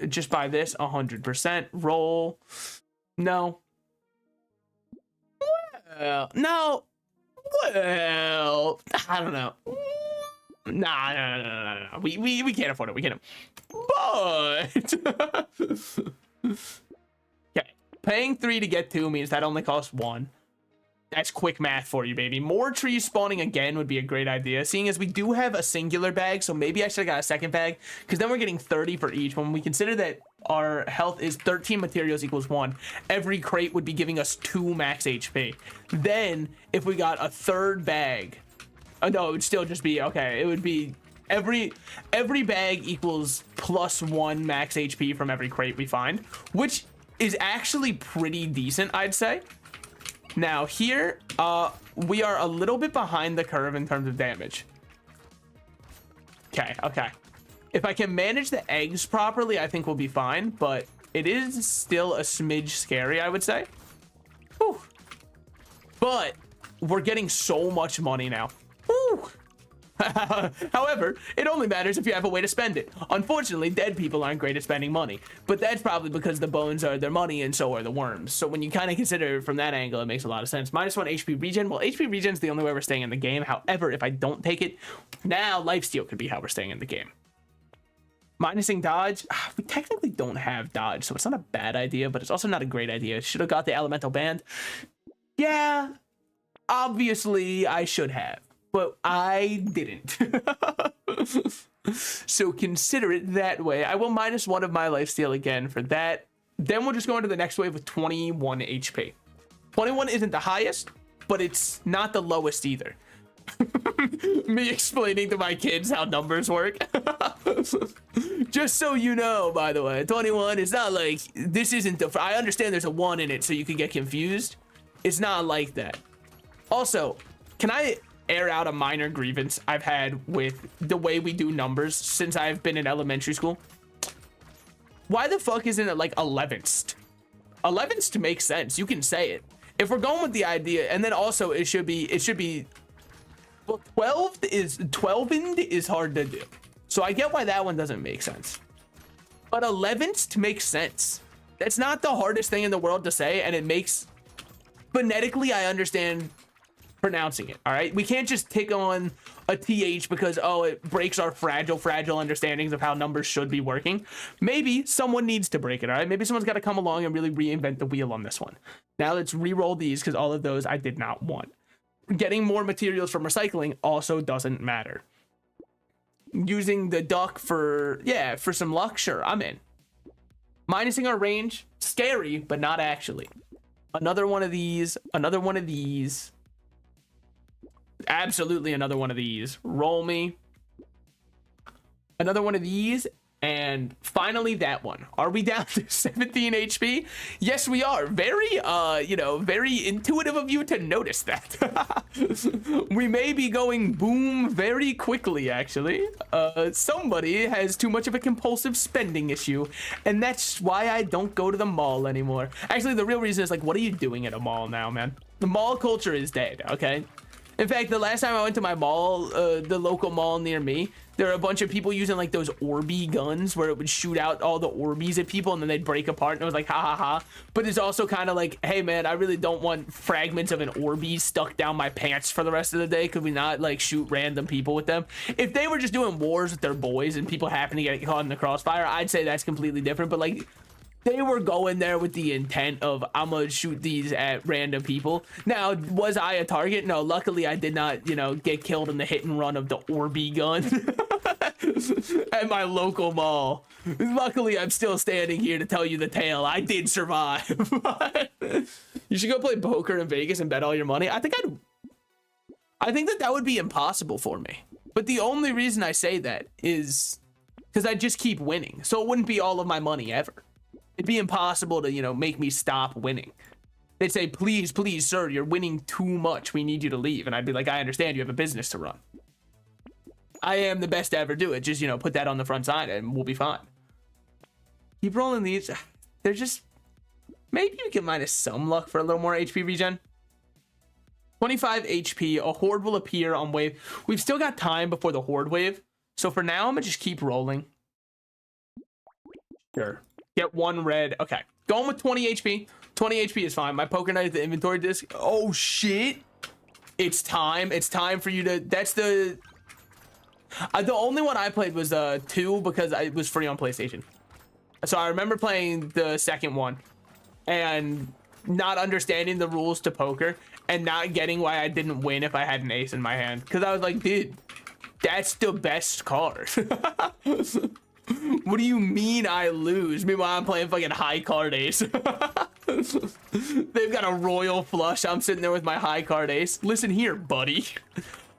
Just buy this 100%. Roll. No. Well, no. Well, I don't know. Nah. We can't afford it. We can't. But okay, paying 3 to get 2 means that only costs 1. That's quick math for you, baby. More trees spawning again would be a great idea, seeing as we do have a singular bag, so maybe I should have got a second bag, because then we're getting 30 for each. When we consider that our health is 13 materials equals 1, every crate would be giving us 2 max HP. Then, if we got a third bag, no, it would still just be, okay, it would be every bag equals +1 max HP from every crate we find, which is actually pretty decent, I'd say. Now here, we are a little bit behind the curve in terms of damage. Okay. If I can manage the eggs properly, I think we'll be fine, but it is still a smidge scary, I would say. Whew. but we're getting so much money now. Woo! However, it only matters if you have a way to spend it. Unfortunately, dead people aren't great at spending money, but that's probably because the bones are their money and so are the worms. So when you kind of consider it from that angle, it makes a lot of sense. -1 HP regen. Well, HP regen is the only way we're staying in the game. However, if I don't take it, now lifesteal could be how we're staying in the game. Minusing dodge. We technically don't have dodge, so it's not a bad idea, but it's also not a great idea. Should have got the elemental band. Yeah, obviously I should have, but I didn't. So consider it that way. I will -1 of my lifesteal again for that. Then we'll just go into the next wave with 21 HP. 21 isn't the highest, but it's not the lowest either. Me explaining to my kids how numbers work. Just so you know, by the way, 21 is not like, this isn't the, I understand there's a 1 in it so you can get confused. It's not like that. Also, can I air out a minor grievance I've had with the way we do numbers since I've been in elementary school? Why the fuck isn't it like 11th? 11th makes sense. You can say it. If we're going with the idea, and then also it should be, well, 12th is hard to do. So I get why that one doesn't make sense. But 11th makes sense. That's not the hardest thing in the world to say, and it makes, phonetically, I understand pronouncing it. All right, we can't just tick on a th because, oh, it breaks our fragile understandings of how numbers should be working. Maybe someone needs to break it. All right, maybe someone's got to come along and really reinvent the wheel on this one. Now let's re-roll these because all of those I did not want. Getting more materials from recycling also doesn't matter. Using the duck for, yeah, for some luck, sure, I'm in. Minusing our range, scary, but not actually. Another one of these, another one of these. Absolutely another one of these. Roll me. Another one of these. And finally that one. Are we down to 17 HP? Yes, we are. Very, very intuitive of you to notice that. We may be going boom very quickly, actually. Somebody has too much of a compulsive spending issue, and that's why I don't go to the mall anymore. Actually, the real reason is, like, what are you doing at a mall now, man? The mall culture is dead, okay? In fact, the last time I went to my mall, the local mall near me, there were a bunch of people using like those Orby guns where it would shoot out all the Orbeez at people and then they'd break apart, and it was like, ha ha ha. But it's also kind of like, hey man, I really don't want fragments of an Orbeez stuck down my pants for the rest of the day. Could we not like shoot random people with them? If they were just doing wars with their boys and people happen to get caught in the crossfire, I'd say that's completely different. But like, they were going there with the intent of, I'm gonna shoot these at random people. Now, was I a target? No, luckily I did not, get killed in the hit and run of the Orby gun at my local mall. Luckily, I'm still standing here to tell you the tale. I did survive. You should go play poker in Vegas and bet all your money. I think that would be impossible for me. But the only reason I say that is because I just keep winning. So it wouldn't be all of my money ever. It'd be impossible to, make me stop winning. They'd say, please, please, sir, you're winning too much. We need you to leave. And I'd be like, I understand you have a business to run. I am the best to ever do it. Just, put that on the front side and we'll be fine. Keep rolling these. They're just, maybe we can minus some luck for a little more HP regen. 25 HP. A horde will appear on wave. We've still got time before the horde wave. So for now, I'm going to just keep rolling. Sure. Get one red. Okay. Going with 20 HP. 20 HP is fine. My poker knight, the inventory disc. Oh, shit. It's time. It's time for you to... That's the... the only one I played was 2 because it was free on PlayStation. So I remember playing the second one and not understanding the rules to poker and not getting why I didn't win if I had an ace in my hand. Because I was like, dude, that's the best card. What do you mean I lose? Meanwhile, I'm playing fucking high card ace. They've got a royal flush. I'm sitting there with my high card ace. Listen here, buddy.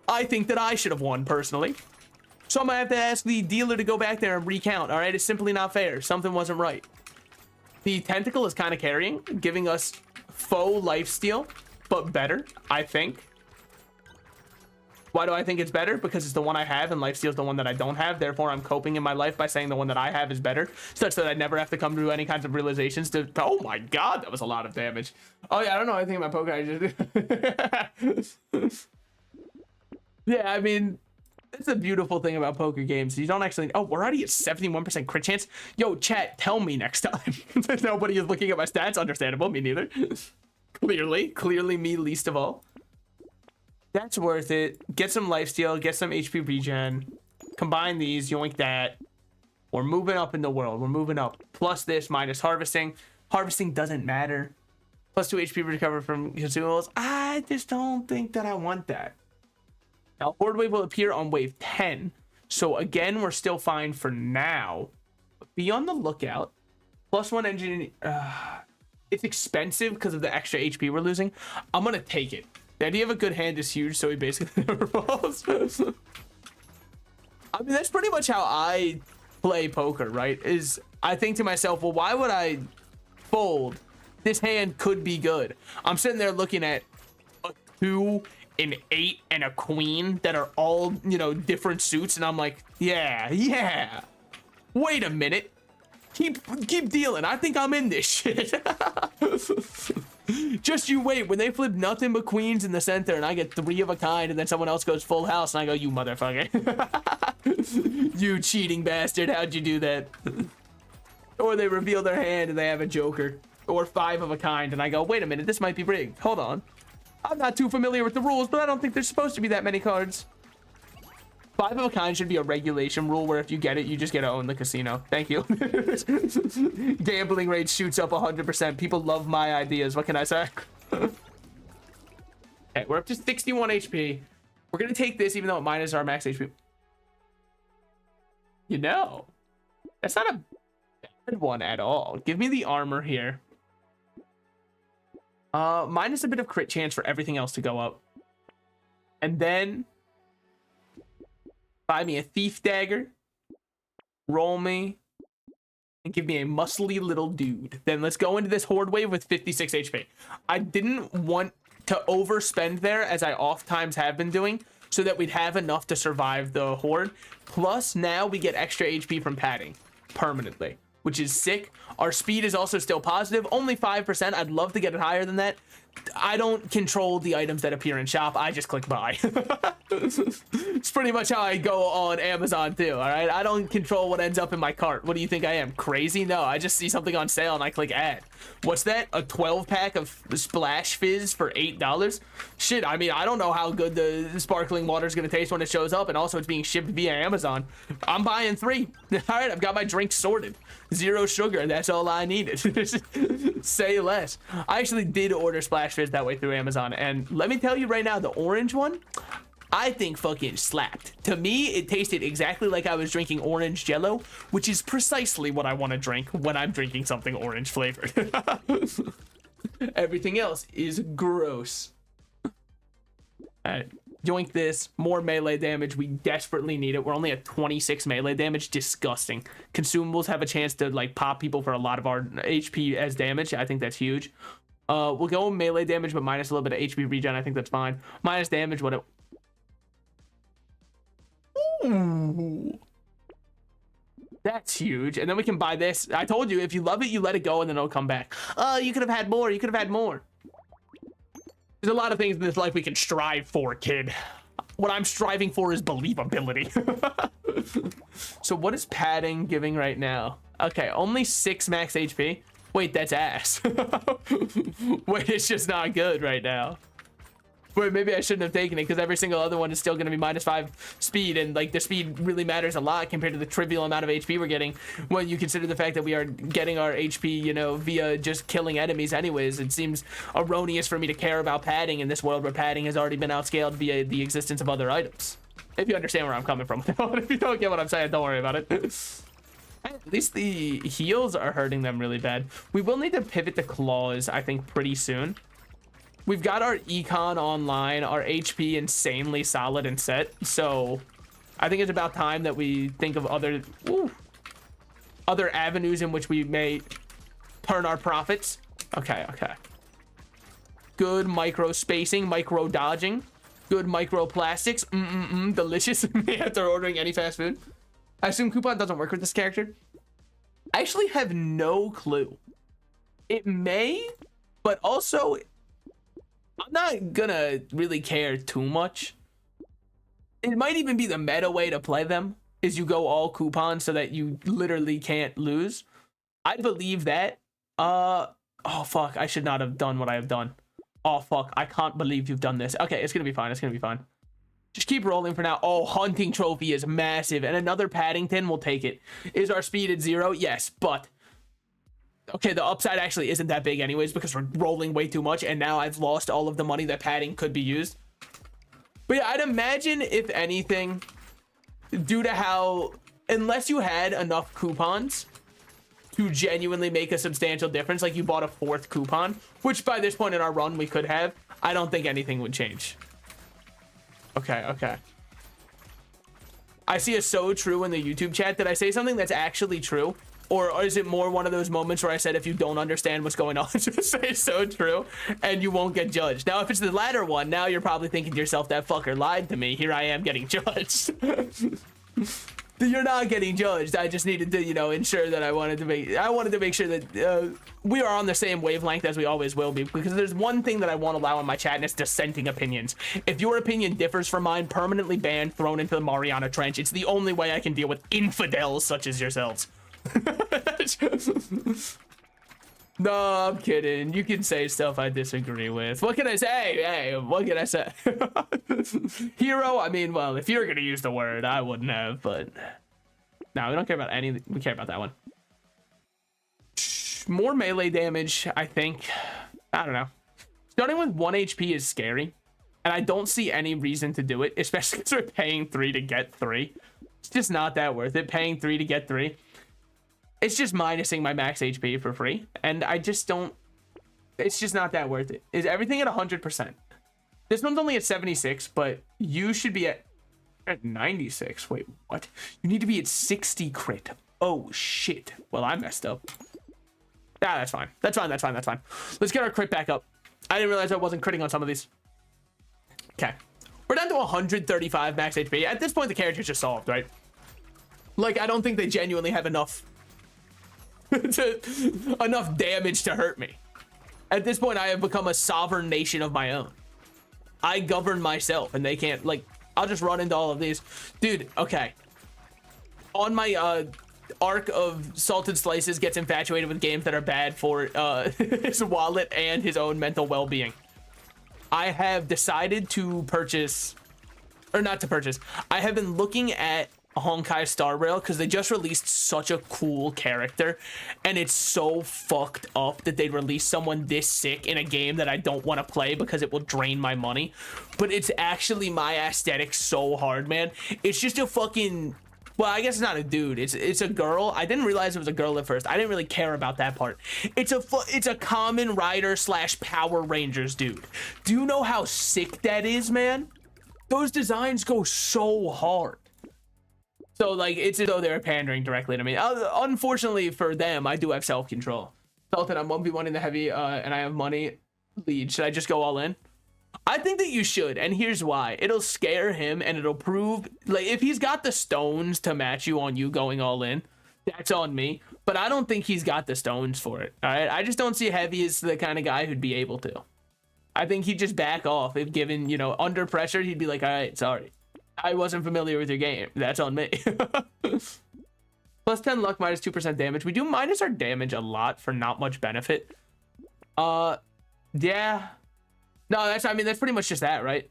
I think that I should have won personally. So I'm gonna have to ask the dealer to go back there and recount. All right, it's simply not fair. Something wasn't right. The tentacle is kind of carrying, giving us faux lifesteal, but better, I think. Why do I think it's better? Because it's the one I have, and lifesteal is the one that I don't have. Therefore, I'm coping in my life by saying the one that I have is better, such that I never have to come to any kinds of realizations to, oh my god, that was a lot of damage. Oh yeah, I don't know anything about poker. Yeah, I mean, that's a beautiful thing about poker games. You don't actually, oh, we're already at 71% crit chance. Yo, chat, tell me next time. Nobody is looking at my stats. Understandable, me neither. Clearly me least of all. That's worth it. Get some lifesteal, get some HP regen. Combine these, yoink that. We're moving up in the world. We're moving up. Plus this, minus harvesting. Harvesting doesn't matter. Plus 2 HP recover from consumables. I just don't think that I want that. Now, Horde Wave will appear on wave 10. So again, we're still fine for now. But be on the lookout. Plus 1 engine. It's expensive because of the extra HP we're losing. I'm going to take it. The idea of a good hand is huge, so he basically never falls. I mean, that's pretty much how I play poker, right? Is I think to myself, well, why would I fold? This hand could be good. I'm sitting there looking at a 2, an 8, and a queen that are all, you know, different suits, and I'm like, yeah. Wait a minute. Keep dealing. I think I'm in this shit. Just you wait. When they flip nothing but queens in the center and I get 3 of a kind and then someone else goes full house and I go, you motherfucker. You cheating bastard. How'd you do that? Or they reveal their hand and they have a joker. Or 5 of a kind and I go, wait a minute, this might be rigged. Hold on. I'm not too familiar with the rules, but I don't think there's supposed to be that many cards. 5 of a kind should be a regulation rule where if you get it, you just get to own the casino. Thank you. Gambling rate shoots up 100%. People love my ideas. What can I say? Okay, we're up to 61 HP. We're going to take this even though it minus our max HP. You know, that's not a bad one at all. Give me the armor here. Minus a bit of crit chance for everything else to go up. And then buy me a thief dagger, roll me, and give me a muscly little dude. Then let's go into this horde wave with 56 HP. I didn't want to overspend there, as I oft times have been doing, so that we'd have enough to survive the horde. Plus, now we get extra HP from padding permanently, which is sick. Our speed is also still positive, only 5%. I'd love to get it higher than that. I don't control the items that appear in shop. I just click buy. It's pretty much how I go on Amazon too, all right? I don't control what ends up in my cart. What do you think I am, crazy? No, I just see something on sale and I click add. What's that? A 12-pack of Splash Fizz for $8? Shit, I mean, I don't know how good the sparkling water is going to taste when it shows up, and also it's being shipped via Amazon. I'm buying 3. All right, I've got my drink sorted. 0 sugar, that's all I needed. Say less. I actually did order Splash Fizz that way through Amazon, and let me tell you right now, the orange one, I think fucking slapped. To me, it tasted exactly like I was drinking orange Jello, which is precisely what I want to drink when I'm drinking something orange flavored. Everything else is gross. All right, yoink this. More melee damage. We desperately need it. We're only at 26 melee damage. Disgusting. Consumables have a chance to like pop people for a lot of our HP as damage. I think that's huge. We'll go melee damage, but minus a little bit of HP regen. I think that's fine. Minus damage. What? Ooh, that's huge. And then we can buy this. I told you, if you love it, you let it go, and then it'll come back. Oh, you could have had more. You could have had more. There's a lot of things in this life we can strive for, kid. What I'm striving for is believability. So what is padding giving right now? Okay, only 6 max HP. Wait, that's ass. Wait, it's just not good right now. Wait, maybe I shouldn't have taken it, because every single other one is still going to be minus 5 speed, and like the speed really matters a lot compared to the trivial amount of HP we're getting when you consider the fact that we are getting our HP, you know, via just killing enemies anyways. It seems erroneous for me to care about padding in this world where padding has already been outscaled via the existence of other items. If you understand where I'm coming from. If you don't get what I'm saying, don't worry about it. At least the heals are hurting them really bad. We will need to pivot to claws, I think, pretty soon. We've got our econ online, our HP insanely solid and set, so I think it's about time that we think of other avenues in which we may turn our profits. Okay. Good micro spacing, micro dodging. Good microplastics. Delicious. After ordering any fast food. I assume coupon doesn't work with this character. I actually have no clue. It may, but also I'm not gonna really care too much. It might even be the meta way to play them, is you go all coupons so that you literally can't lose. I believe that. Oh fuck, I should not have done what I have done. Oh fuck, I can't believe you've done this. Okay, it's gonna be fine. It's gonna be fine. Just keep rolling for now. Oh, hunting trophy is massive, and another Paddington will take it. Is our speed at 0? Yes, but okay, the upside actually isn't that big anyways because we're rolling way too much, and now I've lost all of the money that padding could be used. But yeah, I'd imagine, if anything, due to how, unless you had enough coupons to genuinely make a substantial difference, like you bought a 4th coupon, which by this point in our run we could have, I don't think anything would change. Okay. I see a so true in the YouTube chat. Did I say something that's actually true? Or is it more one of those moments where I said, if you don't understand what's going on, just say so true and you won't get judged? Now, if it's the latter one, now you're probably thinking to yourself, that fucker lied to me. Here I am getting judged. You're not getting judged. I just needed to, you know, ensure that I wanted to make sure that we are on the same wavelength as we always will be, because there's one thing that I won't allow in my chat, and it's dissenting opinions. If your opinion differs from mine, permanently banned, thrown into the Mariana Trench. It's the only way I can deal with infidels such as yourselves. No, I'm kidding. You can say stuff I disagree with. What can I say? Hey, what can I say? Hero, I mean, well, if you're gonna use the word, I wouldn't have, but no, we don't care about any. We care about that one. More melee damage, I think. I don't know. Starting with 1 HP is scary, and I don't see any reason to do it, especially because we're paying 3 to get 3. It's just not that worth it, paying 3 to get 3. It's just minusing my max HP for free, and I just don't, it's just not that worth it. Is everything at 100%? This one's only at 76, but you should be at 96. Wait, what? You need to be at 60 crit. Oh shit. Well, I messed up. Ah, that's fine. That's fine. Let's get our crit back up. I didn't realize I wasn't critting on some of these. Okay. We're down to 135 max HP. At this point, the character's just solved, right? Like, I don't think they genuinely have enough enough damage to hurt me. At this point, I have become a sovereign nation of my own. I govern myself, and they can't, like, I'll just run into all of these. Dude, okay. On my arc of salted slices gets infatuated with games that are bad for his wallet and his own mental well-being. I have decided to purchase, or not to purchase, I have been looking at Honkai Star Rail because they just released such a cool character, and it's so fucked up that they release someone this sick in a game that I don't want to play because it will drain my money. But it's actually my aesthetic so hard, man. It's just a fucking, well, I guess it's not a dude, it's a girl. I didn't realize it was a girl at first. I didn't really care about that part. It's a common rider slash Power Rangers dude. Do you know how sick that is, man? Those designs go so hard. So, like, it's as though they're pandering directly to me. Unfortunately for them, I do have self-control. Sultan, I'm 1v1 in the heavy, and I have money. Lead, should I just go all in? I think that you should, and here's why. It'll scare him, and it'll prove, like, if he's got the stones to match you on you going all in, that's on me. But I don't think he's got the stones for it, all right? I just don't see Heavy as the kind of guy who'd be able to. I think he'd just back off. If given, you know, under pressure, he'd be like, all right, sorry. I wasn't familiar with your game. That's on me. Plus 10 luck, minus 2% damage. We do minus our damage a lot for not much benefit. Yeah. No, that's pretty much just that, right?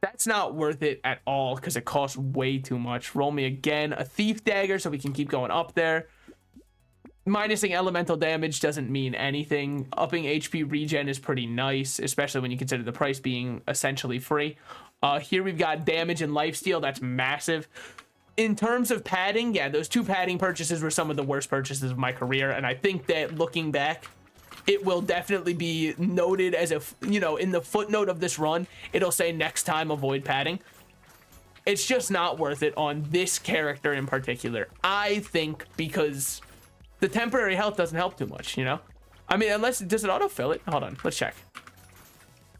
That's not worth it at all because it costs way too much. Roll me again a Thief Dagger so we can keep going up there. Minusing elemental damage doesn't mean anything. Upping HP regen is pretty nice, especially when you consider the price being essentially free. Here we've got damage and lifesteal. That's massive. In terms of padding, yeah, those 2 padding purchases were some of the worst purchases of my career, and I think that looking back, it will definitely be noted as a, you know, in the footnote of this run, it'll say next time avoid padding. It's just not worth it on this character in particular, I think, because the temporary health doesn't help too much, you know? I mean, unless, does it autofill it? Hold on, let's check.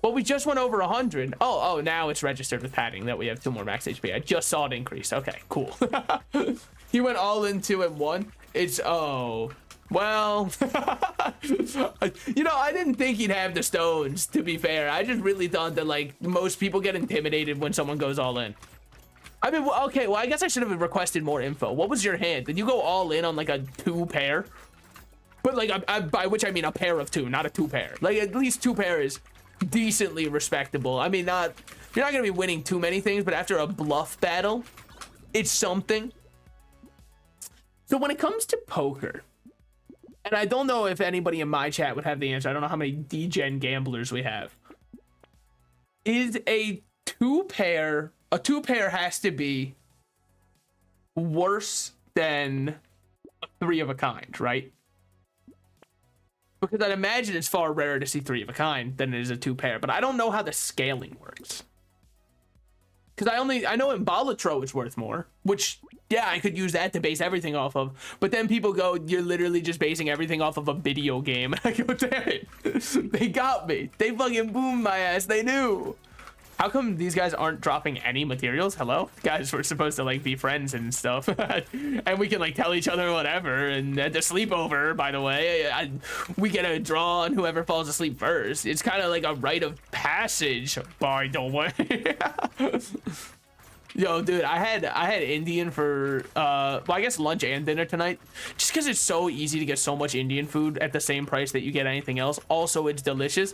But we just went over 100. Oh, now it's registered with padding that we have 2 more max HP. I just saw it increase. Okay, cool. He went all in 2 and 1. It's, oh, well, you know, I didn't think he'd have the stones, to be fair. I just really thought that, like, most people get intimidated when someone goes all in. I mean, okay, well, I guess I should have requested more info. What was your hand? Did you go all in on, like, a 2 pair? But, like, by which I mean a pair of 2, not a 2 pair. Like, at least 2 pair is decently respectable. I mean, you're not gonna be winning too many things, but after a bluff battle, it's something. So when it comes to poker, and I don't know if anybody in my chat would have the answer. I don't know how many D-Gen gamblers we have. Is a 2 pair has to be worse than a 3 of a kind, right? Because I'd imagine it's far rarer to see 3 of a kind than it is a 2 pair, but I don't know how the scaling works. Because I know in Brotato it's worth more, which, yeah, I could use that to base everything off of. But then people go, you're literally just basing everything off of a video game. And I go, damn it. They got me. They fucking boomed my ass. They knew. How come these guys aren't dropping any materials? Hello? Guys, we're supposed to, like, be friends and stuff. And we can, like, tell each other whatever. And at the sleepover, by the way, we get a draw on whoever falls asleep first. It's kind of like a rite of passage, by the way. Yo, dude, I had Indian for, well, I guess lunch and dinner tonight. Just because it's so easy to get so much Indian food at the same price that you get anything else. Also, it's delicious.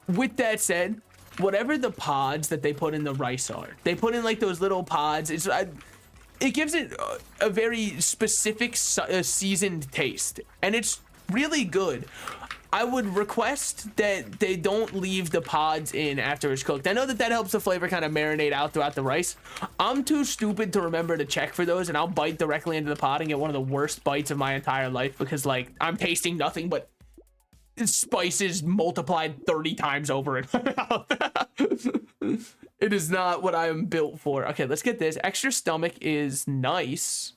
With that said, whatever the pods that they put in the rice are, they put in like those little pods. It gives it a very specific seasoned taste, and it's really good. I would request that they don't leave the pods in after it's cooked. I know that helps the flavor kind of marinate out throughout the rice. I'm too stupid to remember to check for those, and I'll bite directly into the pod and get one of the worst bites of my entire life because, like, I'm tasting nothing but spices multiplied 30 times over in my mouth. It is not what I am built for. Okay, let's get this. Extra stomach is nice.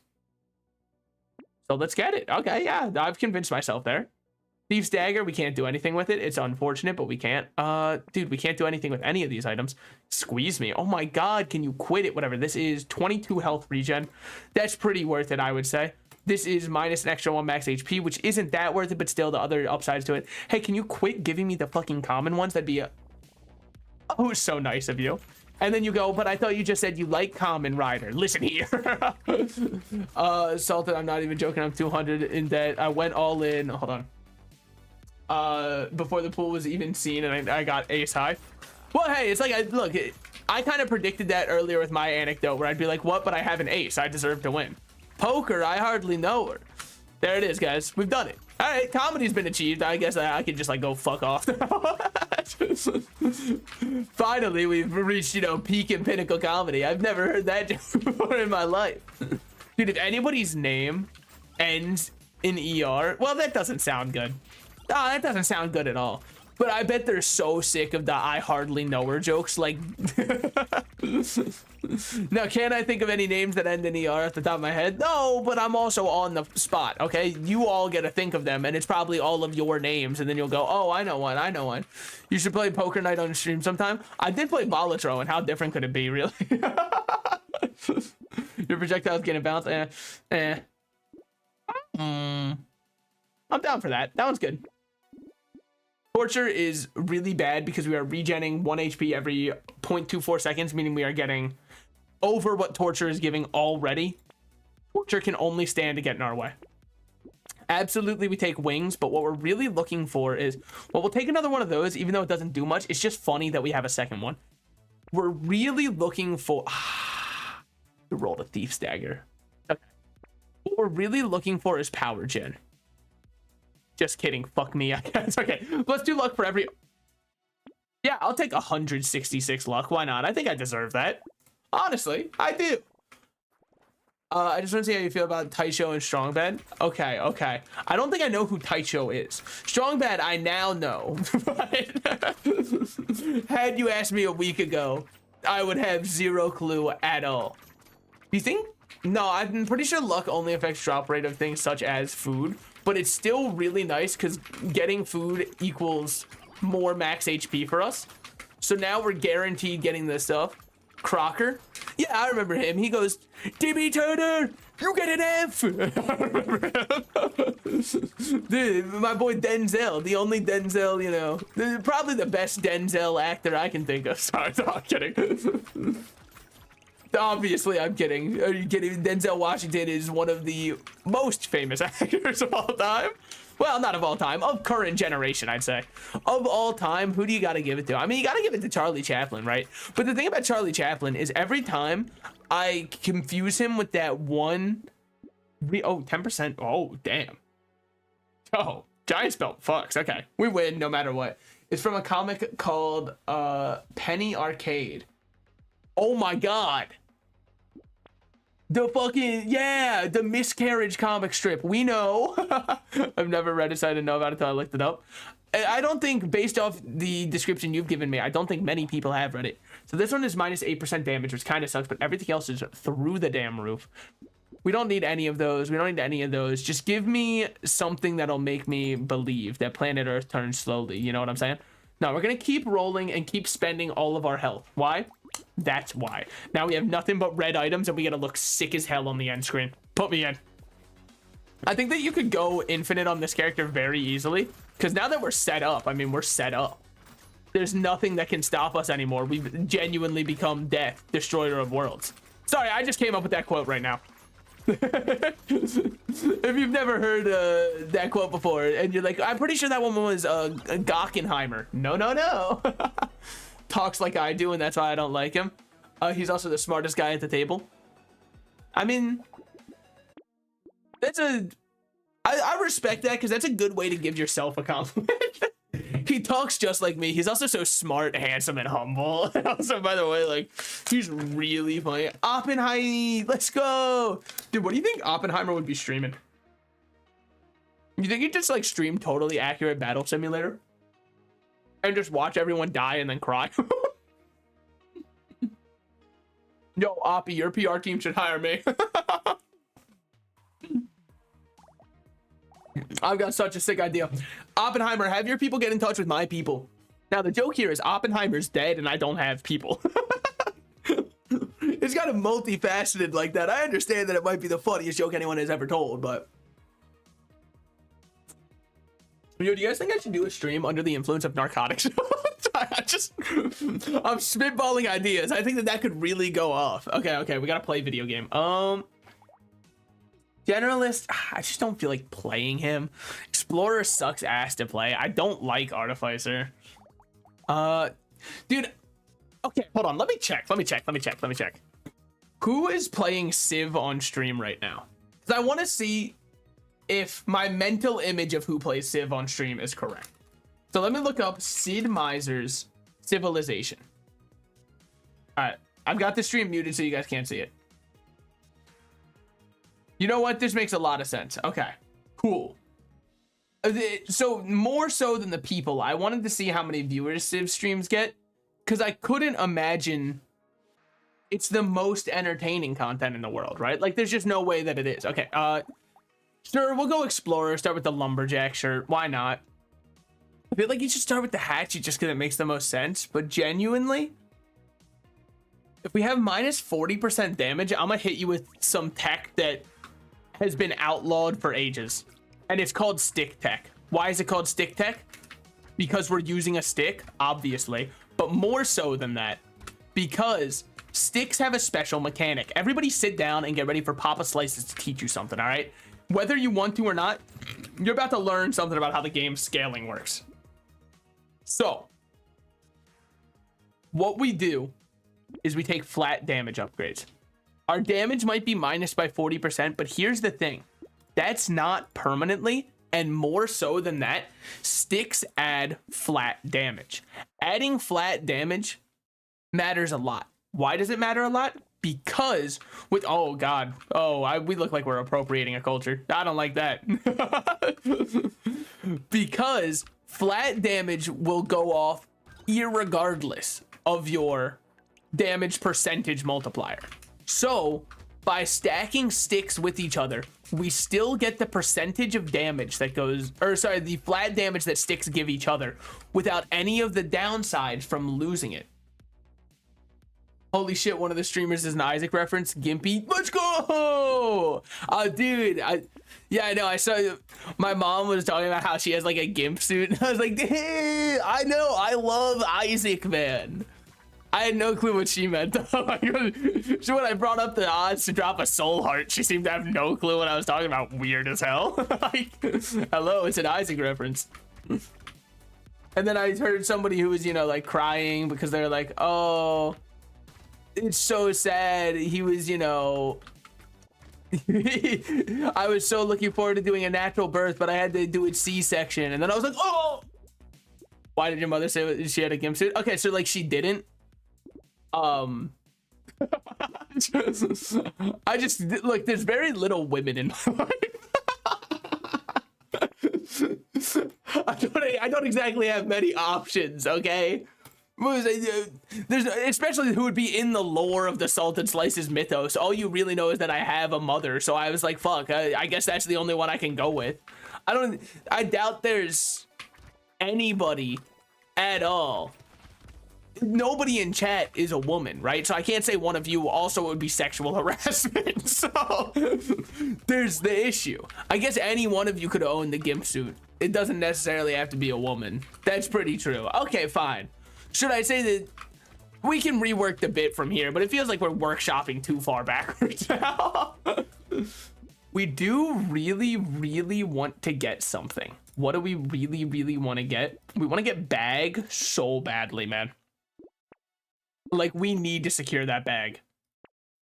So let's get it. Okay, yeah, I've convinced myself there. Thief's Dagger, we can't do anything with it. It's unfortunate, but we can't. Dude, we can't do anything with any of these items. Squeeze me. Oh my god, can you quit it? Whatever. This is 22 health regen. That's pretty worth it, I would say. This is minus an extra 1 max HP, which isn't that worth it, but still the other upsides to it. Hey, can you quit giving me the fucking common ones? That'd be oh, so nice of you. And then you go, but I thought you just said you like common rider. Listen here. Salted, I'm not even joking. I'm 200 in debt. I went all in. Hold on. Before the pool was even seen, and I got ace high. Well, hey, it's like, I kind of predicted that earlier with my anecdote where I'd be like, what? But I have an ace. I deserve to win. Poker, I hardly know her. There it is, guys. We've done it. All right, comedy's been achieved. I guess I could just, like, go fuck off now. Finally, we've reached, you know, peak and pinnacle comedy. I've never heard that joke before in my life. Dude, if anybody's name ends in ER, well, that doesn't sound good. Oh, that doesn't sound good at all. But I bet they're so sick of the I hardly know her jokes. Like, now, can I think of any names that end in ER at the top of my head? No, but I'm also on the spot, okay? You all get to think of them, and it's probably all of your names, and then you'll go, oh, I know one, I know one. You should play poker night on stream sometime. I did play Brotato, and how different could it be, really? Your projectile's getting bounced. I'm down for that. That one's good. Torture is really bad because we are regenning 1 HP every 0.24 seconds, meaning we are getting over what Torture is giving already. Torture can only stand to get in our way. Absolutely, we take wings, but what we're really looking for is, well, we'll take another one of those, even though it doesn't do much. It's just funny that we have a second one. We're really looking for... we rolled a Thief's Dagger. Okay. What we're really looking for is power gen. Just kidding. Fuck me, I guess. Okay, let's do luck for every... Yeah, I'll take 166 luck. Why not? I think I deserve that. Honestly, I do. I just want to see how you feel about Taicho and Strongbad. Okay, okay. I don't think I know who Taicho is. Strongbad, I now know. Had you asked me a week ago, I would have zero clue at all. Do you think? No, I'm pretty sure luck only affects drop rate of things such as food. But it's still really nice because getting food equals more max HP for us. So now we're guaranteed getting this stuff. Crocker. Yeah, I remember him. He goes, DB Turner, you get an F. I remember him. Dude, my boy Denzel, the only Denzel, you know, probably the best Denzel actor I can think of. Sorry, no, I'm kidding. Obviously, I'm kidding. Are you kidding? Denzel Washington is one of the most famous actors of all time. Well, not of all time, of current generation, I'd say. Of all time, who do you gotta give it to? I mean, you gotta give it to Charlie Chaplin, right? But the thing about Charlie Chaplin is every time I confuse him with that one... Oh, 10%. Oh, damn. Oh, Giant Spell. Fucks. Okay. We win no matter what. It's from a comic called Penny Arcade. Oh my god. The fucking, yeah, the miscarriage comic strip. We know. I've never read it, so I didn't know about it until I looked it up. I don't think, based off the description you've given me, I don't think many people have read it. So this one is minus 8% damage, which kind of sucks, but everything else is through the damn roof. We don't need any of those. We don't need any of those. Just give me something that'll make me believe that planet Earth turns slowly. You know what I'm saying? No, we're going to keep rolling and keep spending all of our health. Why? That's why. Now we have nothing but red items and we gotta look sick as hell on the end screen. Put me in. I think that you could go infinite on this character very easily, because now that we're set up, I mean, we're set up. There's nothing that can stop us anymore. We've genuinely become death, destroyer of worlds. Sorry, I just came up with that quote right now. If you've never heard that quote before and you're like, I'm pretty sure that one was Gockenheimer. No. Talks like I do, and that's why I don't like him. He's also the smartest guy at the table. I mean, that's I respect that, because that's a good way to give yourself a compliment. He talks just like me. He's also so smart, handsome, and humble. And also, by the way, like, he's really funny. Oppenheimer, let's go. Dude, what do you think Oppenheimer would be streaming? You think he'd just, like, stream totally accurate battle simulator? And just watch everyone die and then cry? Yo, Oppie, your PR team should hire me. I've got such a sick idea. Oppenheimer, have your people get in touch with my people. Now, the joke here is Oppenheimer's dead and I don't have people. It's kind of multifaceted like that. I understand that it might be the funniest joke anyone has ever told, but... Yo, do you guys think I should do a stream under the influence of narcotics? I'm spitballing ideas. I think that could really go off. Okay, we gotta play video game. Generalist, I just don't feel like playing him. Explorer sucks ass to play. I don't like Artificer. Dude, okay, hold on. Let me check. Who is playing Civ on stream right now? Because I want to see if my mental image of who plays Civ on stream is correct. So let me look up Sid Meier's Civilization. All right, I've got the stream muted so you guys can't see it. You know what? This makes a lot of sense. Okay, cool. So more so than the people, I wanted to see how many viewers Civ streams get, because I couldn't imagine it's the most entertaining content in the world, right? Like, there's just no way that it is. Okay, sure, we'll go Explorer, start with the Lumberjack shirt. Why not? I feel like you should start with the Hatchet just because it makes the most sense, but genuinely, if we have minus 40% damage, I'm gonna hit you with some tech that has been outlawed for ages, and it's called stick tech. Why is it called stick tech? Because we're using a stick, obviously, but more so than that, because sticks have a special mechanic. Everybody sit down and get ready for Papa Slices to teach you something, all right? Whether you want to or not, you're about to learn something about how the game's scaling works. So, what we do is we take flat damage upgrades. Our damage might be minus by 40%, but here's the thing. That's not permanently, and more so than that, sticks add flat damage. Adding flat damage matters a lot. Why does it matter a lot? Because with, oh God, we look like we're appropriating a culture. I don't like that. Because flat damage will go off irregardless of your damage percentage multiplier. So by stacking sticks with each other, we still get the percentage of damage that goes, or sorry, the flat damage that sticks give each other without any of the downsides from losing it. Holy shit, one of the streamers is an Isaac reference. Gimpy, let's go! Dude, yeah, I know. I saw my mom was talking about how she has like a gimp suit. And I was like, hey, I know. I love Isaac, man. I had no clue what she meant. So when I brought up the odds to drop a soul heart, she seemed to have no clue what I was talking about. Weird as hell. Like, hello, it's an Isaac reference. And then I heard somebody who was, you know, like crying because they're like, oh, it's so sad. He was, you know, I was so looking forward to doing a natural birth, but I had to do it C-section. And then I was like, oh, why did your mother say she had a gimp suit? Okay, so like she didn't. I just look, there's very little women in my life. I don't exactly have many options, okay? There's especially who would be in the lore of the Salted Slices mythos. All you really know is that I have a mother, so I was like, fuck, I guess that's the only one I can go with. I doubt there's anybody at all. Nobody in chat is a woman, right? So I can't say one of you also would be sexual harassment. So there's the issue. I guess any one of you could own the gimp suit. It doesn't necessarily have to be a woman. That's pretty true. Okay, fine. Should I say that we can rework the bit from here, but it feels like we're workshopping too far backwards now. We do really, really want to get something. What do we really, really want to get? We want to get bag so badly, man. Like, we need to secure that bag.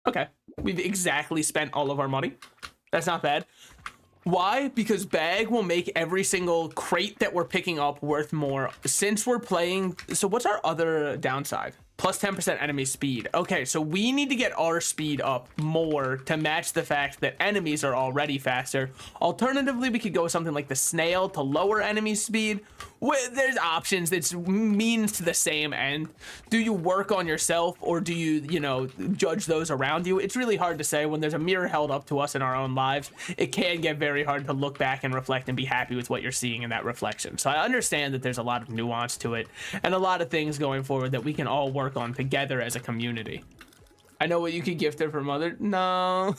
Okay, we've exactly spent all of our money. That's not bad. Why? Because bag will make every single crate that we're picking up worth more. Since we're playing, so what's our other downside? Plus 10% enemy speed. Okay, so we need to get our speed up more to match the fact that enemies are already faster. Alternatively, we could go with something like the snail to lower enemy speed. There's options. It's means to the same end. Do you work on yourself, or do you, you know, judge those around you? It's really hard to say. When there's a mirror held up to us in our own lives, it can get very hard to look back and reflect and be happy with what you're seeing in that reflection. So I understand that there's a lot of nuance to it and a lot of things going forward that we can all work on together as a community. I know what you could gift her for mother. No.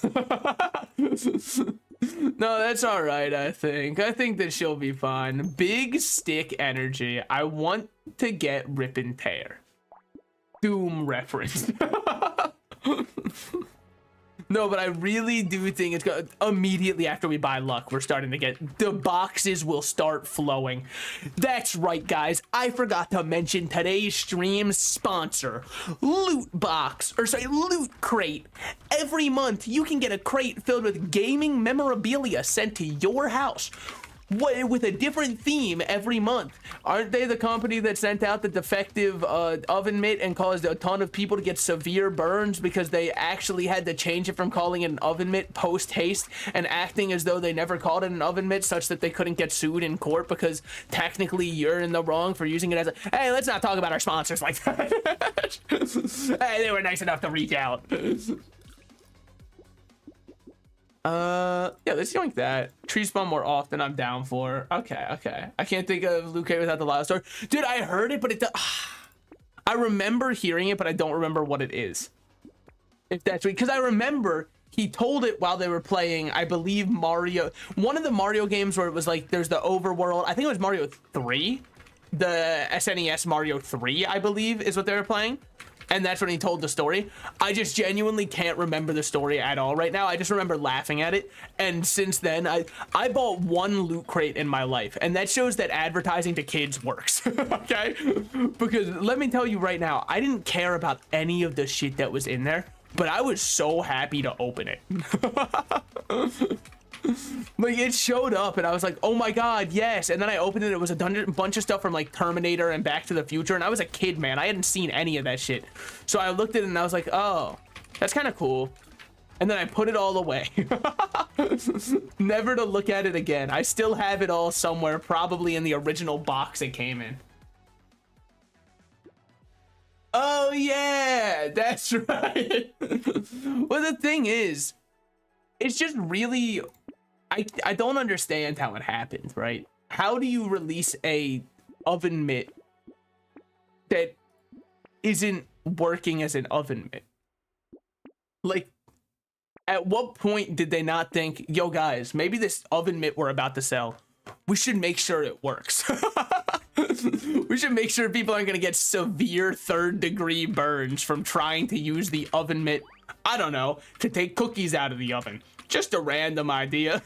No, that's all right. I think that she'll be fine. Big stick energy. I want to get rip and tear. Doom reference. No, but I really do think it's going to, immediately after we buy luck, we're starting to get, the boxes will start flowing. That's right, guys. I forgot to mention today's stream sponsor, Loot Crate. Every month, you can get a crate filled with gaming memorabilia sent to your house, with a different theme every month. Aren't they the company that sent out the defective oven mitt and caused a ton of people to get severe burns because they actually had to change it from calling it an oven mitt post haste and acting as though they never called it an oven mitt, such that they couldn't get sued in court because technically you're in the wrong for using it as a, hey, let's not talk about our sponsors like that. Hey, they were nice enough to reach out. Yeah, let's yoink that. Tree spawn more often, I'm down for. Okay. I can't think of Luke Cage without the loud story. Dude, I heard it, but I remember hearing it, but I don't remember what it is. If that's right, because I remember he told it while they were playing, I believe, Mario. One of the Mario games where it was like, there's the overworld. I think it was Mario 3. The SNES Mario 3, I believe, is what they were playing. And that's when he told the story. I just genuinely can't remember the story at all right now. I just remember laughing at it. And since then, I bought one loot crate in my life. And that shows that advertising to kids works. Okay? Because let me tell you right now, I didn't care about any of the shit that was in there. But I was so happy to open it. Like, it showed up and I was like, oh my god, yes. And then I opened it, it was a bunch of stuff from like Terminator and Back to the Future, and I was a kid, man. I hadn't seen any of that shit. So I looked at it and I was like, oh, that's kind of cool. And then I put it all away. Never to look at it again. I still have it all somewhere, probably in the original box it came in. Oh yeah, that's right. Well, the thing is, it's just really, I don't understand how it happened, right? How do you release a oven mitt that isn't working as an oven mitt? Like, at what point did they not think, yo guys, maybe this oven mitt we're about to sell, we should make sure it works. We should make sure people aren't gonna get severe 3rd-degree burns from trying to use the oven mitt, I don't know, to take cookies out of the oven. Just a random idea.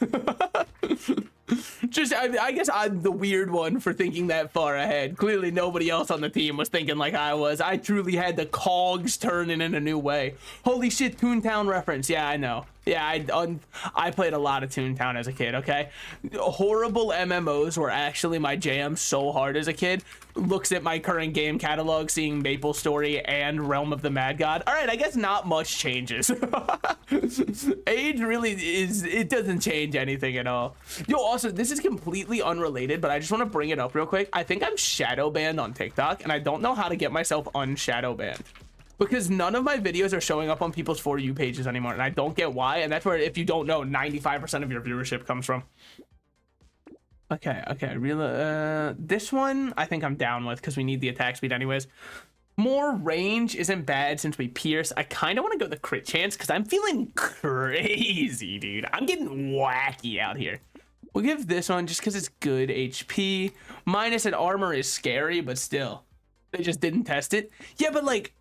Just, I guess I'm the weird one for thinking that far ahead. Clearly nobody else on the team was thinking like I was. I truly had the cogs turning in a new way. Holy shit, Toontown reference. Yeah, I know. Yeah, I played a lot of Toontown as a kid, okay? Horrible MMOs were actually my jam so hard as a kid. Looks at my current game catalog, seeing MapleStory and Realm of the Mad God. All right, I guess not much changes. Age really is, it doesn't change anything at all. Yo, also, this is completely unrelated, but I just want to bring it up real quick. I think I'm shadow banned on TikTok, and I don't know how to get myself unshadow banned, because none of my videos are showing up on people's For You pages anymore, and I don't get why. And that's where, if you don't know, 95% of your viewership comes from. Okay, this one I think I'm down with because we need the attack speed anyways. More range isn't bad since we pierce. I kind of want to go the crit chance because I'm feeling crazy, dude. I'm getting wacky out here. We'll give this one just because it's good HP. Minus an armor is scary, but still, they just didn't test it. Yeah, but like,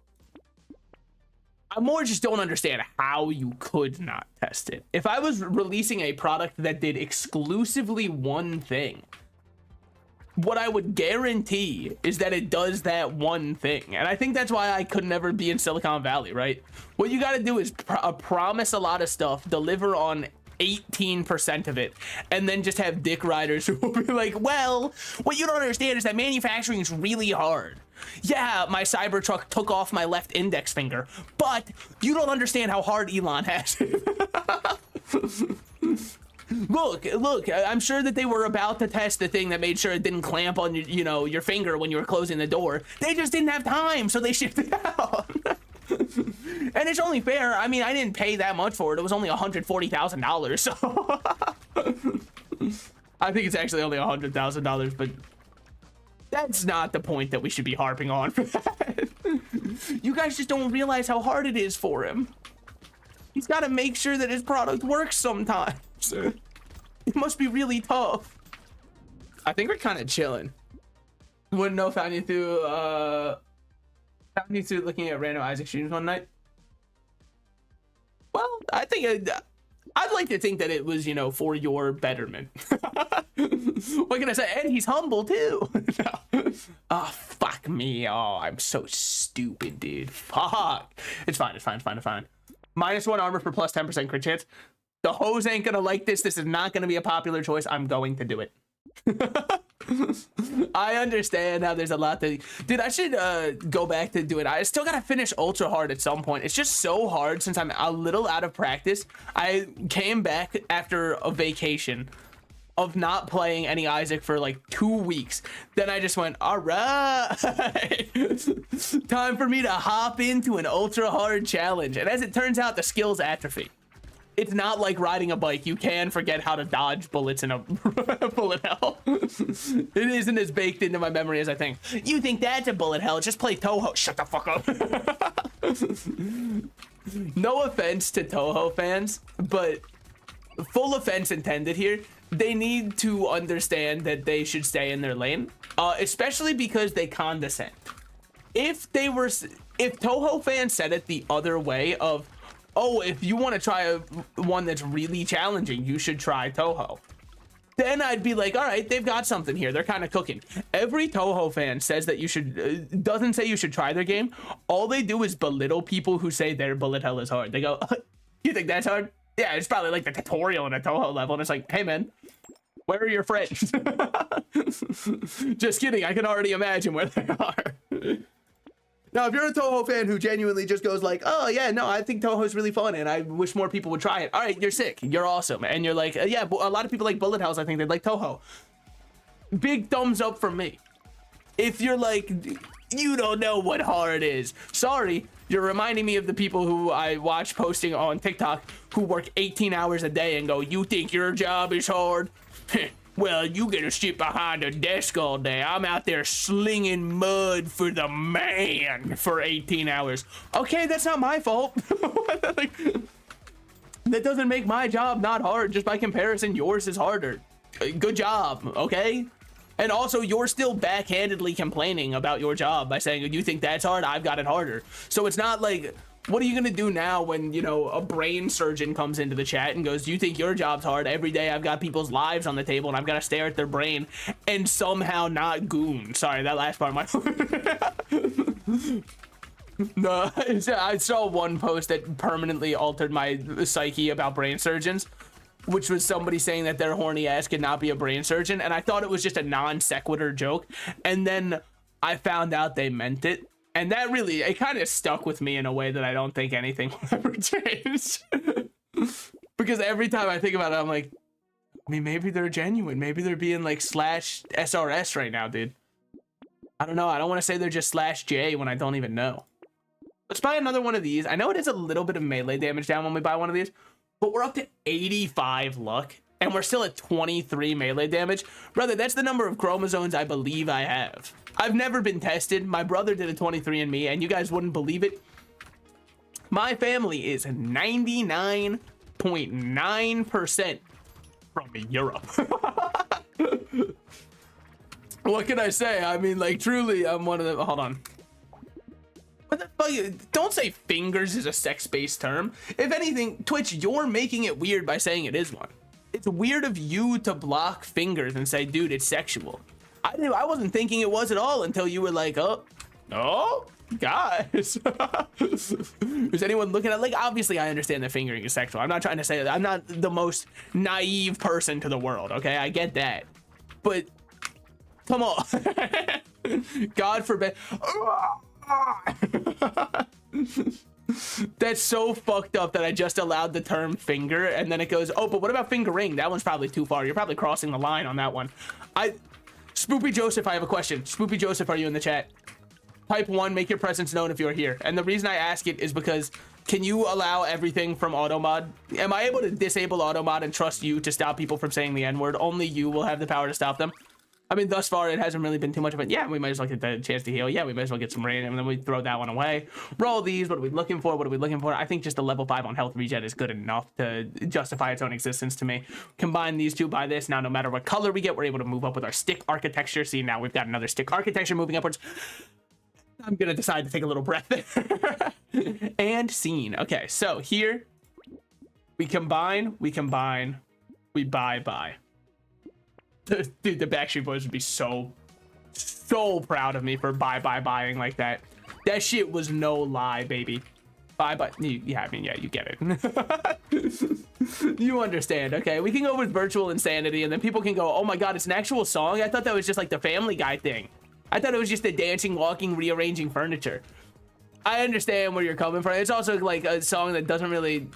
I more just don't understand how you could not test it. If I was releasing a product that did exclusively one thing, what I would guarantee is that it does that one thing. And I think that's why I could never be in Silicon Valley, right? What you got to do is promise a lot of stuff, deliver on 18% of it, and then just have dick riders who will be like, well, what you don't understand is that manufacturing is really hard. Yeah, my Cybertruck took off my left index finger, but you don't understand how hard Elon has it. Look, I'm sure that they were about to test the thing that made sure it didn't clamp on your finger when you were closing the door. They just didn't have time, so they shipped it out. And it's only fair. I mean, I didn't pay that much for it. It was only $140,000, so I think it's actually only $100,000, but that's not the point that we should be harping on for that. You guys just don't realize how hard it is for him. He's got to make sure that his product works sometimes. It must be really tough. I think we're kind of chilling. Wouldn't know, found you through looking at random Isaac streams one night. Well, I think I'd like to think that it was, for your betterment. What can I say? And he's humble too. No. Oh, fuck me. Oh, I'm so stupid, dude. Fuck. It's fine. -1 armor for plus 10% crit chance. The hoes ain't gonna like this. This is not gonna be a popular choice. I'm going to do it. I understand how there's a lot that, dude, I should go back to do it. I still gotta finish ultra hard at some point. It's just so hard since I'm a little out of practice. I came back after a vacation of not playing any Isaac for like 2 weeks. Then I just went, all right, time for me to hop into an ultra hard challenge. And as it turns out, the skills atrophy. It's not like riding a bike. You can forget how to dodge bullets in a bullet hell. It isn't as baked into my memory as I think. You think that's a bullet hell? Just play Toho. Shut the fuck up. No offense to Toho fans, but full offense intended here. They need to understand that they should stay in their lane, especially because they condescend. If Toho fans said it the other way of, oh, if you want to try one that's really challenging, you should try Toho, then I'd be like, all right, they've got something here. They're kind of cooking. Every Toho fan says that you should, doesn't say you should try their game. All they do is belittle people who say their bullet hell is hard. They go, you think that's hard? Yeah, it's probably like the tutorial in a Toho level. And it's like, hey, man, where are your friends? Just kidding. I can already imagine where they are. Now, if you're a Toho fan who genuinely just goes like, oh, yeah, no, I think Toho's really fun and I wish more people would try it. All right, you're sick. You're awesome. And you're like, yeah, a lot of people like bullet hells. I think they'd like Toho. Big thumbs up from me. If you're like, You don't know what hard is. Sorry, you're reminding me of the people who I watch posting on TikTok who work 18 hours a day and go, you think your job is hard? Well, you gotta sit behind a desk all day. I'm out there slinging mud for the man for 18 hours. Okay, that's not my fault. Like, that doesn't make my job not hard. Just by comparison, yours is harder. Good job, okay? And also, you're still backhandedly complaining about your job by saying, you think that's hard? I've got it harder. So it's not like, what are you gonna do now when, you know, a brain surgeon comes into the chat and goes, you think your job's hard? Every day I've got people's lives on the table and I've got to stare at their brain and somehow not goon. Sorry, that last part of my... No, I saw one post that permanently altered my psyche about brain surgeons, which was somebody saying that their horny ass could not be a brain surgeon, and I thought it was just a non sequitur joke, and then I found out they meant it, and that really, it kind of stuck with me in a way that I don't think anything will ever change. Because every time I think about it, I'm like, I mean, maybe they're genuine, maybe they're being like slash SRS right now, dude. I don't know, I don't want to say they're just slash J when I don't even know. Let's buy another one of these. I know it is a little bit of melee damage down when we buy one of these, but we're up to 85 luck, and we're still at 23 melee damage. Brother, that's the number of chromosomes I believe I have. I've never been tested. My brother did a 23andMe, and you guys wouldn't believe it. My family is 99.9% from Europe. What can I say? I mean, like, truly, I'm one of them. Hold on. What the fuck? Don't say fingers is a sex-based term. If anything, Twitch, you're making it weird by saying it is one. It's weird of you to block fingers and say, dude, it's sexual. I wasn't thinking it was at all until you were like, oh, no, guys. Is anyone looking at, like, obviously I understand that fingering is sexual. I'm not trying to say that. I'm not the most naive person to the world, okay? I get that. But, come on. God forbid. That's so fucked up that I just allowed the term finger, and then it goes, oh, but what about fingering? That one's probably too far. You're probably crossing the line on that one. Spoopy Joseph, I have a question. Spoopy Joseph, are you in the chat? Type 1, make your presence known if you're here. And the reason I ask it is because, can you allow everything from automod? Am I able to disable automod and trust you to stop people from saying the N-word? Only you will have the power to stop them. I mean, thus far, it hasn't really been too much of it. Yeah, we might as well get the chance to heal. Yeah, we might as well get some rain, and then we throw that one away. Roll these. What are we looking for? What are we looking for? I think just a level 5 on health regen is good enough to justify its own existence to me. Combine these two by this. Now, no matter what color we get, we're able to move up with our stick architecture. See, now we've got another stick architecture moving upwards. I'm going to decide to take a little breath there. And scene. Okay, so here, we combine, we buy. Dude, the Backstreet Boys would be so proud of me for buying like that. That shit was no lie, baby. Bye. Yeah, I mean, yeah, you get it. You understand, okay? We can go with virtual insanity, and then people can go, oh my god, it's an actual song? I thought that was just like the Family Guy thing. I thought it was just the dancing, walking, rearranging furniture. I understand where you're coming from. It's also like a song that doesn't really...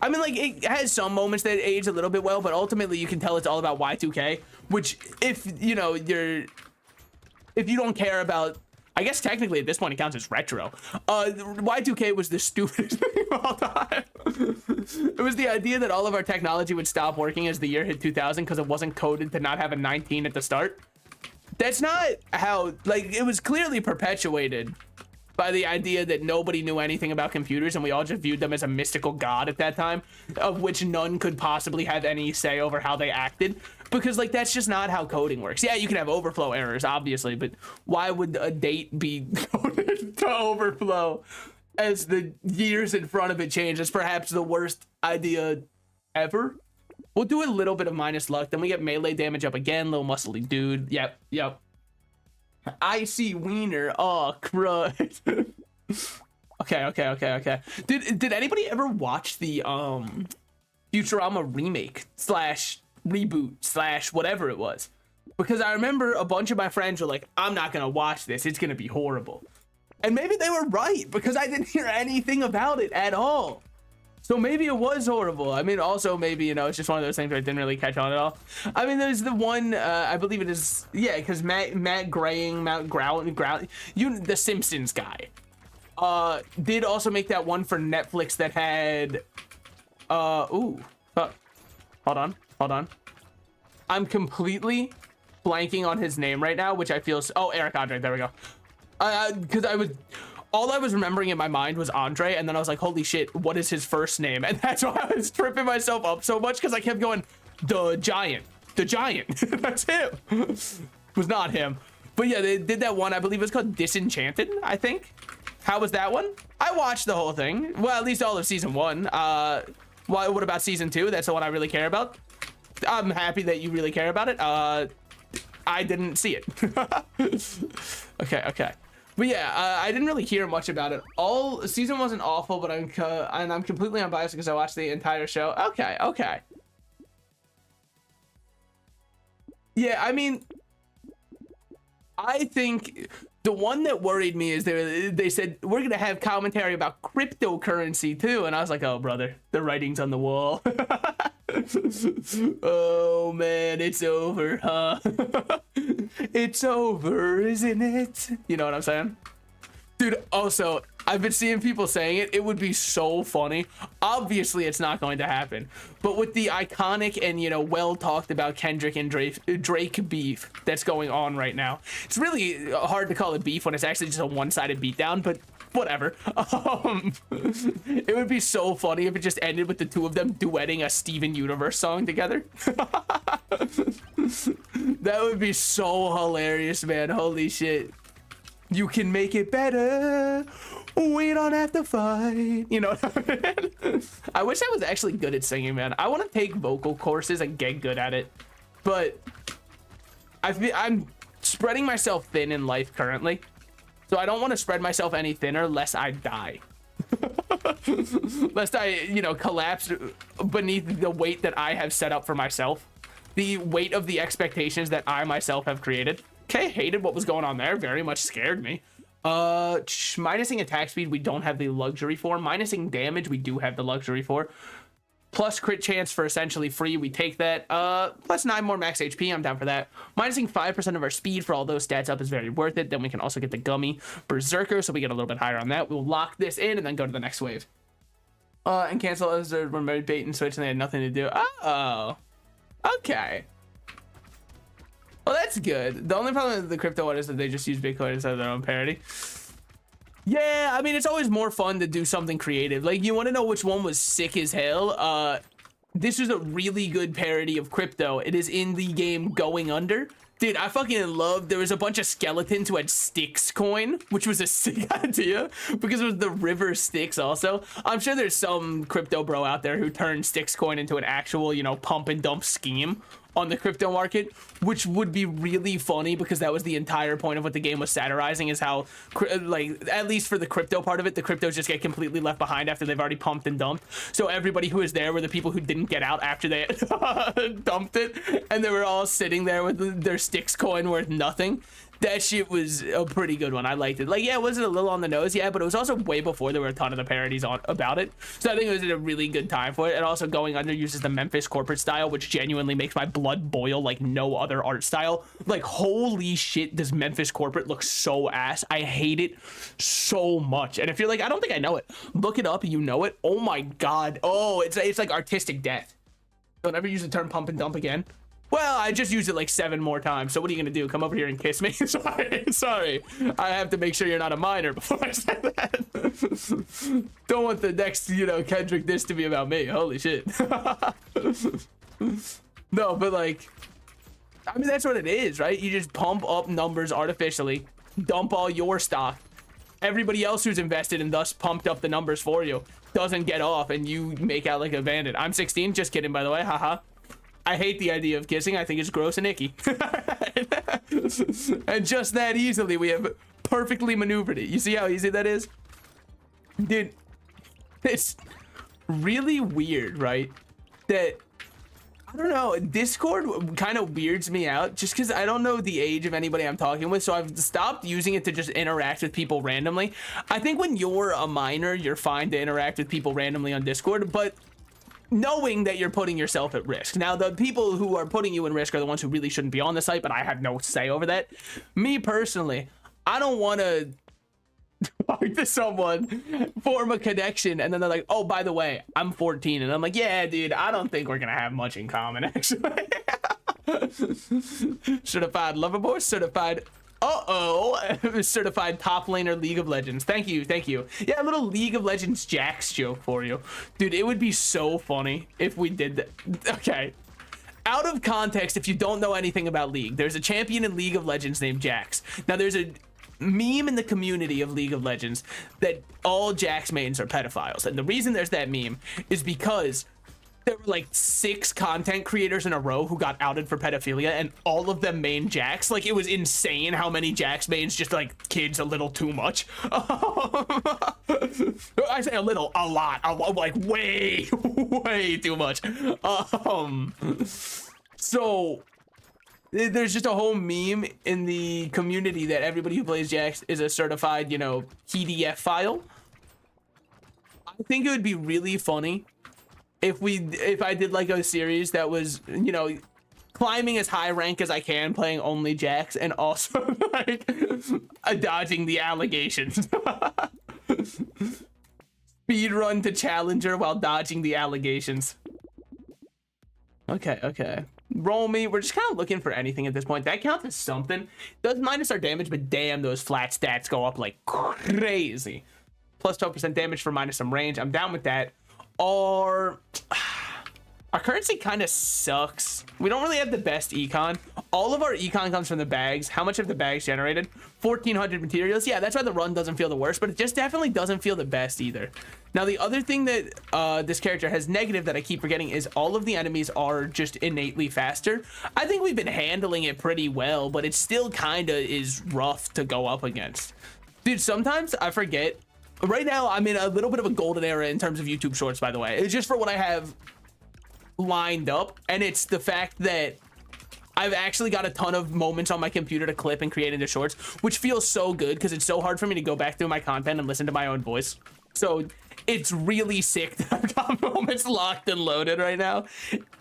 I mean, like, it has some moments that age a little bit well, but ultimately you can tell it's all about Y2K, which, if, you know, if you don't care about, I guess technically at this point it counts as retro. Y2K was the stupidest thing of all time. It was the idea that all of our technology would stop working as the year hit 2000 because it wasn't coded to not have a 19 at the start. That's not how, like, it was clearly perpetuated by the idea that nobody knew anything about computers and we all just viewed them as a mystical god at that time, of which none could possibly have any say over how they acted, because, like, that's just not how coding works. Yeah, you can have overflow errors, obviously, but why would a date be coded to overflow as the years in front of it change? It's perhaps the worst idea ever. We'll do a little bit of minus luck, then we get melee damage up again. Little muscly dude. Yep. Icy wiener. Oh, crud. Okay. Did anybody ever watch the Futurama remake slash reboot slash whatever it was? Because I remember a bunch of my friends were like, I'm not gonna watch this, it's gonna be horrible. And maybe they were right, because I didn't hear anything about it at all. So maybe it was horrible. I mean, also maybe, you know, it's just one of those things where I didn't really catch on at all. I mean, there's the one, I believe it is, yeah, because Matt Graying, the Simpsons guy, did also make that one for Netflix that had, hold on. I'm completely blanking on his name right now, which I feel, oh, Eric Andre, there we go. Because all I was remembering in my mind was Andre, and then I was like, holy shit, what is his first name? And that's why I was tripping myself up so much, because I kept going, the giant. That's him. It was not him. But yeah, they did that one, I believe it was called Disenchanted, I think. How was that one? I watched the whole thing. Well, at least all of season 1. What about season 2? That's the one I really care about. I'm happy that you really care about it. I didn't see it. Okay. But yeah, I didn't really hear much about it. Season wasn't awful, but I'm completely unbiased because I watched the entire show. Okay. Yeah, I mean, I think the one that worried me is they said we're gonna have commentary about cryptocurrency too, and I was like, oh brother, the writing's on the wall. Oh man, it's over, huh? It's over, isn't it? You know what I'm saying? Dude, also, I've been seeing people saying it. It would be so funny. Obviously, it's not going to happen. But with the iconic and, you know, well talked about Kendrick and Drake beef that's going on right now, it's really hard to call it beef when it's actually just a one-sided beatdown, but whatever. It would be so funny if it just ended with the two of them duetting a Steven Universe song together. That would be so hilarious, man. Holy shit. You can make it better. We don't have to fight. You know what I mean? I wish I was actually good at singing, man. I want to take vocal courses and get good at it. But I'm spreading myself thin in life currently. So I don't want to spread myself any thinner lest I die. Lest I, you know, collapse beneath the weight that I have set up for myself. The weight of the expectations that I myself have created. Okay, hated what was going on there. Very much scared me. Minusing attack speed, we don't have the luxury for. Minusing damage, we do have the luxury for. Plus crit chance for essentially free, we take that. Plus 9 more max HP, I'm down for that. Minusing 5% of our speed for all those stats up is very worth it. Then we can also get the Gummy Berserker, so we get a little bit higher on that. We'll lock this in and then go to the next wave. And cancel as a remote bait and switch, and they had nothing to do. Oh, okay. Well, that's good. The only problem with the crypto one is that they just use Bitcoin instead of their own parody. Yeah, I mean, it's always more fun to do something creative. Like, you want to know which one was sick as hell? This is a really good parody of crypto. It is in the game Going Under. Dude, I fucking love, there was a bunch of skeletons who had Styx coin, which was a sick idea because it was the river Styx also. I'm sure there's some crypto bro out there who turned Styx coin into an actual, you know, pump and dump scheme on the crypto market, which would be really funny because that was the entire point of what the game was satirizing, is how, like, at least for the crypto part of it, the cryptos just get completely left behind after they've already pumped and dumped. So everybody who was there were the people who didn't get out after they dumped it, and they were all sitting there with their Styx coin worth nothing. That shit was a pretty good one. I liked it. Like, yeah, was it a little on the nose? Yeah, but it was also way before there were a ton of the parodies about it. So I think it was a really good time for it. And also Going Under uses the Memphis corporate style, which genuinely makes my blood boil like no other art style. Like, holy shit, does Memphis corporate look so ass. I hate it so much. And if you're like, I don't think I know it, look it up, you know it. Oh my God. Oh, it's like artistic death. Don't ever use the term pump and dump again. Well, I just used it like 7 more times. So what are you gonna do? Come over here and kiss me? Sorry. I have to make sure you're not a minor before I say that. Don't want the next, you know, Kendrick diss to be about me. Holy shit. No, but like, I mean, that's what it is, right? You just pump up numbers artificially, dump all your stock. Everybody else who's invested and thus pumped up the numbers for you doesn't get off, and you make out like a bandit. I'm 16. Just kidding, by the way. Haha. I hate the idea of kissing. I think it's gross and icky. And just that easily, we have perfectly maneuvered it. You see how easy that is? Dude, it's really weird, right? That I don't know. Discord kind of weirds me out just because I don't know the age of anybody I'm talking with. So I've stopped using it to just interact with people randomly. I think when you're a minor, you're fine to interact with people randomly on Discord, but knowing that you're putting yourself at risk. Now, the people who are putting you in risk are the ones who really shouldn't be on the site, but I have no say over that. Me personally, I don't want to talk to someone, form a connection, and then they're like, oh, by the way, I'm 14. And I'm like, yeah, dude, I don't think we're going to have much in common, actually. Certified lover boy, certified... certified top laner League of Legends. Thank you, thank you. Yeah, a little League of Legends Jax joke for you. Dude, it would be so funny if we did that. Okay. Out of context, if you don't know anything about League, there's a champion in League of Legends named Jax. Now, there's a meme in the community of League of Legends that all Jax mains are pedophiles. And the reason there's that meme is because there were like 6 content creators in a row who got outed for pedophilia, and all of them main Jax. Like, it was insane how many Jax mains just like kids a little too much. I say a little, a lot, like way, way too much. So there's just a whole meme in the community that everybody who plays Jax is a certified, you know, PDF file. I think it would be really funny if I did like a series that was, you know, climbing as high rank as I can, playing only Jax, and also like dodging the allegations. Speed run to challenger while dodging the allegations. Okay. Roll me. We're just kind of looking for anything at this point. That counts as something. Does minus our damage, but damn, those flat stats go up like crazy. Plus 12% damage for minus some range. I'm down with that. Our currency kind of sucks. We don't really have the best econ. All of our econ comes from the bags. How much have the bags generated? 1,400 materials. Yeah, that's why the run doesn't feel the worst, but it just definitely doesn't feel the best either. Now, the other thing that this character has negative that I keep forgetting is all of the enemies are just innately faster. I think we've been handling it pretty well, but it still kind of is rough to go up against. Dude, sometimes I forget. Right now, I'm in a little bit of a golden era in terms of YouTube Shorts, by the way. It's just for what I have lined up, and it's the fact that I've actually got a ton of moments on my computer to clip and create into shorts, which feels so good because it's so hard for me to go back through my content and listen to my own voice. So it's really sick that I've got moments locked and loaded right now.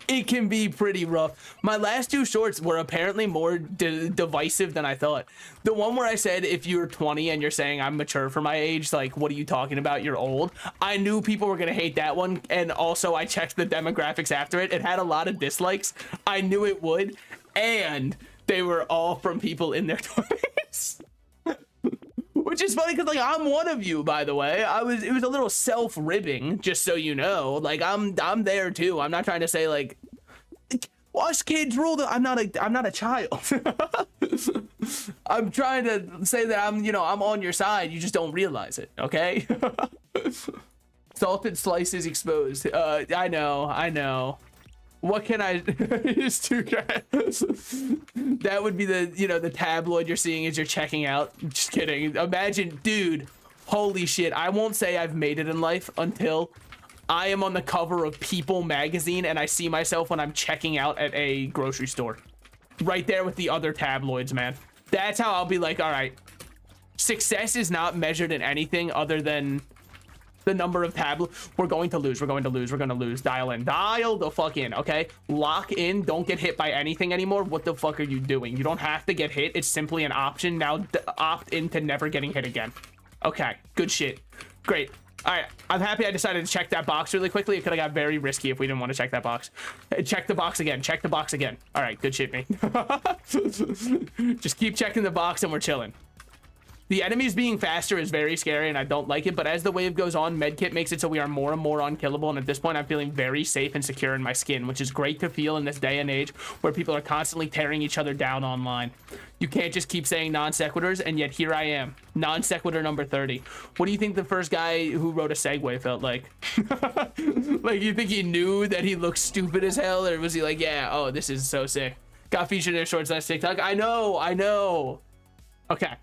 It can be pretty rough. My last 2 shorts were apparently more divisive than I thought. The one where I said, if you're 20 and you're saying I'm mature for my age, like, what are you talking about? You're old. I knew people were going to hate that one. And also I checked the demographics after it. It had a lot of dislikes. I knew it would. And they were all from people in their 20s. Which is funny because, like, I'm one of you, by the way. It was a little self-ribbing, just so you know. Like, I'm there too. I'm not trying to say like us kids rule. I'm not a child. I'm trying to say that I'm on your side. You just don't realize it, okay? Salted slices exposed. I know. What can I use 2 guys? That would be the tabloid you're seeing as you're checking out. Just kidding. Imagine, dude, holy shit. I won't say I've made it in life until I am on the cover of People magazine and I see myself when I'm checking out at a grocery store. Right there with the other tabloids, man. That's how I'll be like, all right, success is not measured in anything other than the number of tabloids. We're going to lose. Dial in. Dial the fuck in, okay? Lock in. Don't get hit by anything anymore. What the fuck are you doing? You don't have to get hit. It's simply an option. Now opt into never getting hit again. Okay, good shit. Great. All right, I'm happy I decided to check that box really quickly. It could have got very risky if we didn't want to check that box. Check the box again. Check the box again. All right, good shit, me. Just keep checking the box and we're chilling. The enemies being faster is very scary and I don't like it, but as the wave goes on, medkit makes it so we are more and more unkillable, and at this point I'm feeling very safe and secure in my skin, which is great to feel in this day and age where people are constantly tearing each other down online. You can't just keep saying non sequiturs, and yet here I am, non sequitur number 30. What do you think the first guy who wrote a segue felt like? Like, you think he knew that he looked stupid as hell, or was he like, yeah, oh, this is so sick? Got featured in shorts last TikTok. I know. Okay.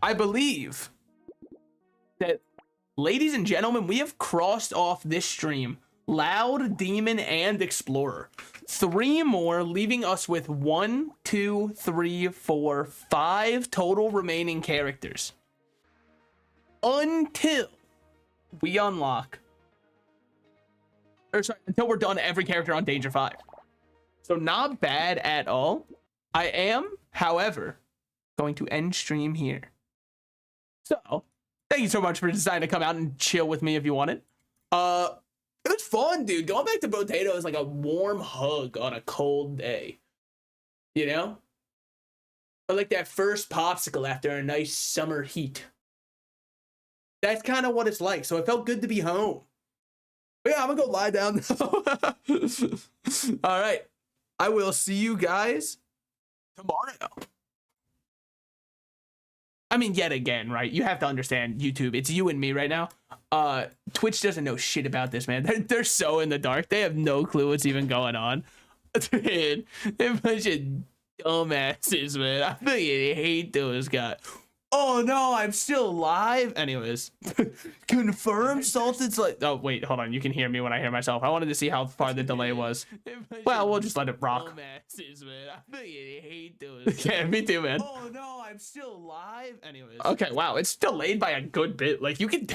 I believe that, ladies and gentlemen, we have crossed off this stream Loud, Demon, and Explorer. 3 more, leaving us with 1, 2, 3, 4, 5 total remaining characters. Until we unlock, or sorry, until we're done every character on Danger 5. So not bad at all. I am, however, going to end stream here. So, thank you so much for deciding to come out and chill with me if you wanted. It was fun, dude. Going back to Brotato is like a warm hug on a cold day. You know? Or like that first popsicle after a nice summer heat. That's kind of what it's like. So it felt good to be home. But yeah, I'm gonna go lie down now. All right. I will see you guys tomorrow. I mean, yet again, right? You have to understand, YouTube, it's you and me right now. Twitch doesn't know shit about this, man. They're so in the dark. They have no clue what's even going on. Dude, they're a bunch of dumbasses, man. I fucking hate those guys. Oh no, I'm still alive. Anyways, confirm Salted's like. Oh wait, hold on. You can hear me when I hear myself. I wanted to see how far the delay was. Well, we'll just let it rock. Dumbasses, man. I fucking hate those. Yeah, me too, man. Oh no, I'm still alive. Anyways. Okay, wow, it's delayed by a good bit. Like you can.